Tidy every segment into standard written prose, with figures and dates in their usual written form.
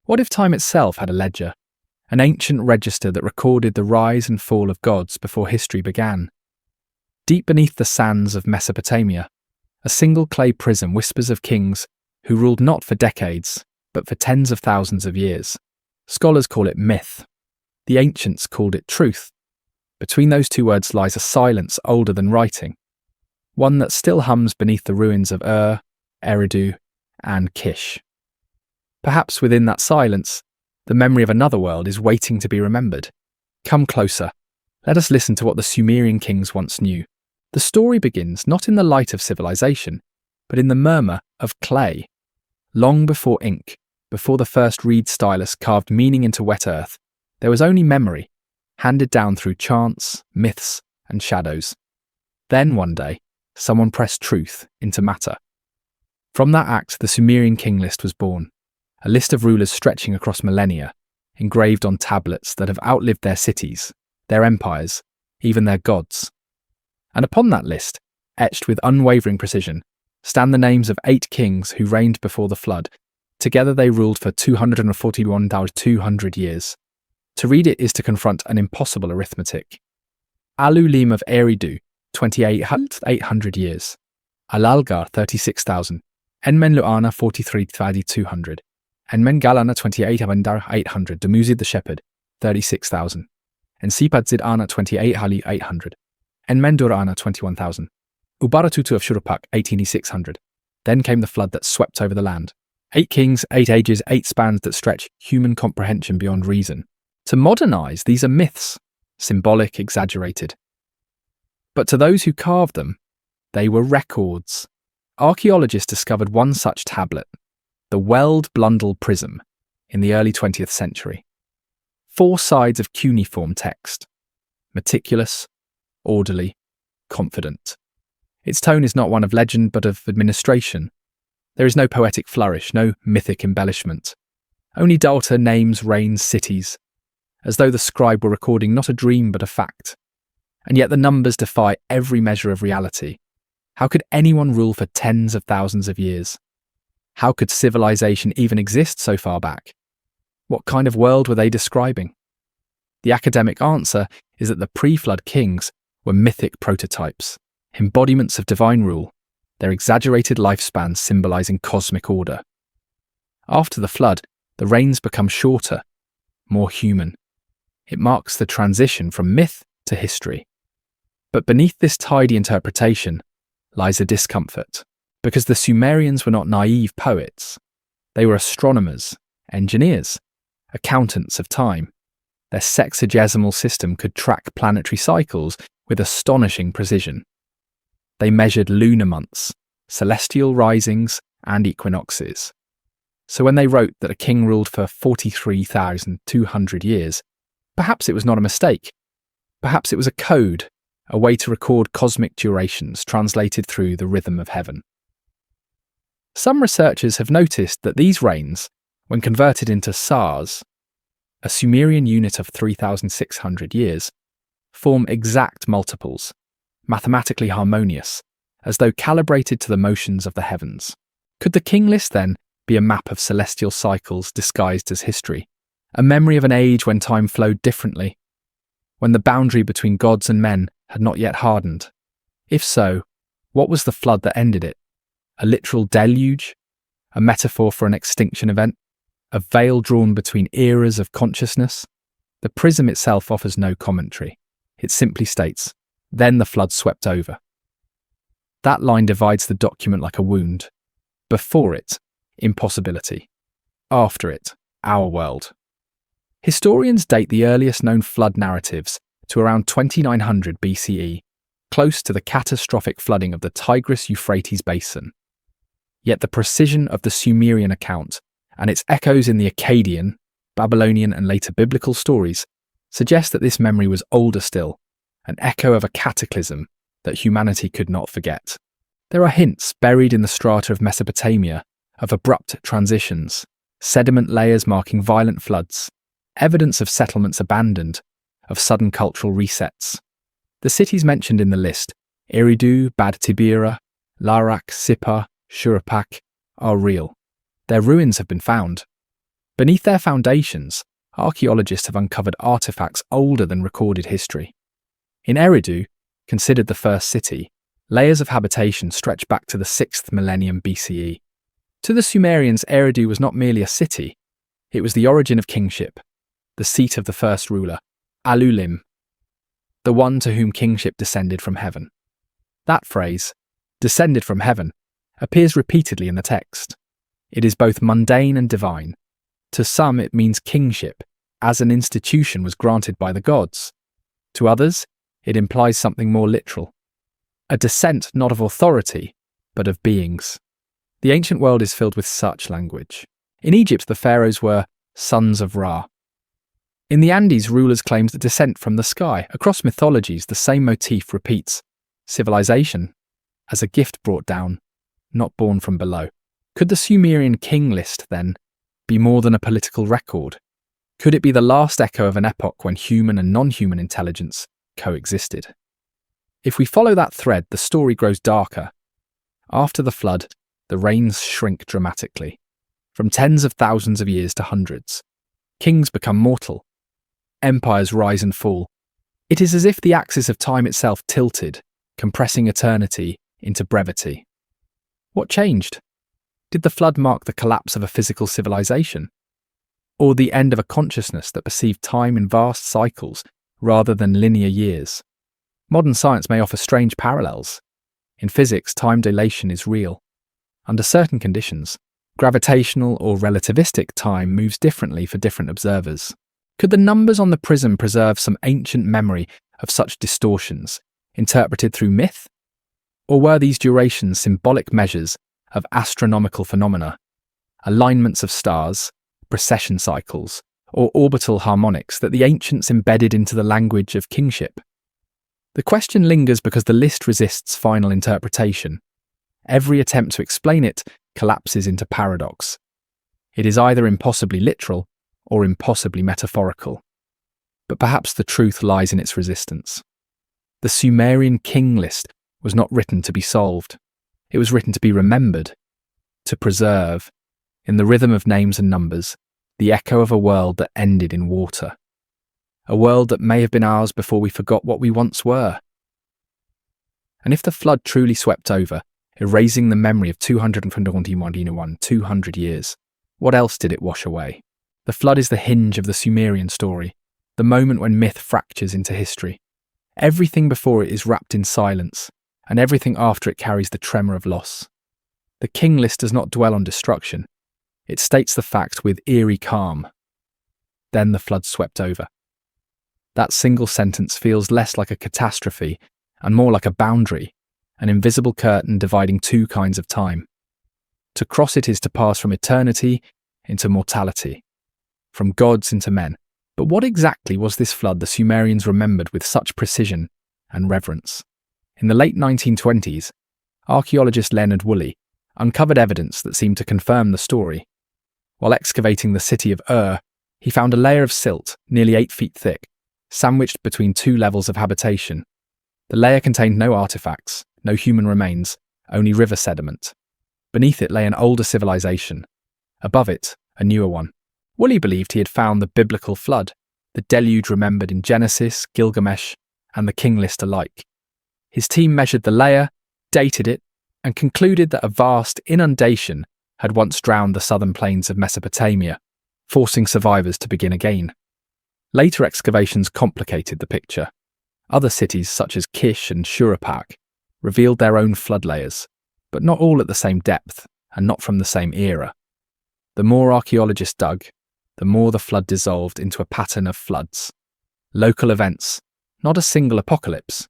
What if time itself had a ledger, an ancient register that recorded the rise and fall of gods before history began? Deep beneath the sands of Mesopotamia, a single clay prism whispers of kings who ruled not for decades, but for tens of thousands of years. Scholars call it myth. The ancients called it truth. Between those two words lies a silence older than writing, one that still hums beneath the ruins of Eridu, and Kish. Perhaps within that silence, the memory of another world is waiting to be remembered. Come closer. Let us listen to what the Sumerian kings once knew. The story begins not in the light of civilization, but in the murmur of clay. Long before ink, before the first reed stylus carved meaning into wet earth, there was only memory, handed down through chants, myths, and shadows. Then one day, someone pressed truth into matter. From that act, the Sumerian king list was born, a list of rulers stretching across millennia, engraved on tablets that have outlived their cities, their empires, even their gods. And upon that list, etched with unwavering precision, stand the names of 8 kings who reigned before the flood. Together they ruled for 241,200 years. To read it is to confront an impossible arithmetic. Alulim of Eridu, 28,800 years. Alalgar, 36,000. Enmenurana, 43,200. Enmengalana, 28,800. Dumuzid the shepherd, 36,000. Ensipadzidana, 28,800. Enmenurana, 21,000. Ubaratutu of Shuruppak, 18,600. Then came the flood that swept over the land. 8 kings, 8 ages, 8 spans that stretch human comprehension beyond reason. To modernise, these are myths, symbolic, exaggerated. But to those who carved them, they were records. Archaeologists discovered one such tablet, the Weld Blundell Prism, in the early 20th century. 4 sides of cuneiform text. Meticulous, orderly, confident. Its tone is not one of legend but of administration. There is no poetic flourish, no mythic embellishment. Only data, names, reigns, cities, as though the scribe were recording not a dream but a fact. And yet the numbers defy every measure of reality. How could anyone rule for tens of thousands of years? How could civilization even exist so far back? What kind of world were they describing? The academic answer is that the pre-flood kings were mythic prototypes, embodiments of divine rule, their exaggerated lifespans symbolizing cosmic order. After the flood, the reigns become shorter, more human. It marks the transition from myth to history. But beneath this tidy interpretation lies a discomfort, because the Sumerians were not naive poets. They were astronomers, engineers, accountants of time. Their sexagesimal system could track planetary cycles with astonishing precision. They measured lunar months, celestial risings, and equinoxes. So when they wrote that a king ruled for 43,200 years, perhaps it was not a mistake. Perhaps it was a code, a way to record cosmic durations translated through the rhythm of heaven. Some researchers have noticed that these reigns, when converted into sars, a Sumerian unit of 3,600 years, form exact multiples, mathematically harmonious, as though calibrated to the motions of the heavens. Could the king list, then, be a map of celestial cycles disguised as history, a memory of an age when time flowed differently, when the boundary between gods and men had not yet hardened? If so, what was the flood that ended it? A literal deluge? A metaphor for an extinction event? A veil drawn between eras of consciousness? The prism itself offers no commentary. It simply states, "Then the flood swept over." That line divides the document like a wound. Before it, impossibility. After it, our world. Historians date the earliest known flood narratives to around 2900 BCE, close to the catastrophic flooding of the Tigris-Euphrates basin. Yet the precision of the Sumerian account and its echoes in the Akkadian, Babylonian and later biblical stories suggest that this memory was older still, an echo of a cataclysm that humanity could not forget. There are hints buried in the strata of Mesopotamia of abrupt transitions, sediment layers marking violent floods, evidence of settlements abandoned, of sudden cultural resets. The cities mentioned in the list, Eridu, Bad Tibira, Larak, Sippar, Shuruppak, are real. Their ruins have been found. Beneath their foundations, archaeologists have uncovered artifacts older than recorded history. In Eridu, considered the first city, layers of habitation stretch back to the 6th millennium BCE. To the Sumerians, Eridu was not merely a city, it was the origin of kingship, the seat of the first ruler, Alulim, the one to whom kingship descended from heaven. That phrase, descended from heaven, appears repeatedly in the text. It is both mundane and divine. To some, it means kingship, as an institution was granted by the gods. To others, it implies something more literal. A descent not of authority, but of beings. The ancient world is filled with such language. In Egypt, the pharaohs were sons of Ra. In the Andes, rulers claimed descent from the sky. Across mythologies, the same motif repeats. Civilization, as a gift brought down, not born from below. Could the Sumerian king list, then, be more than a political record? Could it be the last echo of an epoch when human and non-human intelligence coexisted? If we follow that thread, the story grows darker. After the flood, the reigns shrink dramatically, from tens of thousands of years to hundreds. Kings become mortal. Empires rise and fall. It is as if the axis of time itself tilted, compressing eternity into brevity. What changed? Did the flood mark the collapse of a physical civilization? Or the end of a consciousness that perceived time in vast cycles rather than linear years? Modern science may offer strange parallels. In physics, time dilation is real. Under certain conditions, gravitational or relativistic time moves differently for different observers. Could the numbers on the prism preserve some ancient memory of such distortions, interpreted through myth? Or were these durations symbolic measures of astronomical phenomena, alignments of stars, precession cycles, or orbital harmonics that the ancients embedded into the language of kingship? The question lingers because the list resists final interpretation. Every attempt to explain it collapses into paradox. It is either impossibly literal or impossibly metaphorical. But perhaps the truth lies in its resistance. The Sumerian king list was not written to be solved. It was written to be remembered, to preserve, in the rhythm of names and numbers, the echo of a world that ended in water. A world that may have been ours before we forgot what we once were. And if the flood truly swept over, erasing the memory of 200 years, what else did it wash away? The flood is the hinge of the Sumerian story, the moment when myth fractures into history. Everything before it is wrapped in silence, and everything after it carries the tremor of loss. The king list does not dwell on destruction. It states the fact with eerie calm. Then the flood swept over. That single sentence feels less like a catastrophe and more like a boundary, an invisible curtain dividing two kinds of time. To cross it is to pass from eternity into mortality, from gods into men. But what exactly was this flood the Sumerians remembered with such precision and reverence? In the late 1920s, archaeologist Leonard Woolley uncovered evidence that seemed to confirm the story. While excavating the city of he found a layer of silt, nearly 8 feet thick, sandwiched between two levels of habitation. The layer contained no artifacts, no human remains, only river sediment. Beneath it lay an older civilization. Above it, a newer one. Woolley believed he had found the biblical flood, the deluge remembered in Genesis, Gilgamesh, and the king list alike. His team measured the layer, dated it, and concluded that a vast inundation had once drowned the southern plains of Mesopotamia, forcing survivors to begin again. Later excavations complicated the picture. Other cities such as Kish and Shuruppak revealed their own flood layers, but not all at the same depth and not from the same era. The more archaeologists dug, the more the flood dissolved into a pattern of floods. Local events, not a single apocalypse.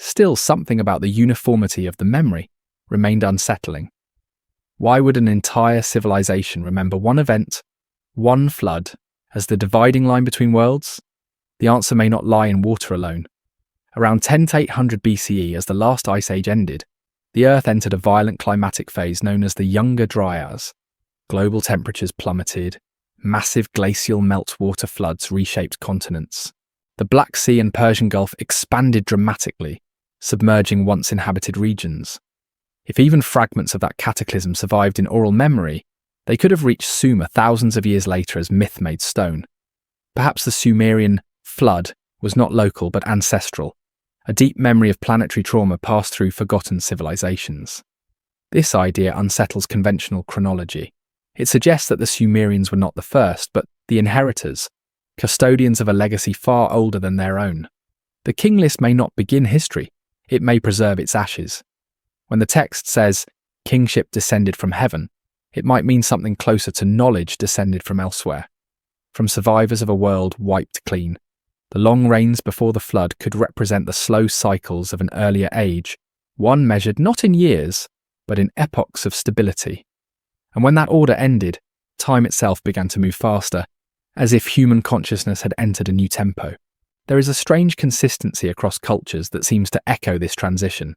Still, something about the uniformity of the memory remained unsettling. Why would an entire civilization remember one event, one flood, as the dividing line between worlds? The answer may not lie in water alone. Around 10 to 800 BCE, as the last ice age ended, the Earth entered a violent climatic phase known as the Younger Dryas. Global temperatures plummeted, massive glacial meltwater floods reshaped continents. The Black Sea and Persian Gulf expanded dramatically, submerging once inhabited regions. If even fragments of that cataclysm survived in oral memory, They could have reached Sumer thousands of years later as myth made stone. Perhaps the Sumerian flood was not local but ancestral, a deep memory of planetary trauma passed through forgotten civilizations. This idea unsettles conventional chronology. It suggests that the Sumerians were not the first, but the inheritors, custodians of a legacy far older than their own. The king list may not begin history, it may preserve its ashes. When the text says, kingship descended from heaven, it might mean something closer to knowledge descended from elsewhere. From survivors of a world wiped clean, the long reigns before the flood could represent the slow cycles of an earlier age, one measured not in years, but in epochs of stability. And when that order ended, time itself began to move faster, as if human consciousness had entered a new tempo. There is a strange consistency across cultures that seems to echo this transition.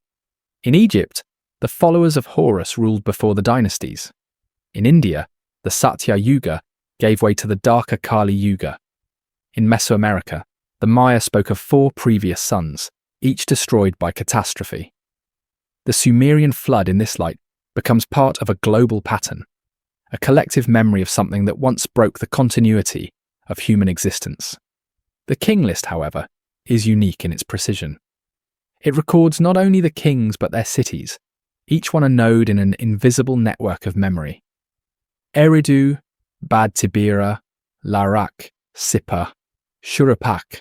In Egypt, the followers of Horus ruled before the dynasties. In India, the Satya Yuga gave way to the darker Kali Yuga. In Mesoamerica, the Maya spoke of 4 previous suns, each destroyed by catastrophe. The Sumerian flood in this light becomes part of a global pattern, a collective memory of something that once broke the continuity of human existence. The king list, however, is unique in its precision. It records not only the kings but their cities, each one a node in an invisible network of memory. Eridu, Bad Tibira, Larak, Sippar, Shuruppak.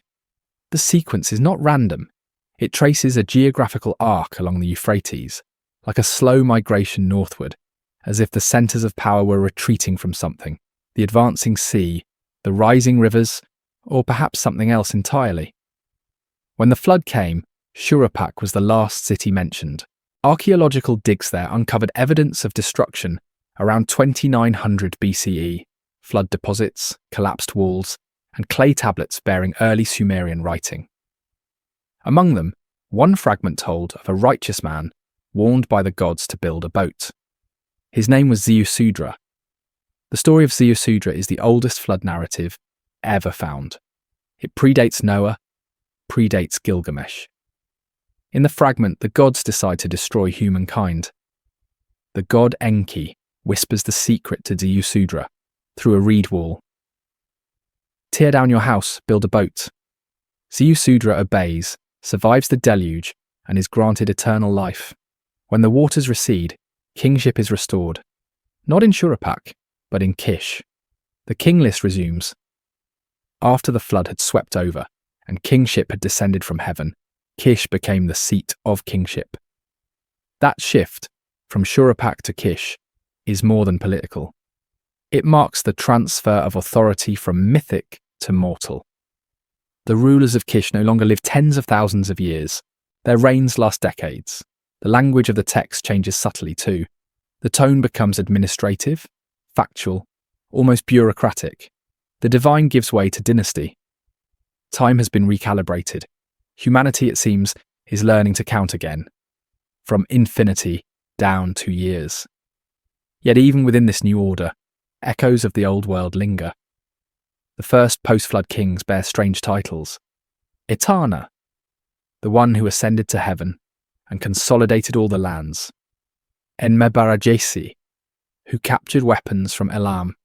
The sequence is not random. It traces a geographical arc along the Euphrates, like a slow migration northward, as if the centres of power were retreating from something, the advancing sea, the rising rivers, or perhaps something else entirely. When the flood came, Shuruppak was the last city mentioned. Archaeological digs there uncovered evidence of destruction around 2900 BCE, flood deposits, collapsed walls, and clay tablets bearing early Sumerian writing. Among them, one fragment told of a righteous man warned by the gods to build a boat. His name was Ziusudra. The story of Ziusudra is the oldest flood narrative ever found. It predates Noah, predates Gilgamesh. In the fragment, the gods decide to destroy humankind. The god Enki whispers the secret to Ziusudra through a reed wall. Tear down your house, build a boat. Ziusudra obeys, survives the deluge, and is granted eternal life. When the waters recede, kingship is restored. Not in Shuruppak, but in Kish. The king list resumes. After the flood had swept over, and kingship had descended from heaven, Kish became the seat of kingship. That shift, from Shuruppak to Kish, is more than political. It marks the transfer of authority from mythic to mortal. The rulers of Kish no longer live tens of thousands of years. Their reigns last decades. The language of the text changes subtly too. The tone becomes administrative, factual, almost bureaucratic. The divine gives way to dynasty. Time has been recalibrated. Humanity, it seems, is learning to count again, from infinity down to years. Yet even within this new order, echoes of the old world linger. The first post-flood kings bear strange titles. Etana, the one who ascended to heaven and consolidated all the lands. Enmenurana, who captured weapons from Elam.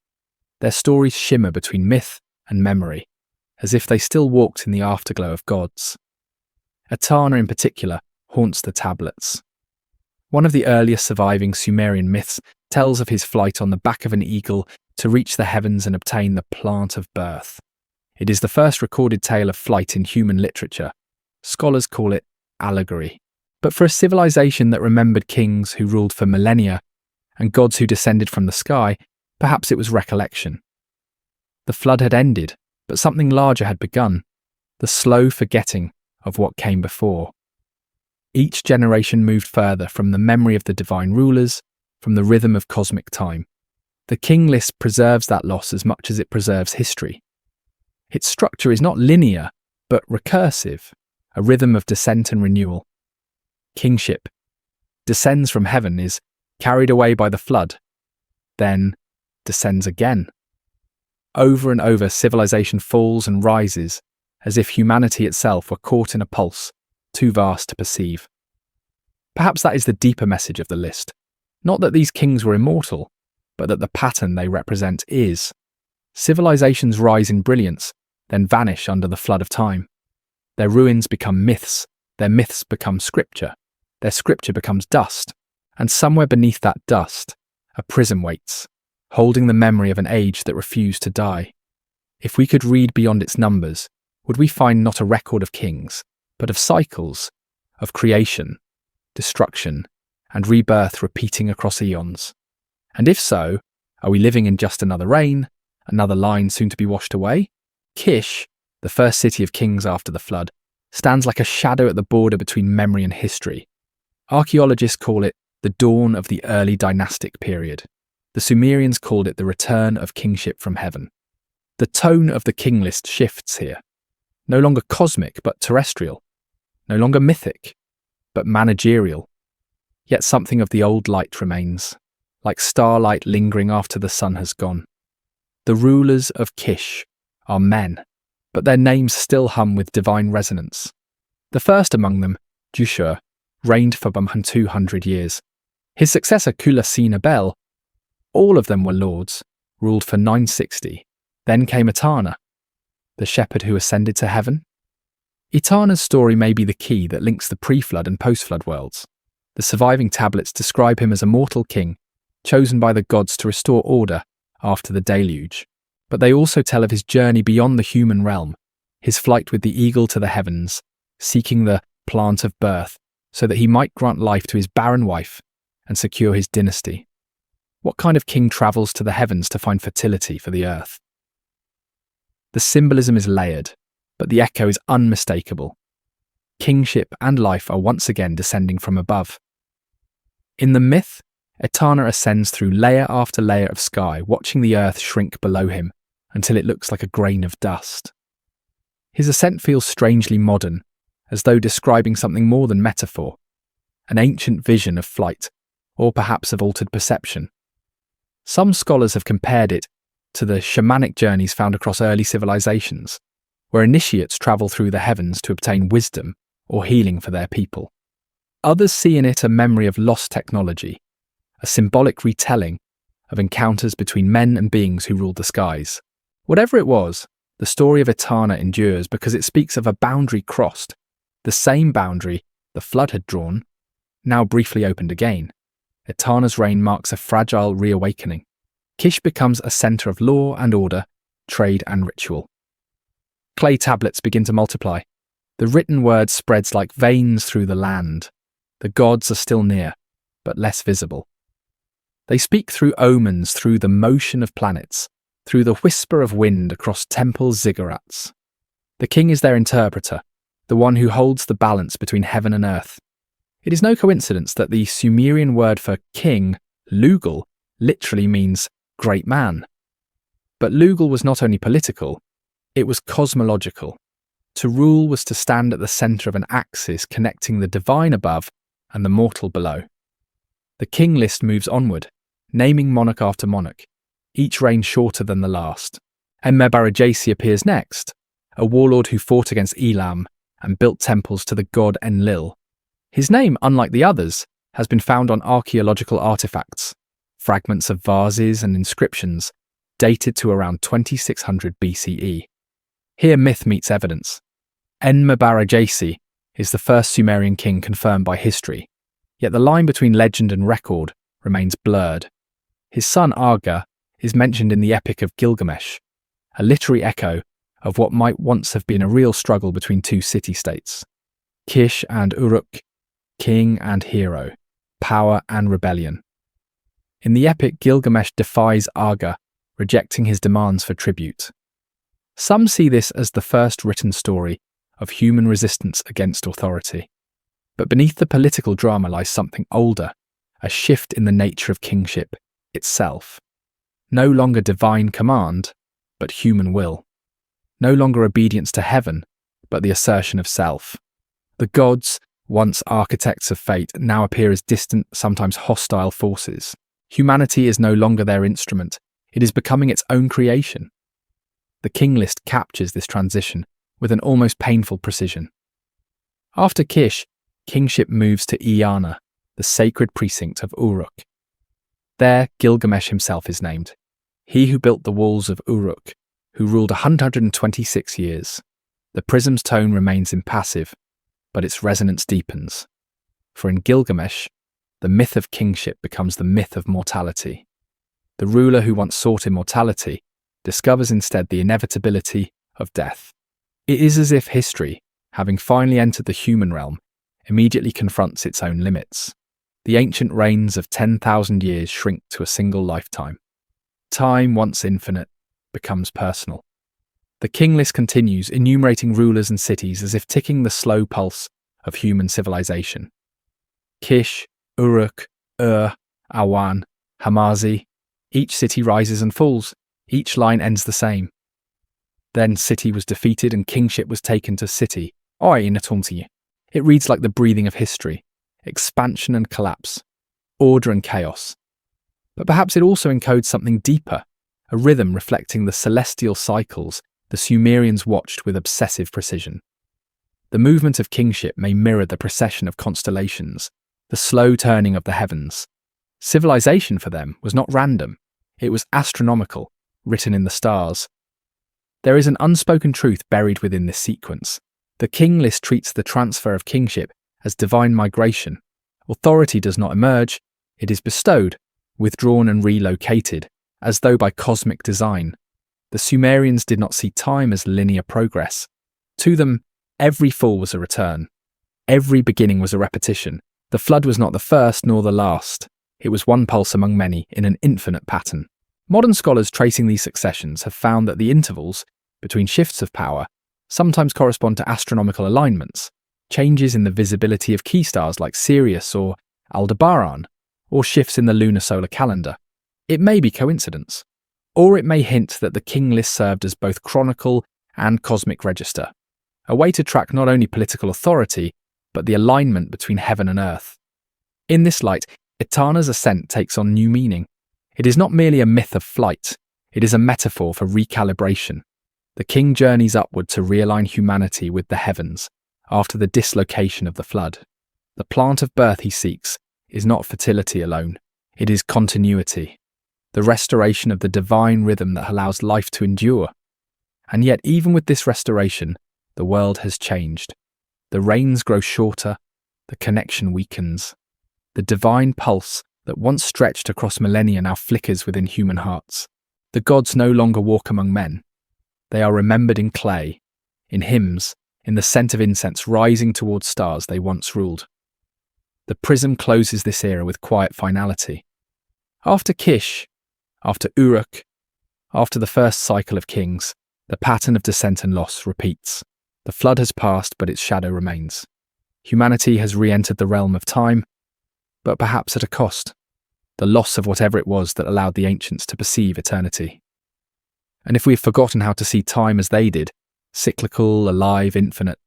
Their stories shimmer between myth and memory, as if they still walked in the afterglow of gods. Etana in particular haunts the tablets. One of the earliest surviving Sumerian myths tells of his flight on the back of an eagle to reach the heavens and obtain the plant of birth. It is the first recorded tale of flight in human literature. Scholars call it allegory. But for a civilization that remembered kings who ruled for millennia and gods who descended from the sky, perhaps it was recollection. The flood had ended, but something larger had begun, the slow forgetting of what came before. Each generation moved further from the memory of the divine rulers, from the rhythm of cosmic time. The king list preserves that loss as much as it preserves history. Its structure is not linear, but recursive, a rhythm of descent and renewal. Kingship descends from heaven, is carried away by the flood, then descends again. Over and over, civilization falls and rises, as if humanity itself were caught in a pulse, too vast to perceive. Perhaps that is the deeper message of the list. Not that these kings were immortal, but that the pattern they represent is. Civilizations rise in brilliance, then vanish under the flood of time. Their ruins become myths, their myths become scripture, their scripture becomes dust, and somewhere beneath that dust, a prism waits, holding the memory of an age that refused to die. If we could read beyond its numbers, would we find not a record of kings, but of cycles, of creation, destruction, and rebirth repeating across eons? And if so, are we living in just another reign, another line soon to be washed away? Kish, the first city of kings after the flood, stands like a shadow at the border between memory and history. Archaeologists call it the dawn of the early dynastic period. The Sumerians called it the return of kingship from heaven. The tone of the king list shifts here. No longer cosmic, but terrestrial. No longer mythic, but managerial. Yet something of the old light remains, like starlight lingering after the sun has gone. The rulers of Kish are men, but their names still hum with divine resonance. The first among them, Jushur, reigned for 200 years. His successor Kulasina-Bel, all of them were lords, ruled for 960. Then came Etana, the shepherd who ascended to heaven. Etana's story may be the key that links the pre-flood and post-flood worlds. The surviving tablets describe him as a mortal king, chosen by the gods to restore order after the deluge. But they also tell of his journey beyond the human realm, his flight with the eagle to the heavens, seeking the plant of birth so that he might grant life to his barren wife and secure his dynasty. What kind of king travels to the heavens to find fertility for the earth? The symbolism is layered, but the echo is unmistakable. Kingship and life are once again descending from above. In the myth, Etana ascends through layer after layer of sky, watching the earth shrink below him until it looks like a grain of dust. His ascent feels strangely modern, as though describing something more than metaphor, an ancient vision of flight, or perhaps of altered perception. Some scholars have compared it to the shamanic journeys found across early civilizations, where initiates travel through the heavens to obtain wisdom or healing for their people. Others see in it a memory of lost technology, a symbolic retelling of encounters between men and beings who ruled the skies. Whatever it was, the story of Etana endures because it speaks of a boundary crossed, the same boundary the flood had drawn, now briefly opened again. Etana's reign marks a fragile reawakening. Kish becomes a centre of law and order, trade and ritual. Clay tablets begin to multiply. The written word spreads like veins through the land. The gods are still near, but less visible. They speak through omens, through the motion of planets, through the whisper of wind across temple ziggurats. The king is their interpreter, the one who holds the balance between heaven and earth. It is no coincidence that the Sumerian word for king, Lugal, literally means great man. But Lugal was not only political, it was cosmological. To rule was to stand at the centre of an axis connecting the divine above and the mortal below. The king list moves onward, naming monarch after monarch, each reign shorter than the last. Enmenurana appears next, a warlord who fought against Elam and built temples to the god Enlil. His name, unlike the others, has been found on archaeological artifacts, fragments of vases and inscriptions dated to around 2600 BCE. Here myth meets evidence. Enmenurana is the first Sumerian king confirmed by history, yet the line between legend and record remains blurred. His son Aga is mentioned in the Epic of Gilgamesh, a literary echo of what might once have been a real struggle between two city-states. Kish and Uruk, king and hero, power and rebellion. In the epic, Gilgamesh defies Aga, rejecting his demands for tribute. Some see this as the first written story of human resistance against authority. But beneath the political drama lies something older, a shift in the nature of kingship itself. No longer divine command, but human will. No longer obedience to heaven, but the assertion of self. The gods, once architects of fate, now appear as distant, sometimes hostile forces. Humanity is no longer their instrument, it is becoming its own creation. The king list captures this transition with an almost painful precision. After Kish, kingship moves to Etana, the sacred precinct of Uruk. There, Gilgamesh himself is named, he who built the walls of Uruk, who ruled 126 years. The prism's tone remains impassive, but its resonance deepens. For in Gilgamesh, the myth of kingship becomes the myth of mortality. The ruler who once sought immortality discovers instead the inevitability of death. It is as if history, having finally entered the human realm, immediately confronts its own limits. The ancient reigns of 10,000 years shrink to a single lifetime. Time, once infinite, becomes personal. The king list continues, enumerating rulers and cities as if ticking the slow pulse of human civilization. Kish, Uruk, Awan, Hamazi. Each city rises and falls. Each line ends the same. Then city was defeated and kingship was taken to city. It reads like the breathing of history, expansion and collapse, order and chaos. But perhaps it also encodes something deeper, a rhythm reflecting the celestial cycles the Sumerians watched with obsessive precision. The movement of kingship may mirror the procession of constellations, the slow turning of the heavens. Civilization for them was not random, it was astronomical, written in the stars. There is an unspoken truth buried within this sequence. The king list treats the transfer of kingship as divine migration. Authority does not emerge, it is bestowed, withdrawn and relocated, as though by cosmic design. The Sumerians did not see time as linear progress. To them, every fall was a return. Every beginning was a repetition. The flood was not the first nor the last. It was one pulse among many in an infinite pattern. Modern scholars tracing these successions have found that the intervals between shifts of power sometimes correspond to astronomical alignments, changes in the visibility of key stars like Sirius or Aldebaran, or shifts in the lunar solar calendar. It may be coincidence, or it may hint that the king list served as both chronicle and cosmic register, a way to track not only political authority, but the alignment between heaven and earth. In this light, Etana's ascent takes on new meaning. It is not merely a myth of flight, it is a metaphor for recalibration. The king journeys upward to realign humanity with the heavens after the dislocation of the flood. The plant of birth he seeks is not fertility alone, it is continuity, the restoration of the divine rhythm that allows life to endure. And yet, even with this restoration, the world has changed. The rains grow shorter, the connection weakens. The divine pulse that once stretched across millennia now flickers within human hearts. The gods no longer walk among men. They are remembered in clay, in hymns, in the scent of incense rising towards stars they once ruled. The prism closes this era with quiet finality. After Kish, after Uruk, after the first cycle of kings, the pattern of descent and loss repeats. The flood has passed, but its shadow remains. Humanity has re-entered the realm of time, but perhaps at a cost. The loss of whatever it was that allowed the ancients to perceive eternity. And if we have forgotten how to see time as they did, cyclical, alive, infinite,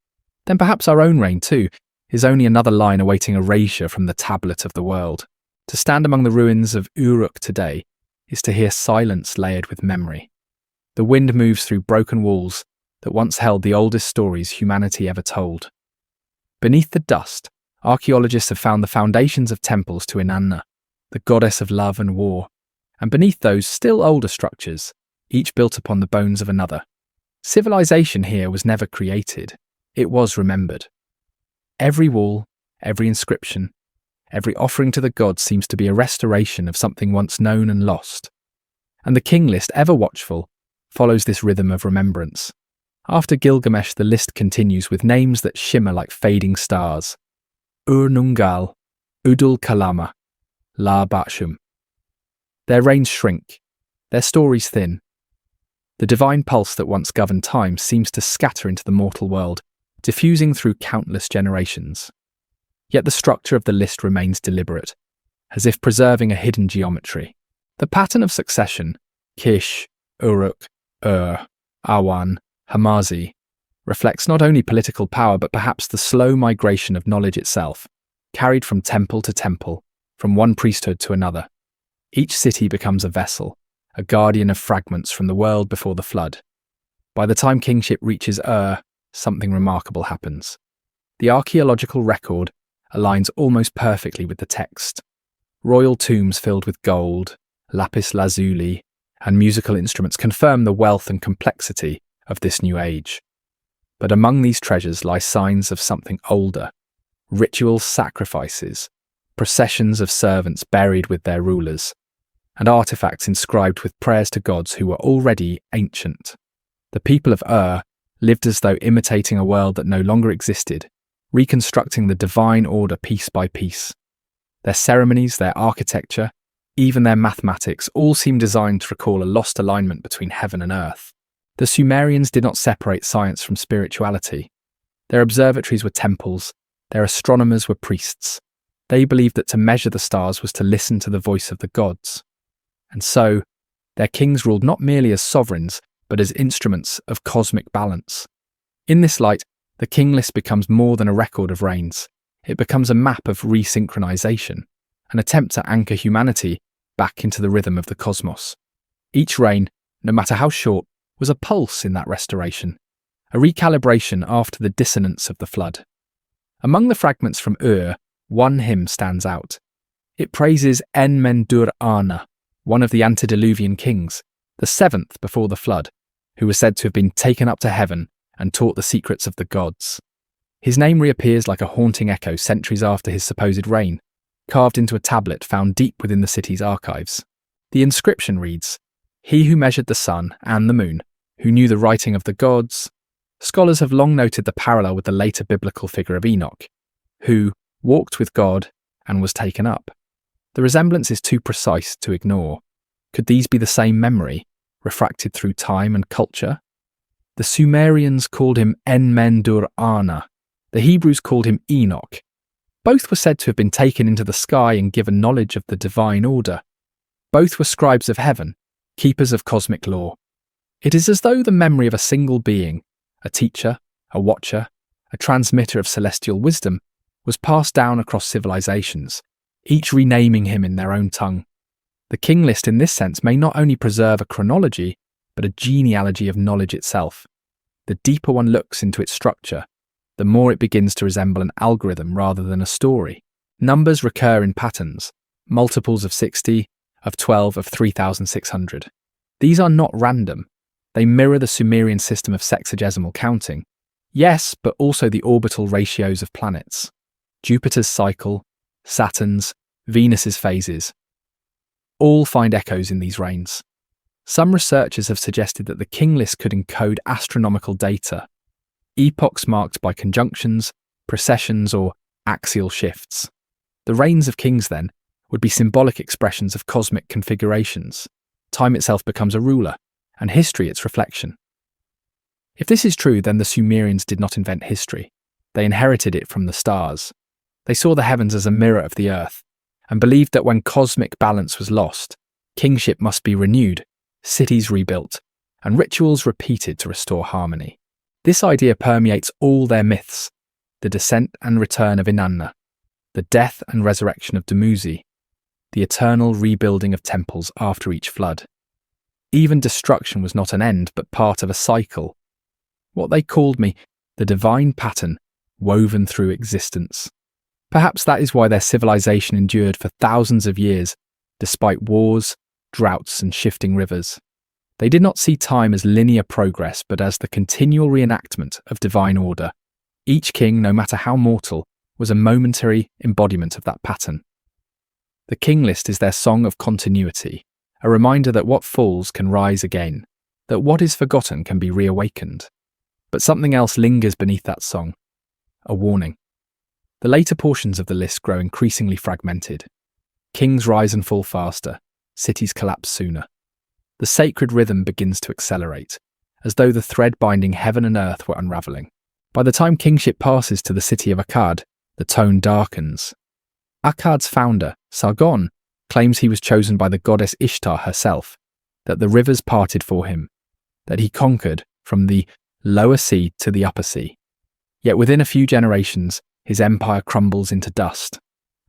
then perhaps our own reign, too, is only another line awaiting erasure from the tablet of the world. To stand among the ruins of Uruk today is to hear silence layered with memory. The wind moves through broken walls that once held the oldest stories humanity ever told. Beneath the dust, archaeologists have found the foundations of temples to Inanna, the goddess of love and war, and beneath those still older structures, each built upon the bones of another. Civilization here was never created, it was remembered. Every wall, every inscription, every offering to the gods seems to be a restoration of something once known and lost. And the king list, ever watchful, follows this rhythm of remembrance. After Gilgamesh, the list continues with names that shimmer like fading stars. Ur-Nungal, Udul-Kalama, La-Bashum. Their reigns shrink, their stories thin. The divine pulse that once governed time seems to scatter into the mortal world, diffusing through countless generations. Yet the structure of the list remains deliberate, as if preserving a hidden geometry. The pattern of succession, Kish, Uruk, Awan, Hamazi, reflects not only political power but perhaps the slow migration of knowledge itself, carried from temple to temple, from one priesthood to another. Each city becomes a vessel, a guardian of fragments from the world before the flood. By the time kingship reaches something remarkable happens. The archaeological record aligns almost perfectly with the text. Royal tombs filled with gold, lapis lazuli, and musical instruments confirm the wealth and complexity of this new age. But among these treasures lie signs of something older: ritual sacrifices, processions of servants buried with their rulers, and artifacts inscribed with prayers to gods who were already ancient. The people of lived as though imitating a world that no longer existed, reconstructing the divine order piece by piece. Their ceremonies, their architecture, even their mathematics all seem designed to recall a lost alignment between heaven and earth. The Sumerians did not separate science from spirituality. Their observatories were temples, their astronomers were priests. They believed that to measure the stars was to listen to the voice of the gods. And so, their kings ruled not merely as sovereigns, but as instruments of cosmic balance. In this light, the king list becomes more than a record of reigns. It becomes a map of resynchronization, an attempt to anchor humanity back into the rhythm of the cosmos. Each reign, no matter how short, was a pulse in that restoration, a recalibration after the dissonance of the flood. Among the fragments from one hymn stands out. It praises Enmenurana, one of the antediluvian kings, the seventh before the flood, who was said to have been taken up to heaven and taught the secrets of the gods. His name reappears like a haunting echo centuries after his supposed reign, carved into a tablet found deep within the city's archives. The inscription reads, "He who measured the sun and the moon, who knew the writing of the gods." Scholars have long noted the parallel with the later biblical figure of Enoch, who walked with God and was taken up. The resemblance is too precise to ignore. Could these be the same memory, refracted through time and culture? The Sumerians called him Enmenurana. The Hebrews called him Enoch. Both were said to have been taken into the sky and given knowledge of the divine order. Both were scribes of heaven, keepers of cosmic law. It is as though the memory of a single being, a teacher, a watcher, a transmitter of celestial wisdom, was passed down across civilizations, each renaming him in their own tongue. The king list in this sense may not only preserve a chronology, but a genealogy of knowledge itself. The deeper one looks into its structure, the more it begins to resemble an algorithm rather than a story. Numbers recur in patterns, multiples of 60, of 12, of 3,600. These are not random. They mirror the Sumerian system of sexagesimal counting. Yes, but also the orbital ratios of planets. Jupiter's cycle, Saturn's, Venus's phases. All find echoes in these reigns. Some researchers have suggested that the king list could encode astronomical data, epochs marked by conjunctions, precessions, or axial shifts. The reigns of kings, then, would be symbolic expressions of cosmic configurations. Time itself becomes a ruler, and history its reflection. If this is true, then the Sumerians did not invent history. They inherited it from the stars. They saw the heavens as a mirror of the earth, and believed that when cosmic balance was lost, kingship must be renewed, cities rebuilt, and rituals repeated to restore harmony. This idea permeates all their myths: the descent and return of Inanna, the death and resurrection of Dumuzi, the eternal rebuilding of temples after each flood. Even destruction was not an end, but part of a cycle. What they called me, the divine pattern woven through existence. Perhaps that is why their civilization endured for thousands of years, despite wars, droughts, and shifting rivers. They did not see time as linear progress, but as the continual reenactment of divine order. Each king, no matter how mortal, was a momentary embodiment of that pattern. The king list is their song of continuity, a reminder that what falls can rise again, that what is forgotten can be reawakened. But something else lingers beneath that song, a warning. The later portions of the list grow increasingly fragmented. Kings rise and fall faster, cities collapse sooner. The sacred rhythm begins to accelerate, as though the thread binding heaven and earth were unravelling. By the time kingship passes to the city of Akkad, the tone darkens. Akkad's founder, Sargon, claims he was chosen by the goddess Ishtar herself, that the rivers parted for him, that he conquered from the lower sea to the upper sea. Yet within a few generations, his empire crumbles into dust.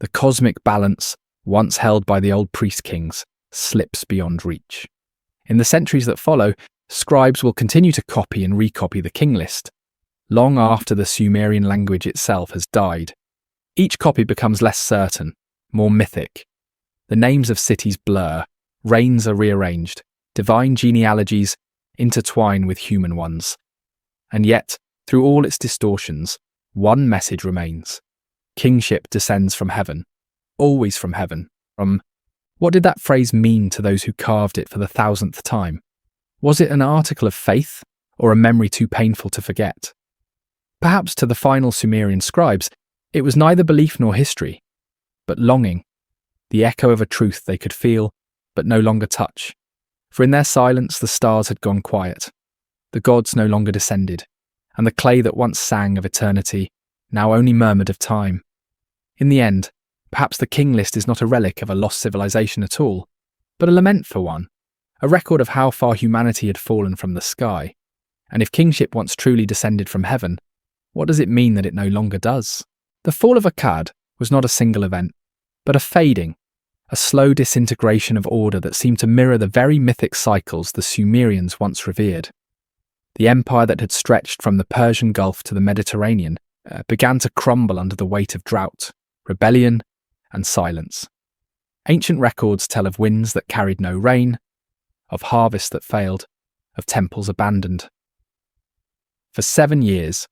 The cosmic balance, once held by the old priest kings, slips beyond reach. In the centuries that follow, scribes will continue to copy and recopy the king list, long after the Sumerian language itself has died. Each copy becomes less certain, more mythic. The names of cities blur, reigns are rearranged, divine genealogies intertwine with human ones. And yet, through all its distortions, one message remains. Kingship descends from heaven, always from heaven. What did that phrase mean to those who carved it for the 1000th time? Was it an article of faith, or a memory too painful to forget? Perhaps to the final Sumerian scribes, it was neither belief nor history, but longing, the echo of a truth they could feel, but no longer touch. For in their silence the stars had gone quiet, the gods no longer descended, and the clay that once sang of eternity now only murmured of time. In the end, perhaps the king list is not a relic of a lost civilization at all, but a lament for one, a record of how far humanity had fallen from the sky. And if kingship once truly descended from heaven, what does it mean that it no longer does? The fall of Akkad was not a single event, but a fading, a slow disintegration of order that seemed to mirror the very mythic cycles the Sumerians once revered. The empire that had stretched from the Persian Gulf to the Mediterranean began to crumble under the weight of drought, rebellion, and silence. Ancient records tell of winds that carried no rain, of harvests that failed, of temples abandoned. For 7 years,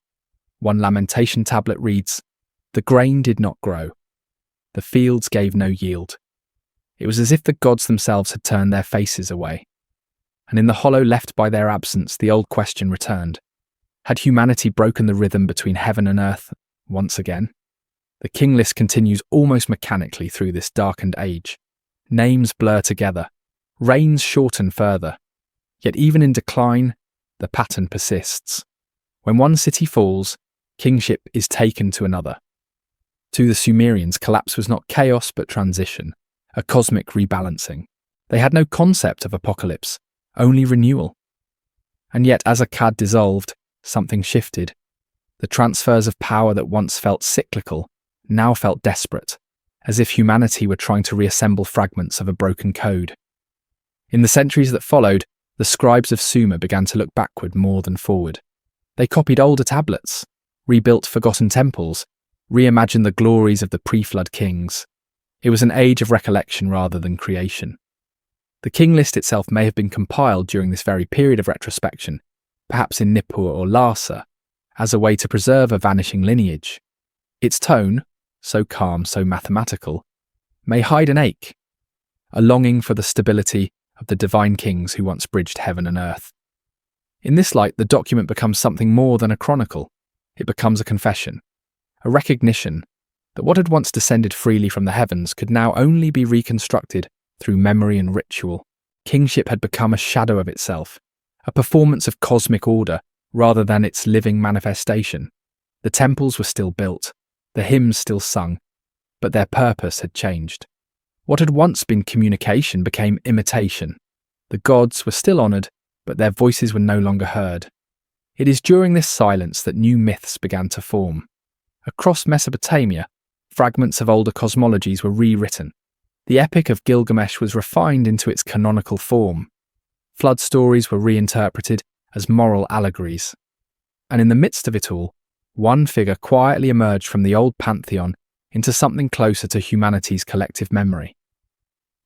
one lamentation tablet reads, "The grain did not grow. The fields gave no yield." It was as if the gods themselves had turned their faces away. And in the hollow left by their absence, the old question returned. Had humanity broken the rhythm between heaven and earth once again? The king list continues almost mechanically through this darkened age. Names blur together, reigns shorten further. Yet even in decline, the pattern persists. When one city falls, kingship is taken to another. To the Sumerians, collapse was not chaos but transition, a cosmic rebalancing. They had no concept of apocalypse, only renewal. And yet, as Akkad dissolved, something shifted. The transfers of power that once felt cyclical now felt desperate, as if humanity were trying to reassemble fragments of a broken code. In the centuries that followed, the scribes of Sumer began to look backward more than forward. They copied older tablets, rebuilt forgotten temples, reimagined the glories of the pre-flood kings. It was an age of recollection rather than creation. The king list itself may have been compiled during this very period of retrospection, perhaps in Nippur or Lhasa, as a way to preserve a vanishing lineage. Its tone, so calm, so mathematical, may hide an ache, a longing for the stability of the divine kings who once bridged heaven and earth. In this light, the document becomes something more than a chronicle. It becomes a confession, a recognition that what had once descended freely from the heavens could now only be reconstructed through memory and ritual. Kingship had become a shadow of itself, a performance of cosmic order rather than its living manifestation. The temples were still built, the hymns still sung, but their purpose had changed. What had once been communication became imitation. The gods were still honoured, but their voices were no longer heard. It is during this silence that new myths began to form. Across Mesopotamia, fragments of older cosmologies were rewritten. The epic of Gilgamesh was refined into its canonical form. Flood stories were reinterpreted as moral allegories. And in the midst of it all, one figure quietly emerged from the old pantheon into something closer to humanity's collective memory.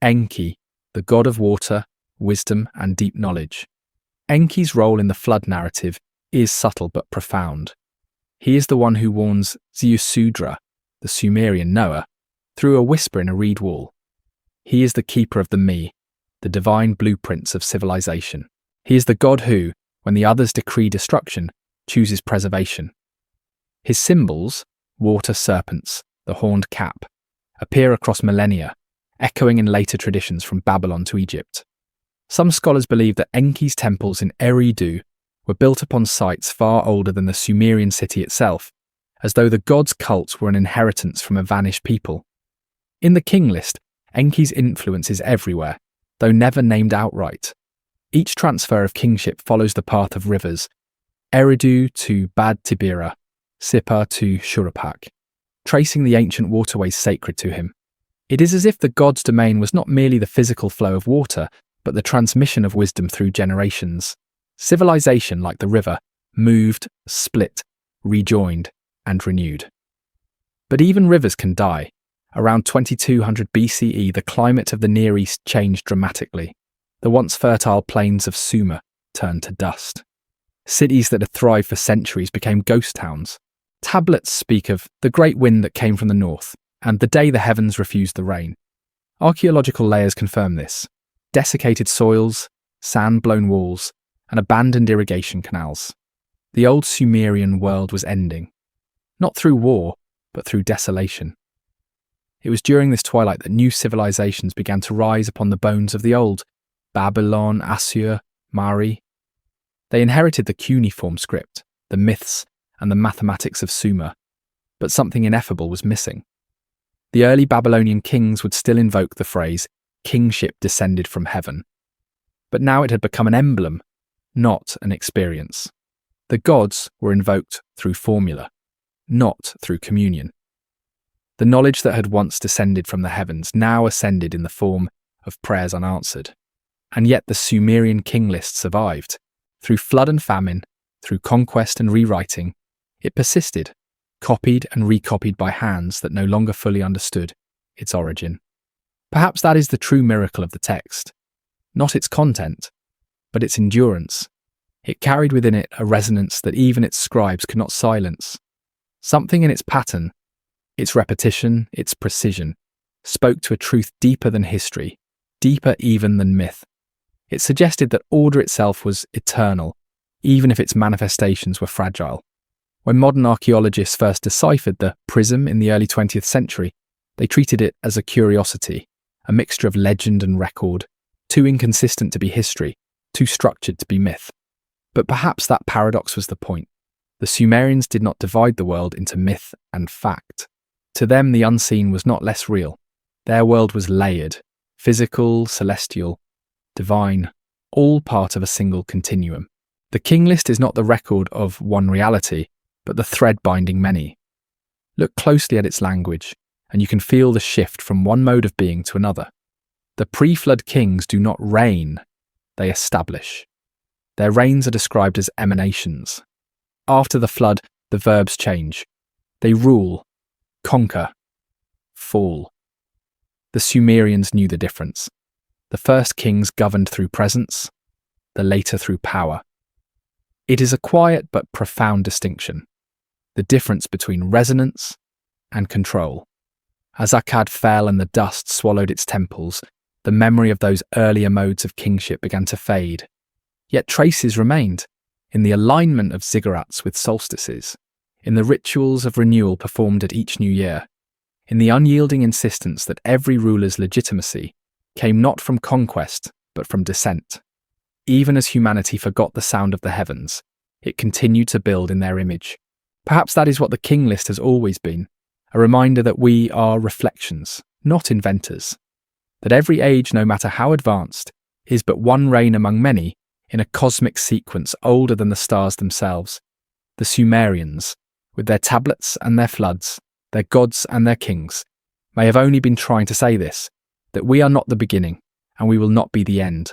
Enki, the god of water, wisdom, and deep knowledge. Enki's role in the flood narrative is subtle but profound. He is the one who warns Ziusudra, the Sumerian Noah, through a whisper in a reed wall. He is the keeper of the me, the divine blueprints of civilization. He is the god who, when the others decree destruction, chooses preservation. His symbols, water serpents, the horned cap, appear across millennia, echoing in later traditions from Babylon to Egypt. Some scholars believe that Enki's temples in Eridu were built upon sites far older than the Sumerian city itself, as though the god's cult were an inheritance from a vanished people. In the king list, Enki's influence is everywhere, though never named outright. Each transfer of kingship follows the path of rivers, Eridu to Bad Tibira, Sippar to Shuruppak, tracing the ancient waterways sacred to him. It is as if the god's domain was not merely the physical flow of water, but the transmission of wisdom through generations. Civilization, like the river, moved, split, rejoined, and renewed. But even rivers can die, Around 2200 BCE, the climate of the Near East changed dramatically. The once fertile plains of Sumer turned to dust. Cities that had thrived for centuries became ghost towns. Tablets speak of the great wind that came from the north and the day the heavens refused the rain. Archaeological layers confirm this. Desiccated soils, sand-blown walls, and abandoned irrigation canals. The old Sumerian world was ending. Not through war, but through desolation. It was during this twilight that new civilizations began to rise upon the bones of the old. Babylon, Assur, Mari. They inherited the cuneiform script, the myths, and the mathematics of Sumer. But something ineffable was missing. The early Babylonian kings would still invoke the phrase, kingship descended from heaven. But now it had become an emblem, not an experience. The gods were invoked through formula, not through communion. The knowledge that had once descended from the heavens now ascended in the form of prayers unanswered. And yet the Sumerian king list survived. Through flood and famine, through conquest and rewriting, it persisted, copied and recopied by hands that no longer fully understood its origin. Perhaps that is the true miracle of the text. Not its content, but its endurance. It carried within it a resonance that even its scribes could not silence. Something in its pattern, its repetition, its precision, spoke to a truth deeper than history, deeper even than myth. It suggested that order itself was eternal, even if its manifestations were fragile. When modern archaeologists first deciphered the Prism in the early 20th century, they treated it as a curiosity, a mixture of legend and record, too inconsistent to be history, too structured to be myth. But perhaps that paradox was the point. The Sumerians did not divide the world into myth and fact. To them, the unseen was not less real. Their world was layered, physical, celestial, divine, all part of a single continuum. The king list is not the record of one reality, but the thread binding many. Look closely at its language, and you can feel the shift from one mode of being to another. The pre-flood kings do not reign, they establish. Their reigns are described as emanations. After the flood, the verbs change. They rule, conquer, fall. The Sumerians knew the difference. The first kings governed through presence, the later through power. It is a quiet but profound distinction, the difference between resonance and control. As Akkad fell and the dust swallowed its temples, the memory of those earlier modes of kingship began to fade. Yet traces remained, in the alignment of Ziggurats with solstices, in the rituals of renewal performed at each new year, in the unyielding insistence that every ruler's legitimacy came not from conquest but from descent. Even as humanity forgot the sound of the heavens, it continued to build in their image. Perhaps that is what the king list has always been, a reminder that we are reflections, not inventors. That every age, no matter how advanced, is but one reign among many in a cosmic sequence older than the stars themselves. The Sumerians, with their tablets and their floods, their gods and their kings, may have only been trying to say this, that we are not the beginning, and we will not be the end.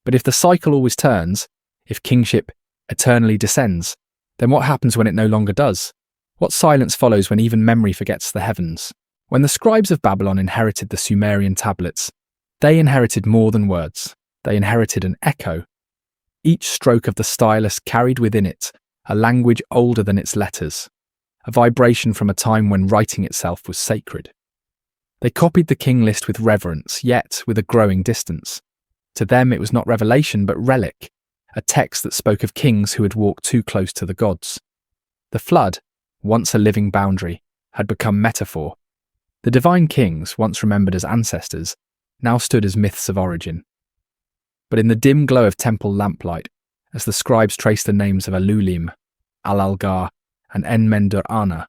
But if the cycle always turns, if kingship eternally descends, then what happens when it no longer does? What silence follows when even memory forgets the heavens? When the scribes of Babylon inherited the Sumerian tablets, they inherited more than words. They inherited an echo. Each stroke of the stylus carried within it a language older than its letters, a vibration from a time when writing itself was sacred. They copied the king list with reverence, yet with a growing distance. To them it was not revelation but relic, a text that spoke of kings who had walked too close to the gods. The flood, once a living boundary, had become metaphor. The divine kings, once remembered as ancestors, now stood as myths of origin. But in the dim glow of temple lamplight, as the scribes traced the names of Alulim, Al-Algar, and Enmenurana,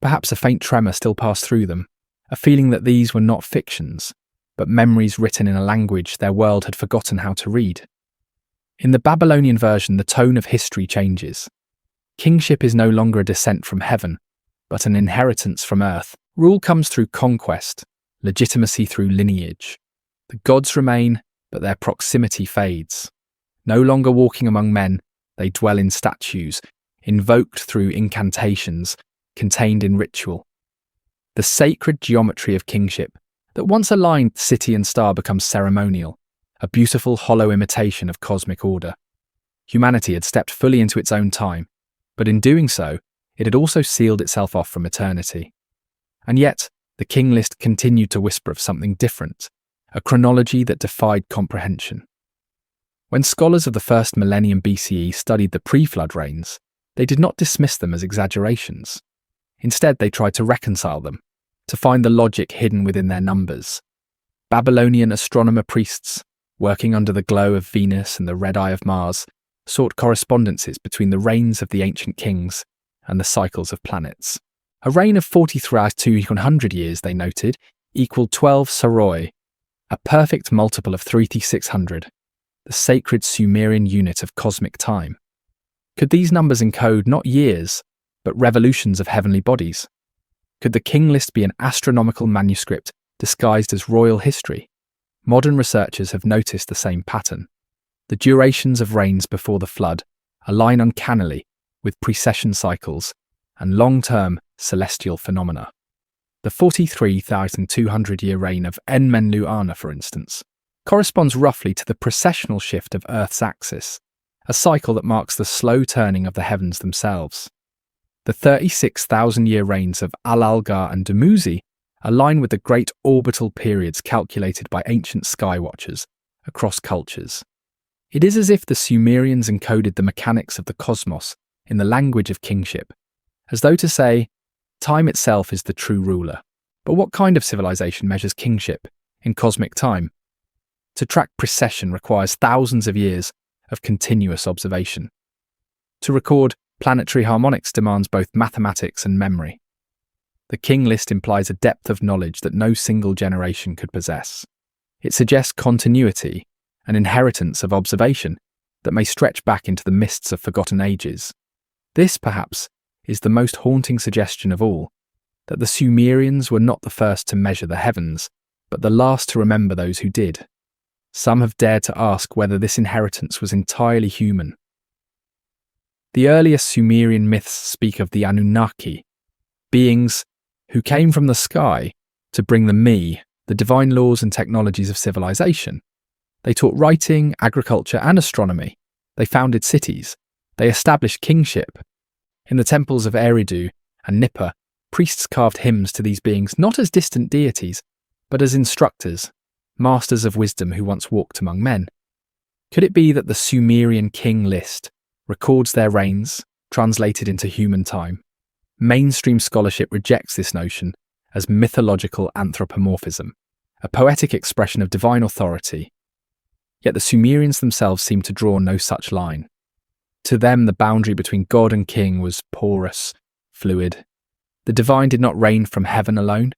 perhaps a faint tremor still passed through them, a feeling that these were not fictions, but memories written in a language their world had forgotten how to read. In the Babylonian version, the tone of history changes. Kingship is no longer a descent from heaven, but an inheritance from earth. Rule comes through conquest, legitimacy through lineage. The gods remain, but their proximity fades. No longer walking among men, they dwell in statues, invoked through incantations, contained in ritual. The sacred geometry of kingship that once aligned city and star becomes ceremonial, a beautiful hollow imitation of cosmic order. Humanity had stepped fully into its own time, but in doing so, it had also sealed itself off from eternity. And yet, the king list continued to whisper of something different, a chronology that defied comprehension. When scholars of the first millennium BCE studied the pre-flood reigns, they did not dismiss them as exaggerations. Instead, they tried to reconcile them, to find the logic hidden within their numbers. Babylonian astronomer priests, working under the glow of Venus and the red eye of Mars, sought correspondences between the reigns of the ancient kings and the cycles of planets. A reign of 43,200 years, they noted, equaled 12 saroi, a perfect multiple of 3,600, the sacred Sumerian unit of cosmic time. Could these numbers encode not years, but revolutions of heavenly bodies? Could the king list be an astronomical manuscript disguised as royal history? Modern researchers have noticed the same pattern. The durations of reigns before the flood align uncannily with precession cycles and long-term celestial phenomena. The 43,200-year reign of Enmenurana, for instance, corresponds roughly to the precessional shift of Earth's axis, a cycle that marks the slow turning of the heavens themselves. The 36,000-year reigns of Al-Algar and Dumuzi align with the great orbital periods calculated by ancient skywatchers across cultures. It is as if the Sumerians encoded the mechanics of the cosmos in the language of kingship, as though to say, time itself is the true ruler. But what kind of civilization measures kingship in cosmic time? To track precession requires thousands of years of continuous observation. To record planetary harmonics demands both mathematics and memory. The king list implies a depth of knowledge that no single generation could possess. It suggests continuity, an inheritance of observation that may stretch back into the mists of forgotten ages. This, perhaps, is the most haunting suggestion of all, that the Sumerians were not the first to measure the heavens, but the last to remember those who did. Some have dared to ask whether this inheritance was entirely human. The earliest Sumerian myths speak of the Anunnaki, beings who came from the sky to bring the divine laws and technologies of civilization. They taught writing, agriculture, and astronomy. They founded cities. They established kingship. In the temples of Eridu and Nippur, priests carved hymns to these beings not as distant deities, but as instructors, masters of wisdom who once walked among men. Could it be that the Sumerian king list records their reigns, translated into human time? Mainstream scholarship rejects this notion as mythological anthropomorphism, a poetic expression of divine authority. Yet the Sumerians themselves seem to draw no such line. To them, the boundary between God and king was porous, fluid. The divine did not reign from heaven alone.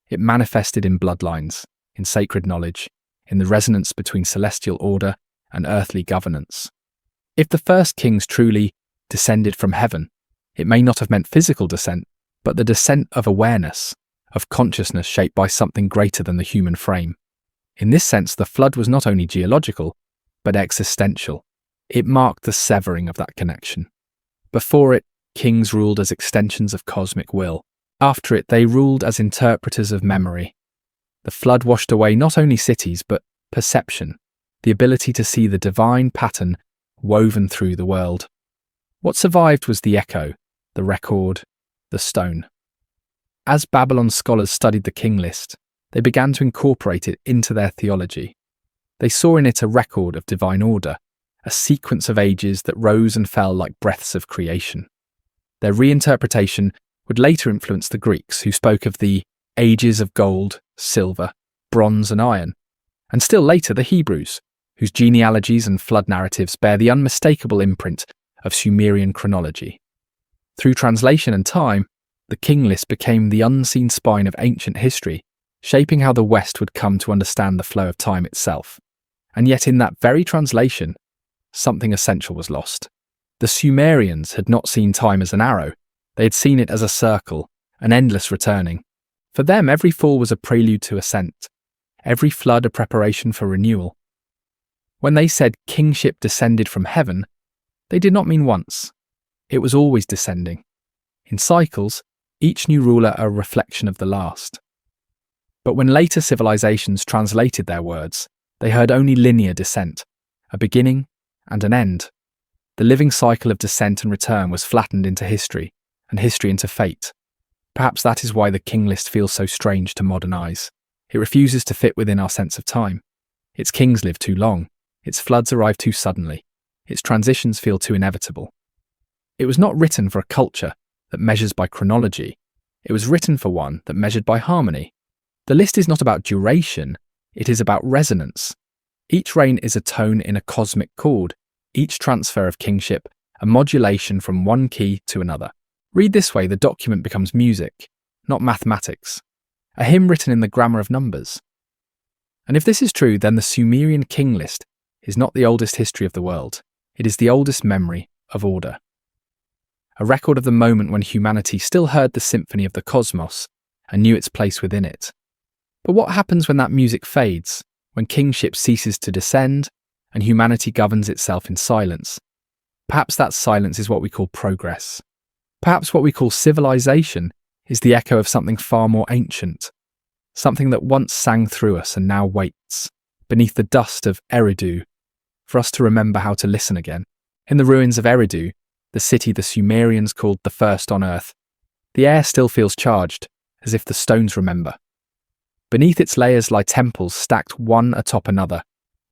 It manifested in bloodlines, in sacred knowledge, in the resonance between celestial order and earthly governance. If the first kings truly descended from heaven, it may not have meant physical descent, but the descent of awareness, of consciousness shaped by something greater than the human frame. In this sense, the flood was not only geological, but existential. It marked the severing of that connection. Before it, kings ruled as extensions of cosmic will. After it, they ruled as interpreters of memory. The flood washed away not only cities, but perception, the ability to see the divine pattern woven through the world. What survived was the echo, the record, the stone. As Babylon scholars studied the king list, they began to incorporate it into their theology. They saw in it a record of divine order, a sequence of ages that rose and fell like breaths of creation. Their reinterpretation would later influence the Greeks, who spoke of the ages of gold, silver, bronze and iron, and still later the Hebrews, whose genealogies and flood narratives bear the unmistakable imprint of Sumerian chronology. Through translation and time, the king list became the unseen spine of ancient history, shaping how the West would come to understand the flow of time itself. And yet in that very translation, something essential was lost. The Sumerians had not seen time as an arrow. They had seen it as a circle, an endless returning. For them, every fall was a prelude to ascent, every flood a preparation for renewal. When they said kingship descended from heaven, they did not mean once. It was always descending. In cycles, each new ruler a reflection of the last. But when later civilizations translated their words, they heard only linear descent, a beginning and an end. The living cycle of descent and return was flattened into history, and history into fate. Perhaps that is why the king list feels so strange to modern eyes. It refuses to fit within our sense of time. Its kings live too long, its floods arrive too suddenly, its transitions feel too inevitable. It was not written for a culture that measures by chronology. It was written for one that measured by harmony. The list is not about duration, it is about resonance. Each reign is a tone in a cosmic chord, each transfer of kingship a modulation from one key to another. Read this way, the document becomes music, not mathematics, a hymn written in the grammar of numbers. And if this is true, then the Sumerian king list is not the oldest history of the world, it is the oldest memory of order. A record of the moment when humanity still heard the symphony of the cosmos and knew its place within it. But what happens when that music fades, when kingship ceases to descend and humanity governs itself in silence? Perhaps that silence is what we call progress. Perhaps what we call civilization is the echo of something far more ancient, something that once sang through us and now waits, beneath the dust of Eridu, for us to remember how to listen again. In the ruins of Eridu, the city the Sumerians called the first on earth, the air still feels charged, as if the stones remember. Beneath its layers lie temples stacked one atop another,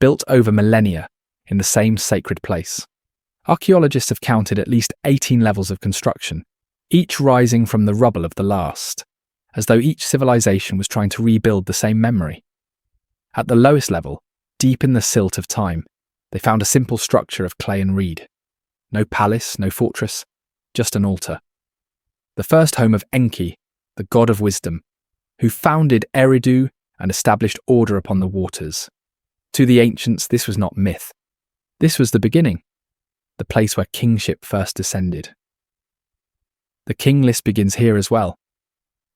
built over millennia in the same sacred place. Archaeologists have counted at least 18 levels of construction, each rising from the rubble of the last, as though each civilization was trying to rebuild the same memory. At the lowest level, deep in the silt of time, they found a simple structure of clay and reed. No palace, no fortress, just an altar. The first home of Enki, the god of wisdom, who founded Eridu and established order upon the waters. To the ancients, this was not myth. This was the beginning, the place where kingship first descended. The king list begins here as well.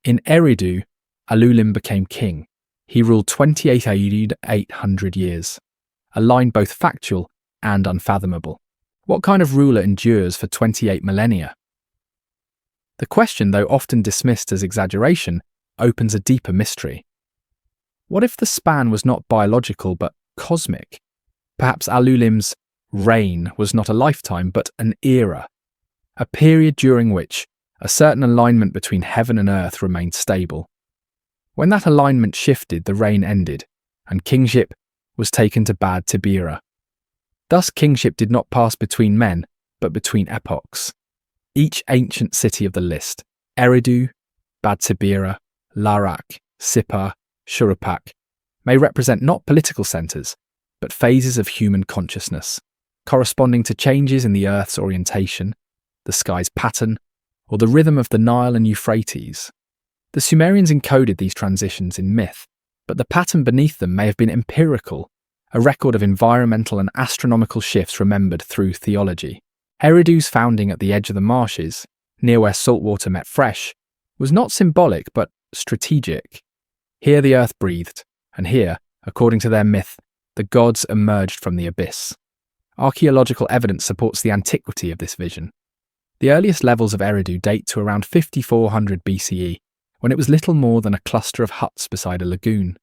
In Eridu, Alulim became king. He ruled 2800 years, a line both factual and unfathomable. What kind of ruler endures for 28 millennia? The question, though often dismissed as exaggeration, opens a deeper mystery. What if the span was not biological but cosmic? Perhaps Alulim's reign was not a lifetime but an era, a period during which a certain alignment between heaven and earth remained stable. When that alignment shifted, the reign ended, and kingship was taken to Bad Tibira. Thus kingship did not pass between men, but between epochs. Each ancient city of the list, Eridu, Bad Tibira, Larak, Sippar, Shuruppak, may represent not political centres, but phases of human consciousness, corresponding to changes in the Earth's orientation, the sky's pattern, or the rhythm of the Nile and Euphrates. The Sumerians encoded these transitions in myth, but the pattern beneath them may have been empirical, a record of environmental and astronomical shifts remembered through theology. Eridu's founding at the edge of the marshes, near where salt water met fresh, was not symbolic but strategic. Here the earth breathed, and here, according to their myth, the gods emerged from the abyss. Archaeological evidence supports the antiquity of this vision. The earliest levels of Eridu date to around 5400 BCE, when it was little more than a cluster of huts beside a lagoon.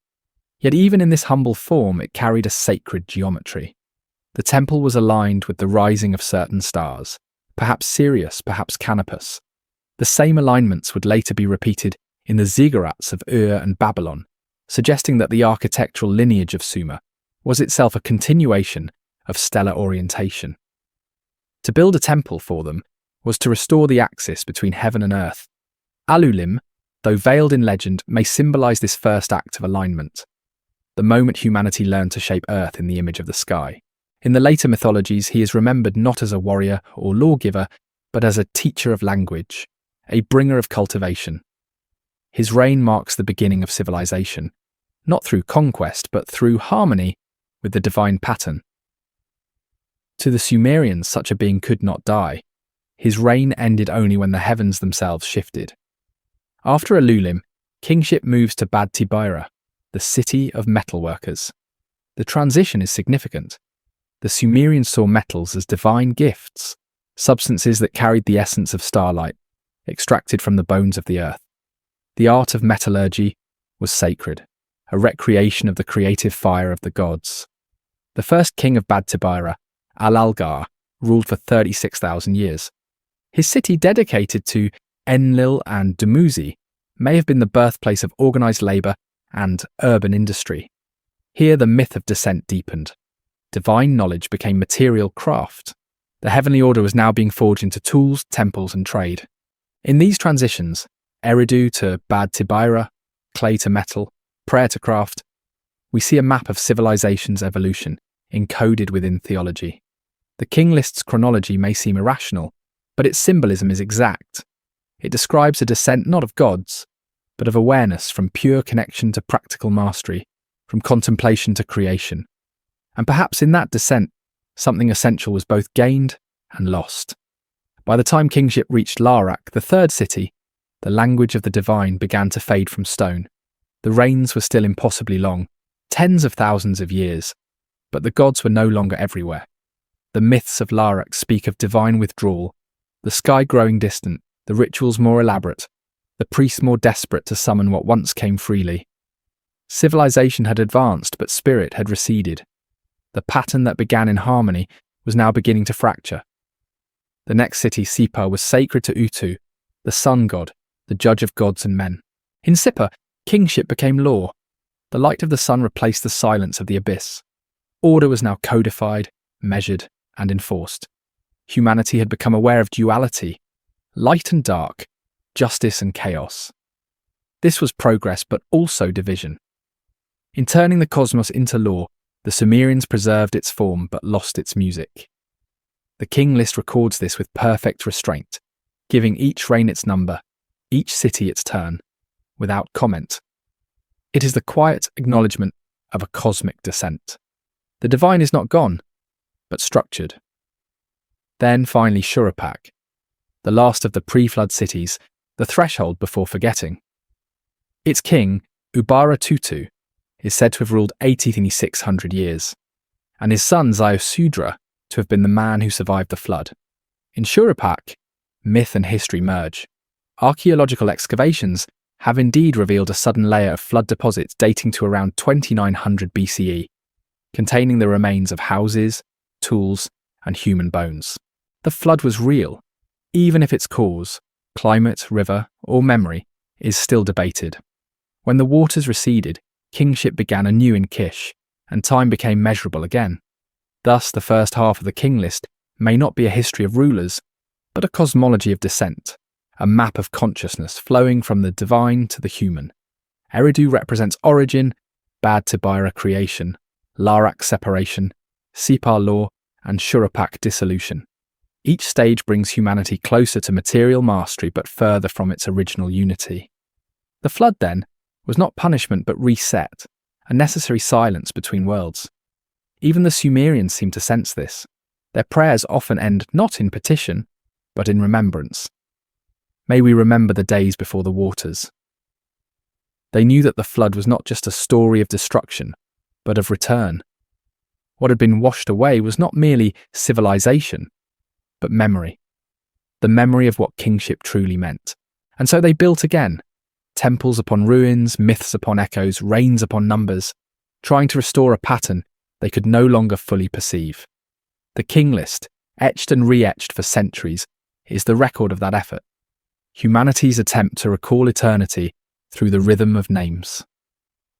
Yet even in this humble form, it carried a sacred geometry. The temple was aligned with the rising of certain stars, perhaps Sirius, perhaps Canopus. The same alignments would later be repeated in the Ziggurats of Ur and Babylon, suggesting that the architectural lineage of Sumer was itself a continuation of stellar orientation. To build a temple for them was to restore the axis between heaven and earth. Alulim, though veiled in legend, may symbolize this first act of alignment, the moment humanity learned to shape earth in the image of the sky. In the later mythologies, he is remembered not as a warrior or lawgiver, but as a teacher of language, a bringer of cultivation. His reign marks the beginning of civilization, not through conquest, but through harmony with the divine pattern. To the Sumerians, such a being could not die. His reign ended only when the heavens themselves shifted. After Alulim, kingship moves to Bad Tibira, the city of metalworkers. The transition is significant. The Sumerians saw metals as divine gifts, substances that carried the essence of starlight. extracted from the bones of the earth. The art of metallurgy was sacred, a recreation of the creative fire of the gods. The first king of Bad Tibira, Al-Algar, ruled for 36,000 years. His city, dedicated to Enlil and Dumuzi, may have been the birthplace of organised labour and urban industry. Here the myth of descent deepened. Divine knowledge became material craft. The heavenly order was now being forged into tools, temples and trade. In these transitions, Eridu to Bad Tibira, clay to metal, prayer to craft, we see a map of civilization's evolution encoded within theology. The king list's chronology may seem irrational, but its symbolism is exact. It describes a descent not of gods, but of awareness from pure connection to practical mastery, from contemplation to creation. And perhaps in that descent, something essential was both gained and lost. By the time kingship reached Larak, the third city, the language of the divine began to fade from stone. The reigns were still impossibly long, tens of thousands of years, but the gods were no longer everywhere. The myths of Larak speak of divine withdrawal, the sky growing distant, the rituals more elaborate, the priests more desperate to summon what once came freely. Civilization had advanced, but spirit had receded. The pattern that began in harmony was now beginning to fracture. The next city, Sipa, was sacred to Utu, the sun god, the judge of gods and men. In Sipa, kingship became law. The light of the sun replaced the silence of the abyss. Order was now codified, measured, and enforced. Humanity had become aware of duality, light and dark, justice and chaos. This was progress, but also division. In turning the cosmos into law, the Sumerians preserved its form but lost its music. The king list records this with perfect restraint, giving each reign its number, each city its turn, without comment. It is the quiet acknowledgement of a cosmic descent. The divine is not gone, but structured. Then finally Shuruppak, the last of the pre-flood cities, the threshold before forgetting. Its king, Ubara-Tutu, is said to have ruled 8600 years, and his son Ziusudra to have been the man who survived the flood. In Shuruppak, myth and history merge. Archaeological excavations have indeed revealed a sudden layer of flood deposits dating to around 2900 BCE, containing the remains of houses, tools, and human bones. The flood was real, even if its cause, climate, river, or memory, is still debated. When the waters receded, kingship began anew in Kish, and time became measurable again. Thus, the first half of the king list may not be a history of rulers, but a cosmology of descent, a map of consciousness flowing from the divine to the human. Eridu represents origin, Bad Tibira creation, Larak separation, Sipa law, and Shuruppak dissolution. Each stage brings humanity closer to material mastery but further from its original unity. The flood, then, was not punishment but reset, a necessary silence between worlds. Even the Sumerians seem to sense this. Their prayers often end not in petition, but in remembrance. May we remember the days before the waters. They knew that the flood was not just a story of destruction, but of return. What had been washed away was not merely civilization, but memory. The memory of what kingship truly meant. And so they built again. Temples upon ruins, myths upon echoes, reigns upon numbers, trying to restore a pattern they could no longer fully perceive. The king list, etched and re-etched for centuries, is the record of that effort. Humanity's attempt to recall eternity through the rhythm of names.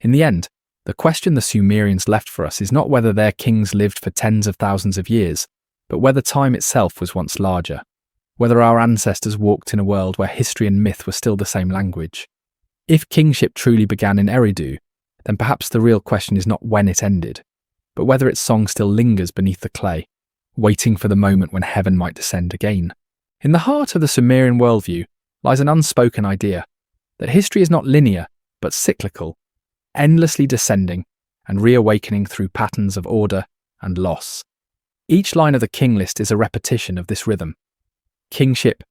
In the end, the question the Sumerians left for us is not whether their kings lived for tens of thousands of years, but whether time itself was once larger, whether our ancestors walked in a world where history and myth were still the same language. If kingship truly began in Eridu, then perhaps the real question is not when it ended, but whether its song still lingers beneath the clay, waiting for the moment when heaven might descend again. In the heart of the Sumerian worldview lies an unspoken idea that history is not linear, but cyclical, endlessly descending and reawakening through patterns of order and loss. Each line of the king list is a repetition of this rhythm. Kingship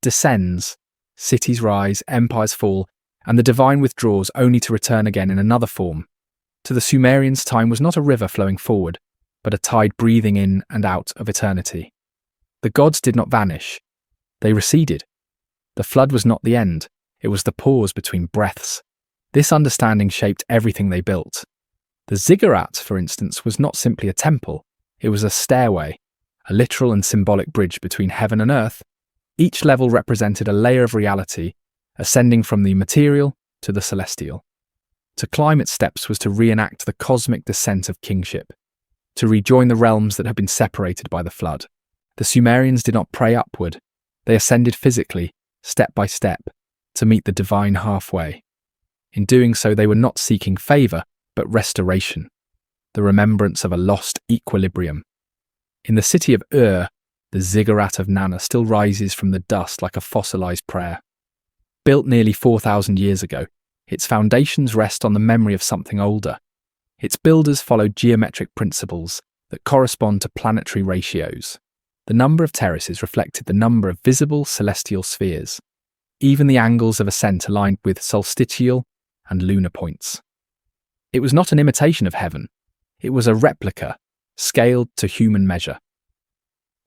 descends, cities rise, empires fall, and the divine withdraws only to return again in another form. To the Sumerians, time was not a river flowing forward, but a tide breathing in and out of eternity. The gods did not vanish. They receded. The flood was not the end, it was the pause between breaths. This understanding shaped everything they built. The Ziggurats, for instance, was not simply a temple, it was a stairway, a literal and symbolic bridge between heaven and earth. Each level represented a layer of reality, ascending from the material to the celestial. To climb its steps was to reenact the cosmic descent of kingship, to rejoin the realms that had been separated by the flood. The Sumerians did not pray upward, they ascended physically, step by step, to meet the divine halfway. In doing so, they were not seeking favour, but restoration, the remembrance of a lost equilibrium. In the city of Ur, the Ziggurat of Nana still rises from the dust like a fossilised prayer. Built nearly 4,000 years ago, its foundations rest on the memory of something older. Its builders followed geometric principles that correspond to planetary ratios. The number of terraces reflected the number of visible celestial spheres. Even the angles of ascent aligned with solstitial and lunar points. It was not an imitation of heaven. It was a replica, scaled to human measure.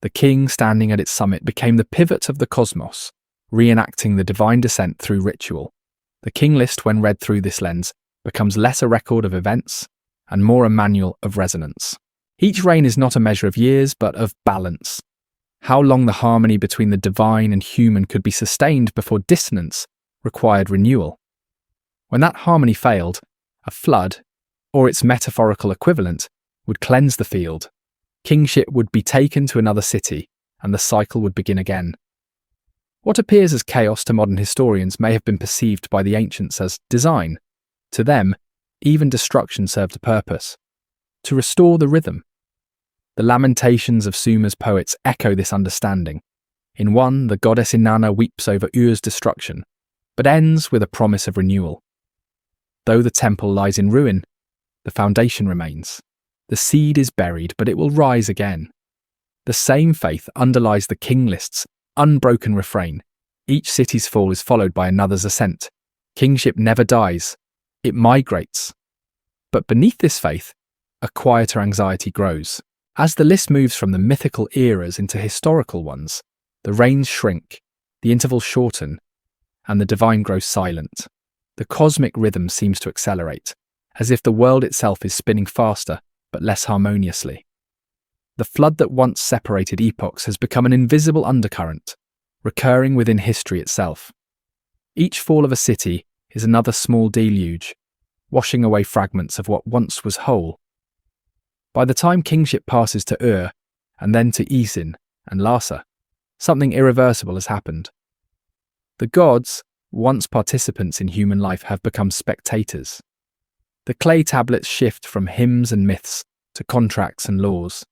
The king standing at its summit became the pivot of the cosmos, reenacting the divine descent through ritual. The king list, when read through this lens, becomes less a record of events and more a manual of resonance. Each reign is not a measure of years, but of balance. How long the harmony between the divine and human could be sustained before dissonance required renewal. When that harmony failed, a flood, or its metaphorical equivalent, would cleanse the field. Kingship would be taken to another city, and the cycle would begin again. What appears as chaos to modern historians may have been perceived by the ancients as design. To them, even destruction served a purpose: to restore the rhythm. The lamentations of Sumer's poets echo this understanding. In one, the goddess Etana weeps over Ur's destruction, but ends with a promise of renewal. Though the temple lies in ruin, the foundation remains. The seed is buried, but it will rise again. The same faith underlies the king list's unbroken refrain. Each city's fall is followed by another's ascent. Kingship never dies, it migrates. But beneath this faith, a quieter anxiety grows. As the list moves from the mythical eras into historical ones, the reigns shrink, the intervals shorten, and the divine grows silent. The cosmic rhythm seems to accelerate, as if the world itself is spinning faster, but less harmoniously. The flood that once separated epochs has become an invisible undercurrent, recurring within history itself. Each fall of a city is another small deluge, washing away fragments of what once was whole. By the time kingship passes to Ur, and then to Isin and Lhasa, something irreversible has happened. The gods, once participants in human life, have become spectators. The clay tablets shift from hymns and myths to contracts and laws.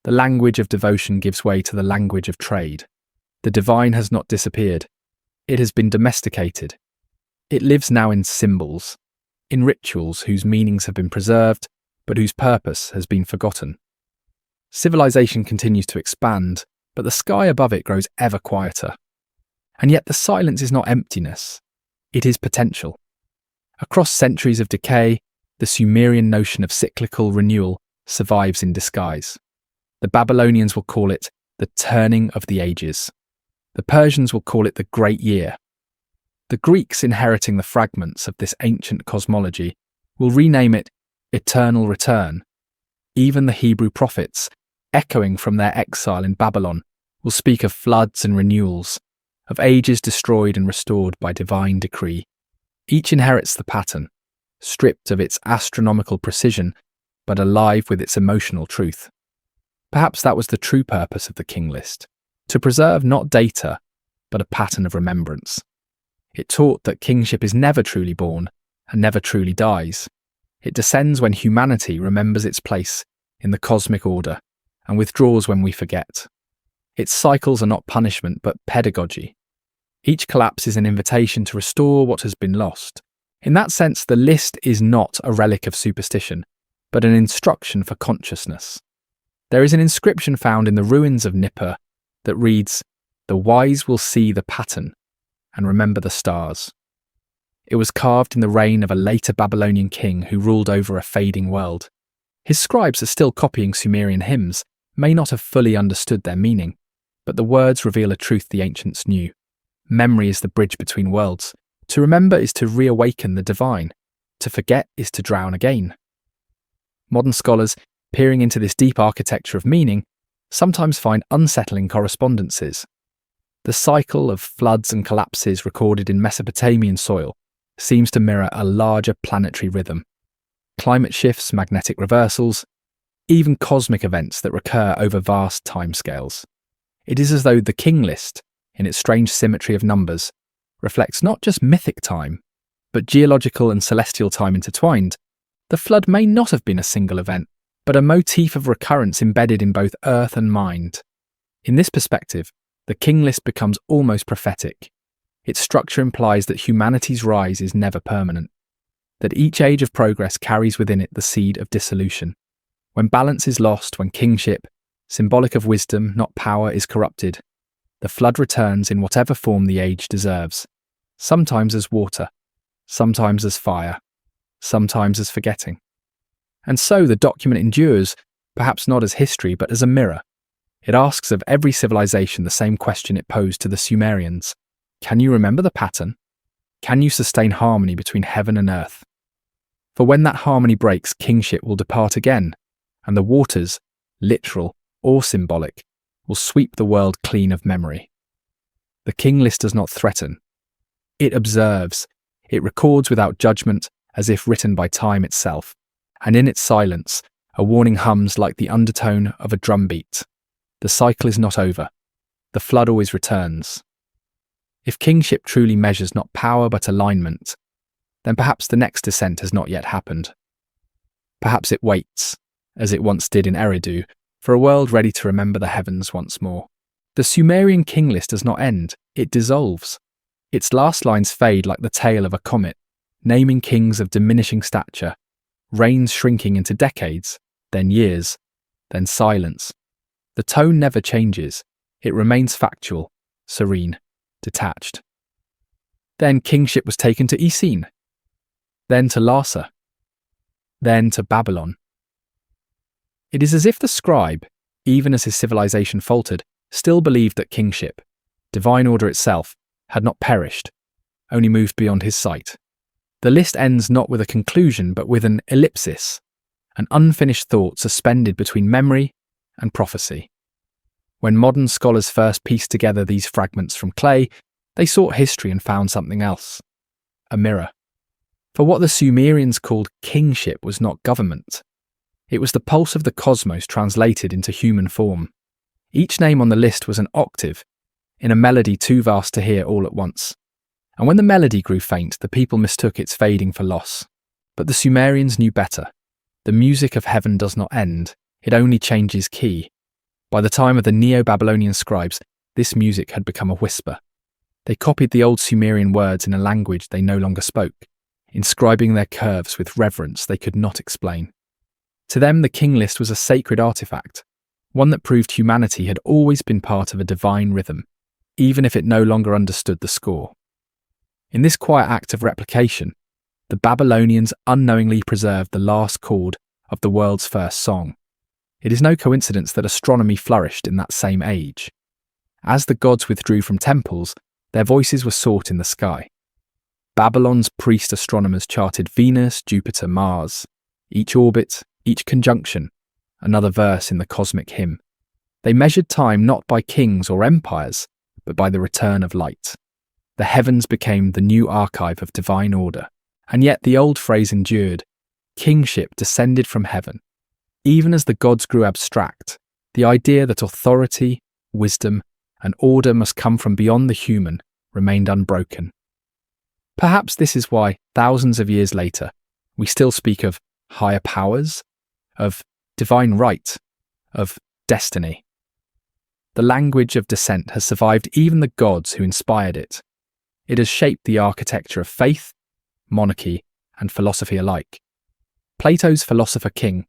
The language of devotion gives way to the language of trade. The divine has not disappeared. It has been domesticated. It lives now in symbols, in rituals whose meanings have been preserved, but whose purpose has been forgotten. Civilization continues to expand, but the sky above it grows ever quieter. And yet the silence is not emptiness, it is potential. Across centuries of decay, the Sumerian notion of cyclical renewal survives in disguise. The Babylonians will call it the turning of the ages. The Persians will call it the Great Year. The Greeks, inheriting the fragments of this ancient cosmology, will rename it eternal return. Even the Hebrew prophets, echoing from their exile in Babylon, will speak of floods and renewals, of ages destroyed and restored by divine decree. Each inherits the pattern, stripped of its astronomical precision, but alive with its emotional truth. Perhaps that was the true purpose of the king list, to preserve not data, but a pattern of remembrance. It taught that kingship is never truly born and never truly dies. It descends when humanity remembers its place in the cosmic order and withdraws when we forget. Its cycles are not punishment but pedagogy. Each collapse is an invitation to restore what has been lost. In that sense, the list is not a relic of superstition, but an instruction for consciousness. There is an inscription found in the ruins of Nippur that reads, "The wise will see the pattern and remember the stars." It was carved in the reign of a later Babylonian king who ruled over a fading world. His scribes are still copying Sumerian hymns, may not have fully understood their meaning, but the words reveal a truth the ancients knew. Memory is the bridge between worlds. To remember is to reawaken the divine. To forget is to drown again. Modern scholars, peering into this deep architecture of meaning, sometimes find unsettling correspondences. The cycle of floods and collapses recorded in Mesopotamian soil seems to mirror a larger planetary rhythm. Climate shifts, magnetic reversals, even cosmic events that recur over vast timescales. It is as though the king list, in its strange symmetry of numbers, reflects not just mythic time, but geological and celestial time intertwined. The flood may not have been a single event, but a motif of recurrence embedded in both earth and mind. In this perspective, the king list becomes almost prophetic. Its structure implies that humanity's rise is never permanent, that each age of progress carries within it the seed of dissolution. When balance is lost, when kingship, symbolic of wisdom, not power, is corrupted, the flood returns in whatever form the age deserves, sometimes as water, sometimes as fire, sometimes as forgetting. And so the document endures, perhaps not as history, but as a mirror. It asks of every civilization the same question it posed to the Sumerians. Can you remember the pattern? Can you sustain harmony between heaven and earth? For when that harmony breaks, kingship will depart again, and the waters, literal or symbolic, will sweep the world clean of memory. The king list does not threaten. It observes. It records without judgment, as if written by time itself, and in its silence, a warning hums like the undertone of a drumbeat. The cycle is not over. The flood always returns. If kingship truly measures not power but alignment, then perhaps the next descent has not yet happened. Perhaps it waits, as it once did in Eridu, for a world ready to remember the heavens once more. The Sumerian king list does not end, it dissolves. Its last lines fade like the tail of a comet, naming kings of diminishing stature, reigns shrinking into decades, then years, then silence. The tone never changes, it remains factual, serene, detached. Then kingship was taken to Etana, then to Larsa, then to Babylon. It is as if the scribe, even as his civilization faltered, still believed that kingship, divine order itself, had not perished, only moved beyond his sight. The list ends not with a conclusion but with an ellipsis, an unfinished thought suspended between memory and prophecy. When modern scholars first pieced together these fragments from clay, they sought history and found something else, a mirror. For what the Sumerians called kingship was not government. It was the pulse of the cosmos translated into human form. Each name on the list was an octave, in a melody too vast to hear all at once. And when the melody grew faint, the people mistook its fading for loss. But the Sumerians knew better. The music of heaven does not end, it only changes key. By the time of the Neo-Babylonian scribes, this music had become a whisper. They copied the old Sumerian words in a language they no longer spoke, inscribing their curves with reverence they could not explain. To them, the king list was a sacred artifact, one that proved humanity had always been part of a divine rhythm, even if it no longer understood the score. In this quiet act of replication, the Babylonians unknowingly preserved the last chord of the world's first song. It is no coincidence that astronomy flourished in that same age. As the gods withdrew from temples, their voices were sought in the sky. Babylon's priest astronomers charted Venus, Jupiter, Mars, each orbit, each conjunction, another verse in the cosmic hymn. They measured time not by kings or empires, but by the return of light. The heavens became the new archive of divine order, and yet the old phrase endured: kingship descended from heaven. Even as the gods grew abstract, the idea that authority, wisdom, and order must come from beyond the human remained unbroken. Perhaps this is why, thousands of years later, we still speak of higher powers, of divine right, of destiny. The language of descent has survived even the gods who inspired it. It has shaped the architecture of faith, monarchy, and philosophy alike. Plato's philosopher king,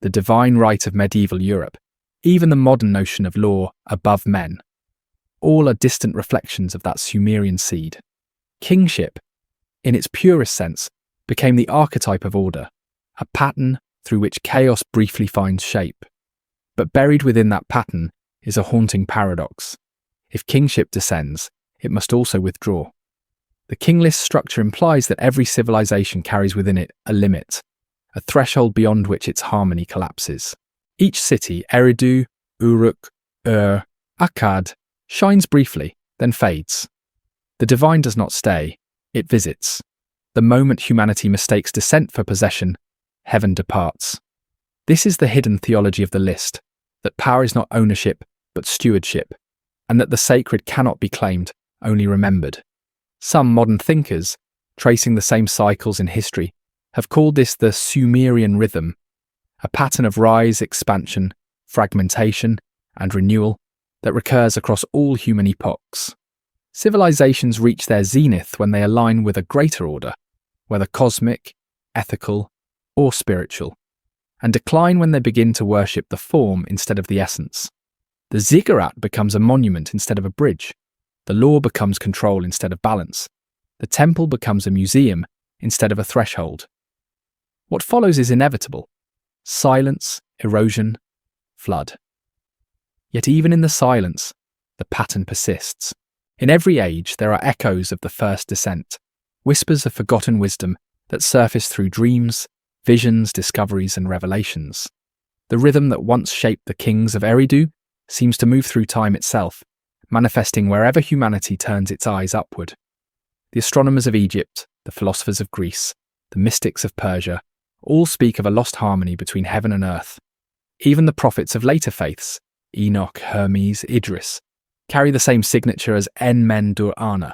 the divine right of medieval Europe, even the modern notion of law above men, all are distant reflections of that Sumerian seed. Kingship, in its purest sense, became the archetype of order, a pattern through which chaos briefly finds shape. But buried within that pattern is a haunting paradox. If kingship descends, it must also withdraw. The king list structure implies that every civilization carries within it a limit, a threshold beyond which its harmony collapses. Each city, Eridu, Uruk, Akkad, shines briefly, then fades. The divine does not stay, it visits. The moment humanity mistakes descent for possession, heaven departs. This is the hidden theology of the list, that power is not ownership, but stewardship, and that the sacred cannot be claimed, only remembered. Some modern thinkers, tracing the same cycles in history, have called this the Sumerian rhythm, a pattern of rise, expansion, fragmentation, and renewal that recurs across all human epochs. Civilizations reach their zenith when they align with a greater order, whether cosmic, ethical, or spiritual, and decline when they begin to worship the form instead of the essence. The ziggurat becomes a monument instead of a bridge. The law becomes control instead of balance. The temple becomes a museum instead of a threshold. What follows is inevitable: silence, erosion, flood. Yet even in the silence, the pattern persists. In every age, there are echoes of the first descent, whispers of forgotten wisdom that surface through dreams, visions, discoveries, and revelations. The rhythm that once shaped the kings of Eridu seems to move through time itself, manifesting wherever humanity turns its eyes upward. The astronomers of Egypt, the philosophers of Greece, the mystics of Persia, all speak of a lost harmony between heaven and earth. Even the prophets of later faiths, Enoch, Hermes, Idris, carry the same signature as Enmenurana,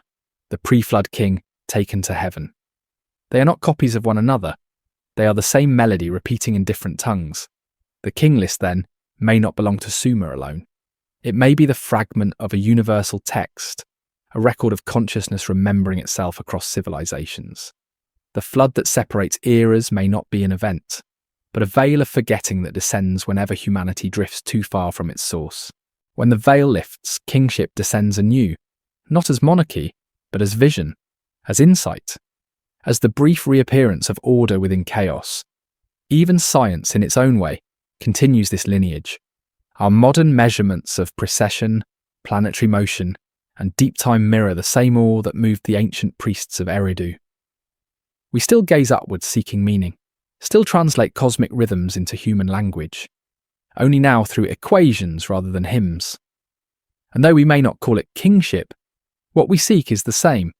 the pre-flood king taken to heaven. They are not copies of one another. They are the same melody repeating in different tongues. The king list, then, may not belong to Sumer alone. It may be the fragment of a universal text, a record of consciousness remembering itself across civilizations. The flood that separates eras may not be an event, but a veil of forgetting that descends whenever humanity drifts too far from its source. When the veil lifts, kingship descends anew, not as monarchy, but as vision, as insight, as the brief reappearance of order within chaos. Even science, in its own way, continues this lineage. Our modern measurements of precession, planetary motion, and deep time mirror the same awe that moved the ancient priests of Eridu. We still gaze upwards seeking meaning, still translate cosmic rhythms into human language, only now through equations rather than hymns. And though we may not call it kingship, what we seek is the same: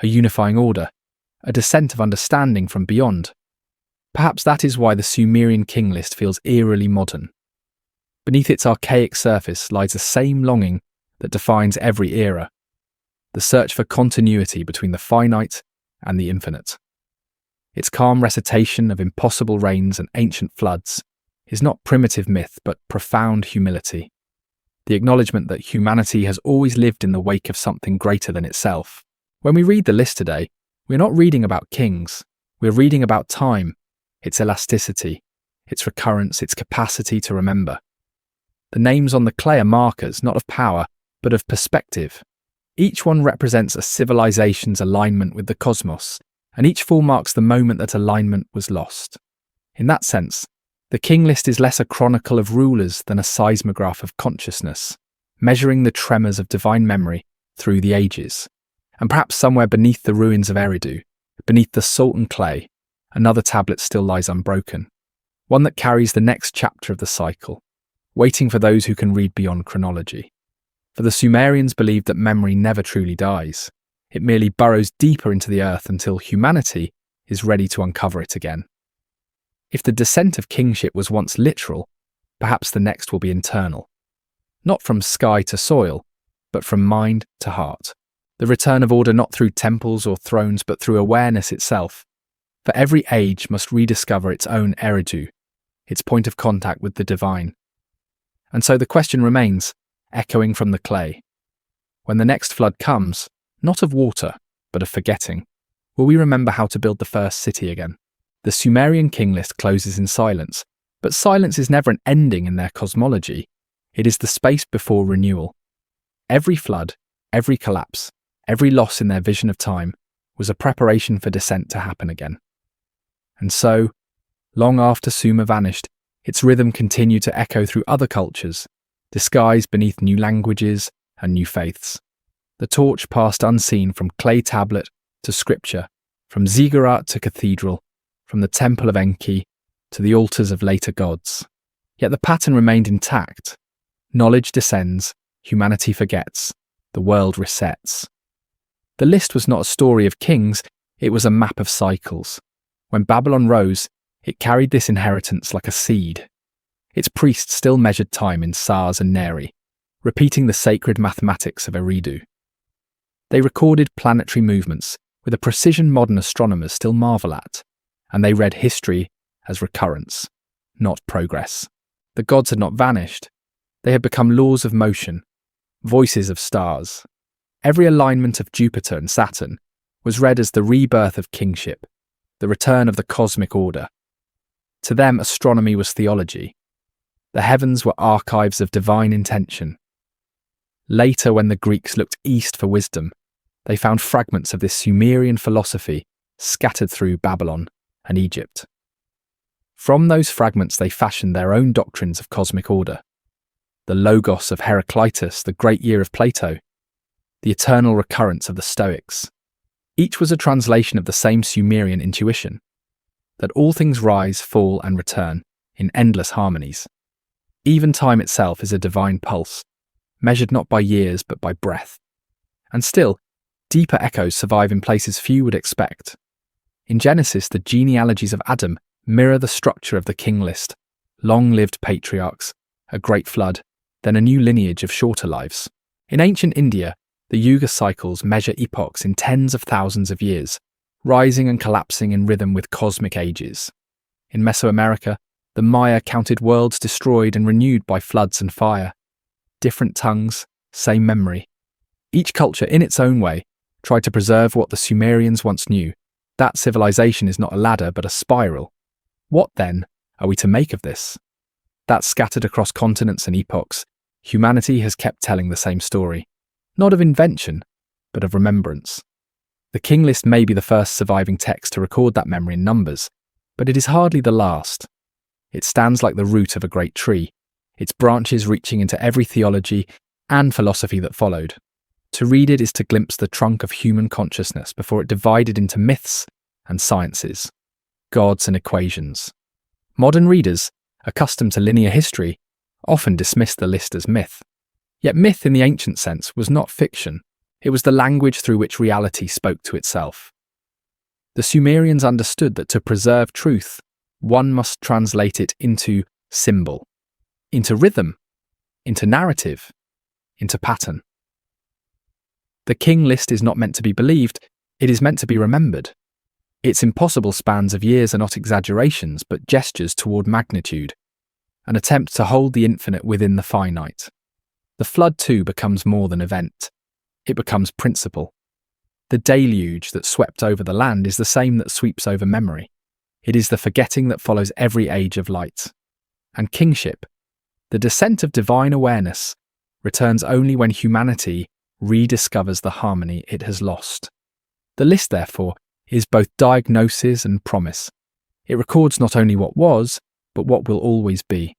a unifying order, a descent of understanding from beyond. Perhaps that is why the Sumerian king list feels eerily modern. Beneath its archaic surface lies the same longing that defines every era: the search for continuity between the finite and the infinite. Its calm recitation of impossible rains and ancient floods is not primitive myth but profound humility, the acknowledgement that humanity has always lived in the wake of something greater than itself. When we read the list today, we're not reading about kings, we're reading about time, its elasticity, its recurrence, its capacity to remember. The names on the clay are markers, not of power, but of perspective. Each one represents a civilization's alignment with the cosmos, and each fall marks the moment that alignment was lost. In that sense, the king list is less a chronicle of rulers than a seismograph of consciousness, measuring the tremors of divine memory through the ages. And perhaps somewhere beneath the ruins of Eridu, beneath the salt and clay, another tablet still lies unbroken, one that carries the next chapter of the cycle, waiting for those who can read beyond chronology. For the Sumerians believed that memory never truly dies. It merely burrows deeper into the earth until humanity is ready to uncover it again. If the descent of kingship was once literal, perhaps the next will be internal. Not from sky to soil, but from mind to heart. The return of order not through temples or thrones, but through awareness itself. For every age must rediscover its own Eridu, its point of contact with the divine. And so the question remains, echoing from the clay. When the next flood comes, not of water, but of forgetting, will we remember how to build the first city again? The Sumerian king list closes in silence, but silence is never an ending in their cosmology. It is the space before renewal. Every flood, every collapse, every loss in their vision of time was a preparation for descent to happen again. And so, long after Sumer vanished, its rhythm continued to echo through other cultures, disguised beneath new languages and new faiths. The torch passed unseen from clay tablet to scripture, from ziggurat to cathedral, from the temple of Enki to the altars of later gods. Yet the pattern remained intact. Knowledge descends, humanity forgets, the world resets. The list was not a story of kings, it was a map of cycles. When Babylon rose, it carried this inheritance like a seed. Its priests still measured time in Sars and Neri, repeating the sacred mathematics of Eridu. They recorded planetary movements with a precision modern astronomers still marvel at, and they read history as recurrence, not progress. The gods had not vanished. They had become laws of motion, voices of stars. Every alignment of Jupiter and Saturn was read as the rebirth of kingship, the return of the cosmic order. To them, astronomy was theology. The heavens were archives of divine intention. Later, when the Greeks looked east for wisdom, they found fragments of this Sumerian philosophy scattered through Babylon and Egypt. From those fragments they fashioned their own doctrines of cosmic order. The Logos of Heraclitus, the great year of Plato, the eternal recurrence of the Stoics. Each was a translation of the same Sumerian intuition, that all things rise, fall, and return in endless harmonies. Even time itself is a divine pulse, measured not by years but by breath. And still, deeper echoes survive in places few would expect. In Genesis, the genealogies of Adam mirror the structure of the king list: long-lived patriarchs, a great flood, then a new lineage of shorter lives. In ancient India, the yuga cycles measure epochs in tens of thousands of years, rising and collapsing in rhythm with cosmic ages. In Mesoamerica, the Maya counted worlds destroyed and renewed by floods and fire. Different tongues, same memory. Each culture, in its own way, tried to preserve what the Sumerians once knew. That civilization is not a ladder but a spiral. What, then, are we to make of this? That scattered across continents and epochs, humanity has kept telling the same story. Not of invention, but of remembrance. The king list may be the first surviving text to record that memory in numbers, but it is hardly the last. It stands like the root of a great tree, its branches reaching into every theology and philosophy that followed. To read it is to glimpse the trunk of human consciousness before it divided into myths and sciences, gods and equations. Modern readers, accustomed to linear history, often dismiss the list as myth. Yet myth in the ancient sense was not fiction, it was the language through which reality spoke to itself. The Sumerians understood that to preserve truth, one must translate it into symbol, into rhythm, into narrative, into pattern. The king list is not meant to be believed, it is meant to be remembered. Its impossible spans of years are not exaggerations, but gestures toward magnitude, an attempt to hold the infinite within the finite. The flood too becomes more than event. It becomes principle. The deluge that swept over the land is the same that sweeps over memory. It is the forgetting that follows every age of light. And kingship, the descent of divine awareness, returns only when humanity rediscovers the harmony it has lost. The list, therefore, is both diagnosis and promise. It records not only what was, but what will always be.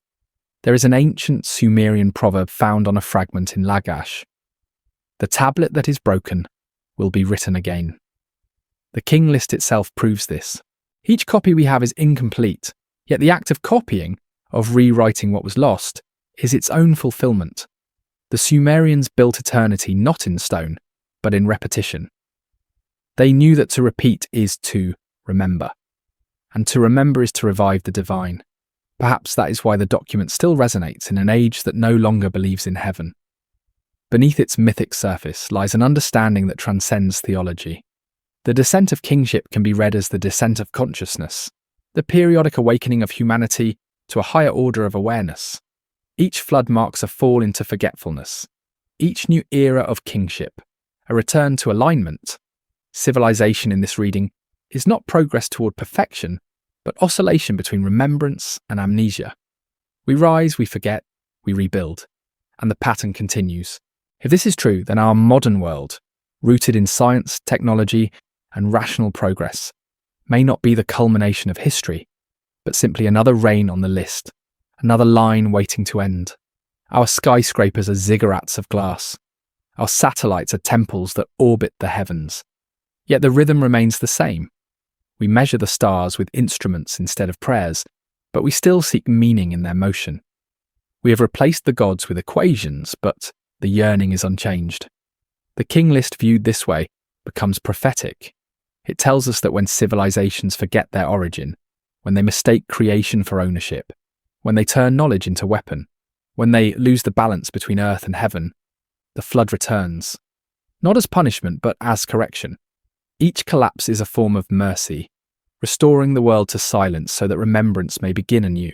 There is an ancient Sumerian proverb found on a fragment in Lagash. The tablet that is broken will be written again. The king list itself proves this. Each copy we have is incomplete, yet the act of copying, of rewriting what was lost, is its own fulfillment. The Sumerians built eternity not in stone, but in repetition. They knew that to repeat is to remember, and to remember is to revive the divine. Perhaps that is why the document still resonates in an age that no longer believes in heaven. Beneath its mythic surface lies an understanding that transcends theology. The descent of kingship can be read as the descent of consciousness, the periodic awakening of humanity to a higher order of awareness. Each flood marks a fall into forgetfulness, each new era of kingship, a return to alignment. Civilization in this reading is not progress toward perfection, but oscillation between remembrance and amnesia. We rise, we forget, we rebuild, and the pattern continues. If this is true, then our modern world, rooted in science, technology, and rational progress, may not be the culmination of history, but simply another reign on the list, another line waiting to end. Our skyscrapers are ziggurats of glass, Our satellites are temples that orbit the heavens. Yet the rhythm remains the same. We measure the stars with instruments instead of prayers, but we still seek meaning in their motion. We have replaced the gods with equations, but the yearning is unchanged. The king list viewed this way becomes prophetic. It tells us that when civilizations forget their origin, when they mistake creation for ownership, when they turn knowledge into weapon, when they lose the balance between earth and heaven, the flood returns. Not as punishment, but as correction. Each collapse is a form of mercy, restoring the world to silence so that remembrance may begin anew.